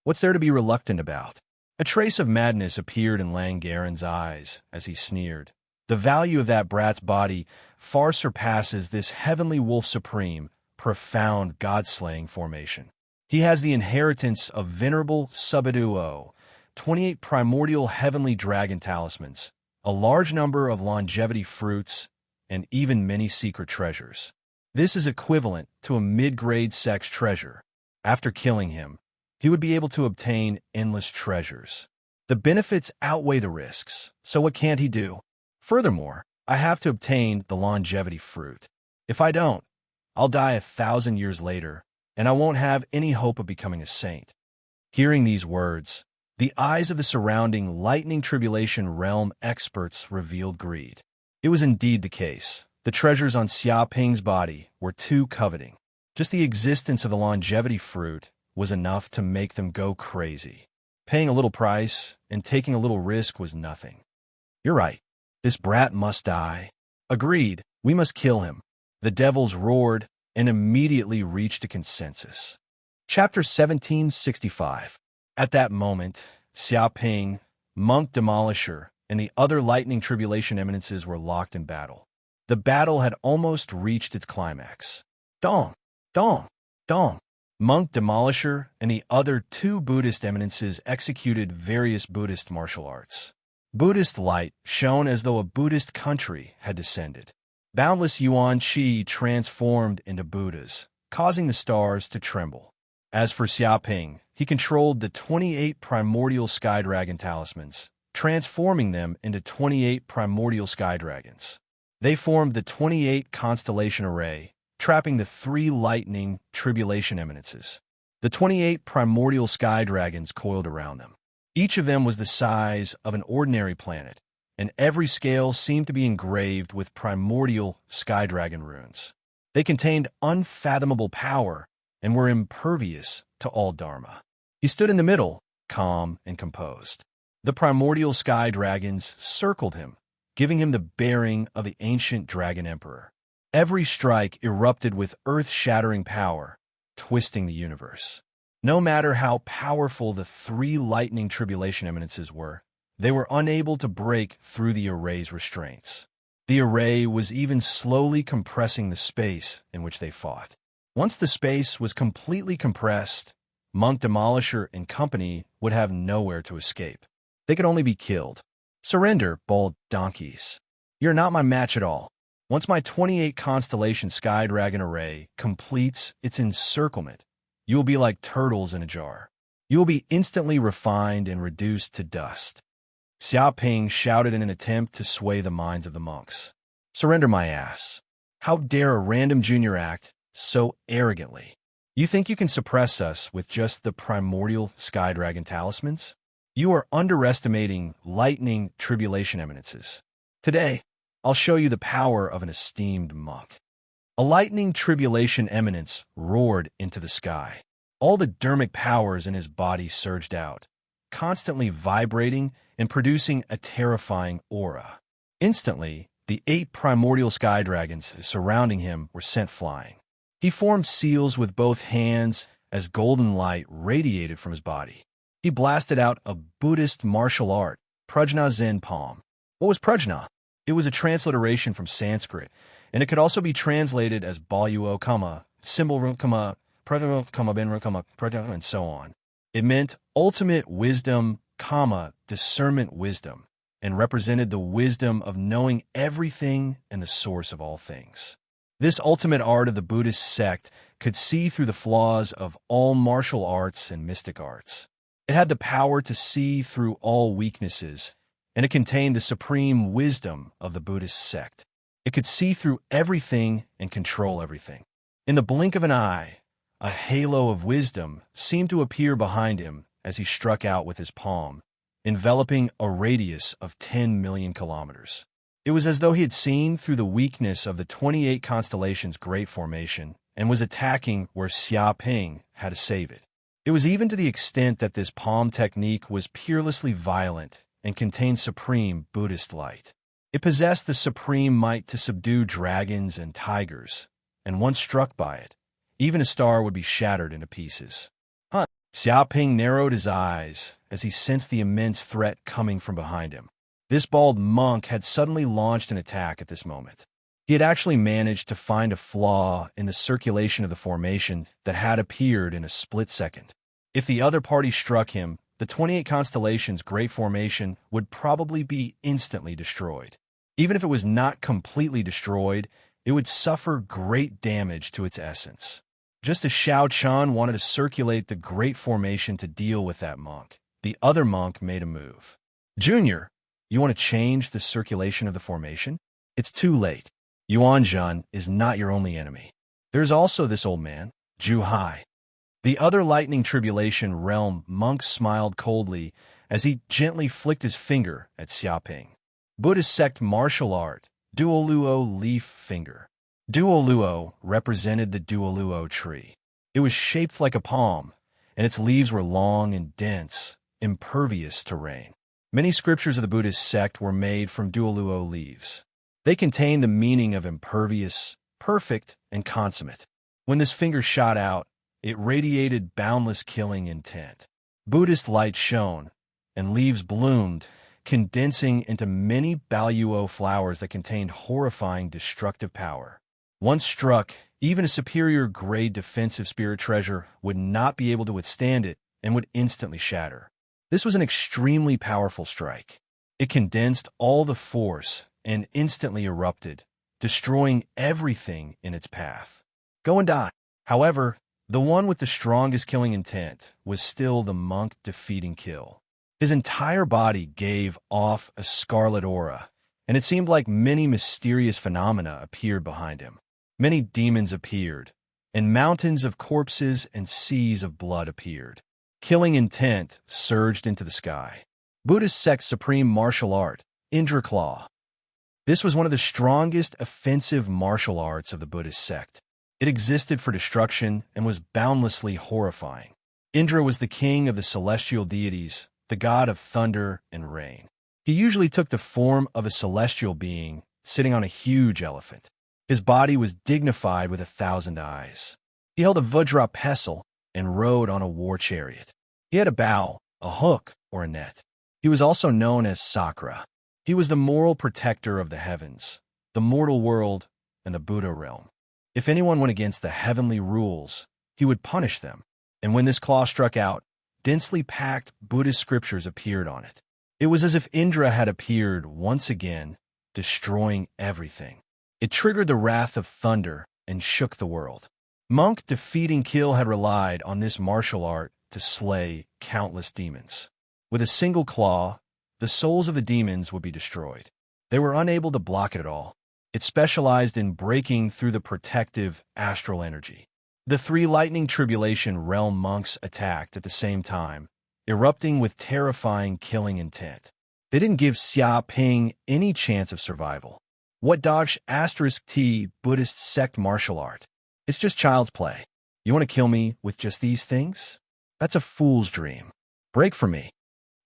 What's there to be reluctant about? A trace of madness appeared in Langaren's eyes as he sneered. The value of that brat's body far surpasses this Heavenly Wolf Supreme, Profound God-Slaying Formation. He has the inheritance of Venerable Subaduo, 28 primordial heavenly dragon talismans, a large number of longevity fruits, and even many secret treasures. This is equivalent to a mid-grade sex treasure. After killing him, he would be able to obtain endless treasures. The benefits outweigh the risks, so what can't he do? Furthermore, I have to obtain the longevity fruit. If I don't, I'll die 1,000 years later, and I won't have any hope of becoming a saint. Hearing these words, the eyes of the surrounding lightning tribulation realm experts revealed greed. It was indeed the case. The treasures on Xia Ping's body were too coveting. Just the existence of the longevity fruit was enough to make them go crazy. Paying a little price and taking a little risk was nothing. You're right. This brat must die. Agreed, we must kill him. The devils roared and immediately reached a consensus. Chapter 1765. At that moment, Xia Ping, Monk Demolisher, and the other lightning tribulation eminences were locked in battle. The battle had almost reached its climax. Dong! Dong! Dong! Monk Demolisher and the other two Buddhist eminences executed various Buddhist martial arts. Buddhist light shone as though a Buddhist country had descended. Boundless Yuan Qi transformed into Buddhas, causing the stars to tremble. As for Xia Ping, he controlled the 28 primordial sky dragon talismans, transforming them into 28 primordial sky dragons. They formed the 28 constellation array, trapping the 3 lightning tribulation eminences. The 28 primordial sky dragons coiled around them. Each of them was the size of an ordinary planet, and every scale seemed to be engraved with primordial sky dragon runes. They contained unfathomable power and were impervious to all dharma. He stood in the middle, calm and composed. The primordial sky dragons circled him, giving him the bearing of the ancient dragon emperor. Every strike erupted with earth-shattering power, twisting the universe. No matter how powerful the 3 lightning tribulation eminences were, they were unable to break through the array's restraints. The array was even slowly compressing the space in which they fought. Once the space was completely compressed, Monk Demolisher and company would have nowhere to escape. They could only be killed. Surrender, bold donkeys. You're not my match at all. Once my 28 constellation sky dragon array completes its encirclement, you will be like turtles in a jar. You will be instantly refined and reduced to dust. Xia Ping shouted in an attempt to sway the minds of the monks. Surrender my ass. How dare a random junior act so arrogantly? You think you can suppress us with just the primordial sky dragon talismans? You are underestimating lightning tribulation eminences. Today, I'll show you the power of an esteemed monk. A lightning tribulation eminence roared into the sky. All the dermic powers in his body surged out, constantly vibrating and producing a terrifying aura. Instantly, the 8 primordial sky dragons surrounding him were sent flying. He formed seals with both hands as golden light radiated from his body. He blasted out a Buddhist martial art, Prajna Zen Palm. What was Prajna? It was a transliteration from Sanskrit, and it could also be translated as Baluo, symbol, Prajna, and so on. It meant ultimate wisdom, discernment wisdom, and represented the wisdom of knowing everything and the source of all things. This ultimate art of the Buddhist sect could see through the flaws of all martial arts and mystic arts. It had the power to see through all weaknesses, and it contained the supreme wisdom of the Buddhist sect. It could see through everything and control everything. In the blink of an eye, a halo of wisdom seemed to appear behind him as he struck out with his palm, enveloping a radius of 10 million kilometers. It was as though he had seen through the weakness of the 28 constellations' great formation and was attacking where Xia Ping had to save it. It was even to the extent that this palm technique was peerlessly violent and contained supreme Buddhist light. It possessed the supreme might to subdue dragons and tigers, and once struck by it, even a star would be shattered into pieces. Xia Ping narrowed his eyes as he sensed the immense threat coming from behind him. This bald monk had suddenly launched an attack at this moment. He had actually managed to find a flaw in the circulation of the formation that had appeared in a split second. If the other party struck him, the 28 constellations' great formation would probably be instantly destroyed. Even if it was not completely destroyed, it would suffer great damage to its essence. Just as Xiao Chan wanted to circulate the great formation to deal with that monk, the other monk made a move. Junior, you want to change the circulation of the formation? It's too late. Yuanzhan is not your only enemy. There's also this old man, Zhu Hai. The other lightning tribulation realm monk smiled coldly as he gently flicked his finger at Xiaoping. Buddhist sect martial art, Duoluo leaf finger. Duoluo represented the Duoluo tree. It was shaped like a palm, and its leaves were long and dense, impervious to rain. Many scriptures of the Buddhist sect were made from Duoluo leaves. They contained the meaning of impervious, perfect, and consummate. When this finger shot out, it radiated boundless killing intent. Buddhist light shone, and leaves bloomed, condensing into many Baluo flowers that contained horrifying destructive power. Once struck, even a superior grade defensive spirit treasure would not be able to withstand it and would instantly shatter. This was an extremely powerful strike. It condensed all the force and instantly erupted, destroying everything in its path. Go and die. However, the one with the strongest killing intent was still the monk defeating kill. His entire body gave off a scarlet aura, and it seemed like many mysterious phenomena appeared behind him. Many demons appeared, and mountains of corpses and seas of blood appeared. Killing intent surged into the sky. Buddhist sect's supreme martial art, Indra Claw. This was one of the strongest offensive martial arts of the Buddhist sect. It existed for destruction and was boundlessly horrifying. Indra was the king of the celestial deities, the god of thunder and rain. He usually took the form of a celestial being sitting on a huge elephant. His body was dignified with 1,000 eyes. He held a Vajra pestle and rode on a war chariot. He had a bow, a hook, or a net. He was also known as Sakra. He was the moral protector of the heavens, the mortal world, and the Buddha realm. If anyone went against the heavenly rules, he would punish them. And when this claw struck out, densely packed Buddhist scriptures appeared on it. It was as if Indra had appeared once again, destroying everything. It triggered the wrath of thunder and shook the world. Monk defeating Kill had relied on this martial art to slay countless demons. With a single claw, the souls of the demons would be destroyed. They were unable to block it at all. It specialized in breaking through the protective astral energy. The three lightning tribulation realm monks attacked at the same time, erupting with terrifying killing intent. They didn't give Xia Ping any chance of survival. What dodge *T Buddhist sect martial art? It's just child's play. You want to kill me with just these things? That's a fool's dream. Break from me.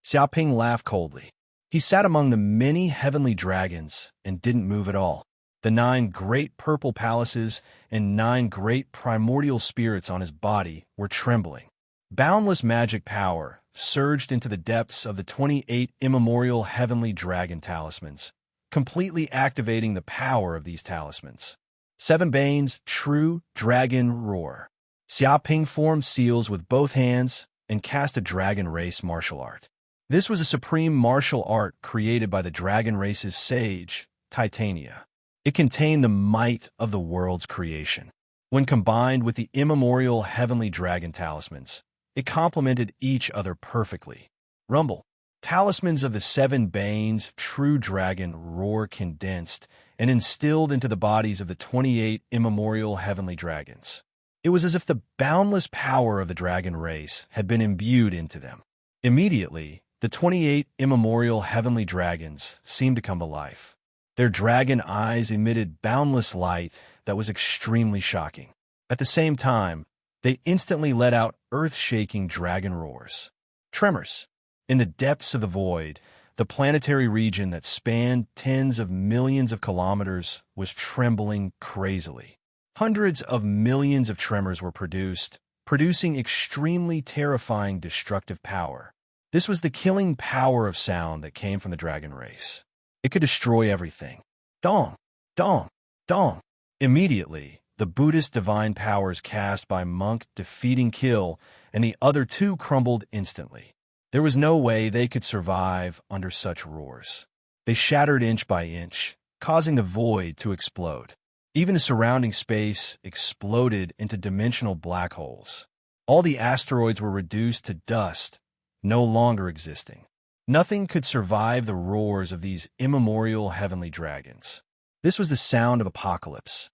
Xiaoping laughed coldly. He sat among the many heavenly dragons and didn't move at all. The 9 great purple palaces and 9 great primordial spirits on his body were trembling. Boundless magic power surged into the depths of the 28 immemorial heavenly dragon talismans, completely activating the power of these talismans. 7 Bane's true dragon roar. Xiaoping formed seals with both hands and cast a dragon race martial art. This was a supreme martial art created by the dragon race's sage, Titania. It contained the might of the world's creation. When combined with the immemorial heavenly dragon talismans, it complemented each other perfectly. Rumble. Talismans of the 7 Banes true dragon roar condensed and instilled into the bodies of the 28 immemorial heavenly dragons. It was as if the boundless power of the dragon race had been imbued into them. Immediately, the 28 immemorial heavenly dragons seemed to come to life. Their dragon eyes emitted boundless light that was extremely shocking. At the same time, they instantly let out earth-shaking dragon roars. Tremors. In the depths of the void, the planetary region that spanned tens of millions of kilometers was trembling crazily. Hundreds of millions of tremors were produced, producing extremely terrifying destructive power. This was the killing power of sound that came from the dragon race. It could destroy everything. Dong, dong, dong. Immediately, the Buddhist divine powers cast by monk defeating Kill and the other 2 crumbled instantly. There was no way they could survive under such roars. They shattered inch by inch, causing the void to explode. Even the surrounding space exploded into dimensional black holes. All the asteroids were reduced to dust, no longer existing. Nothing could survive the roars of these immemorial heavenly dragons. This was the sound of apocalypse,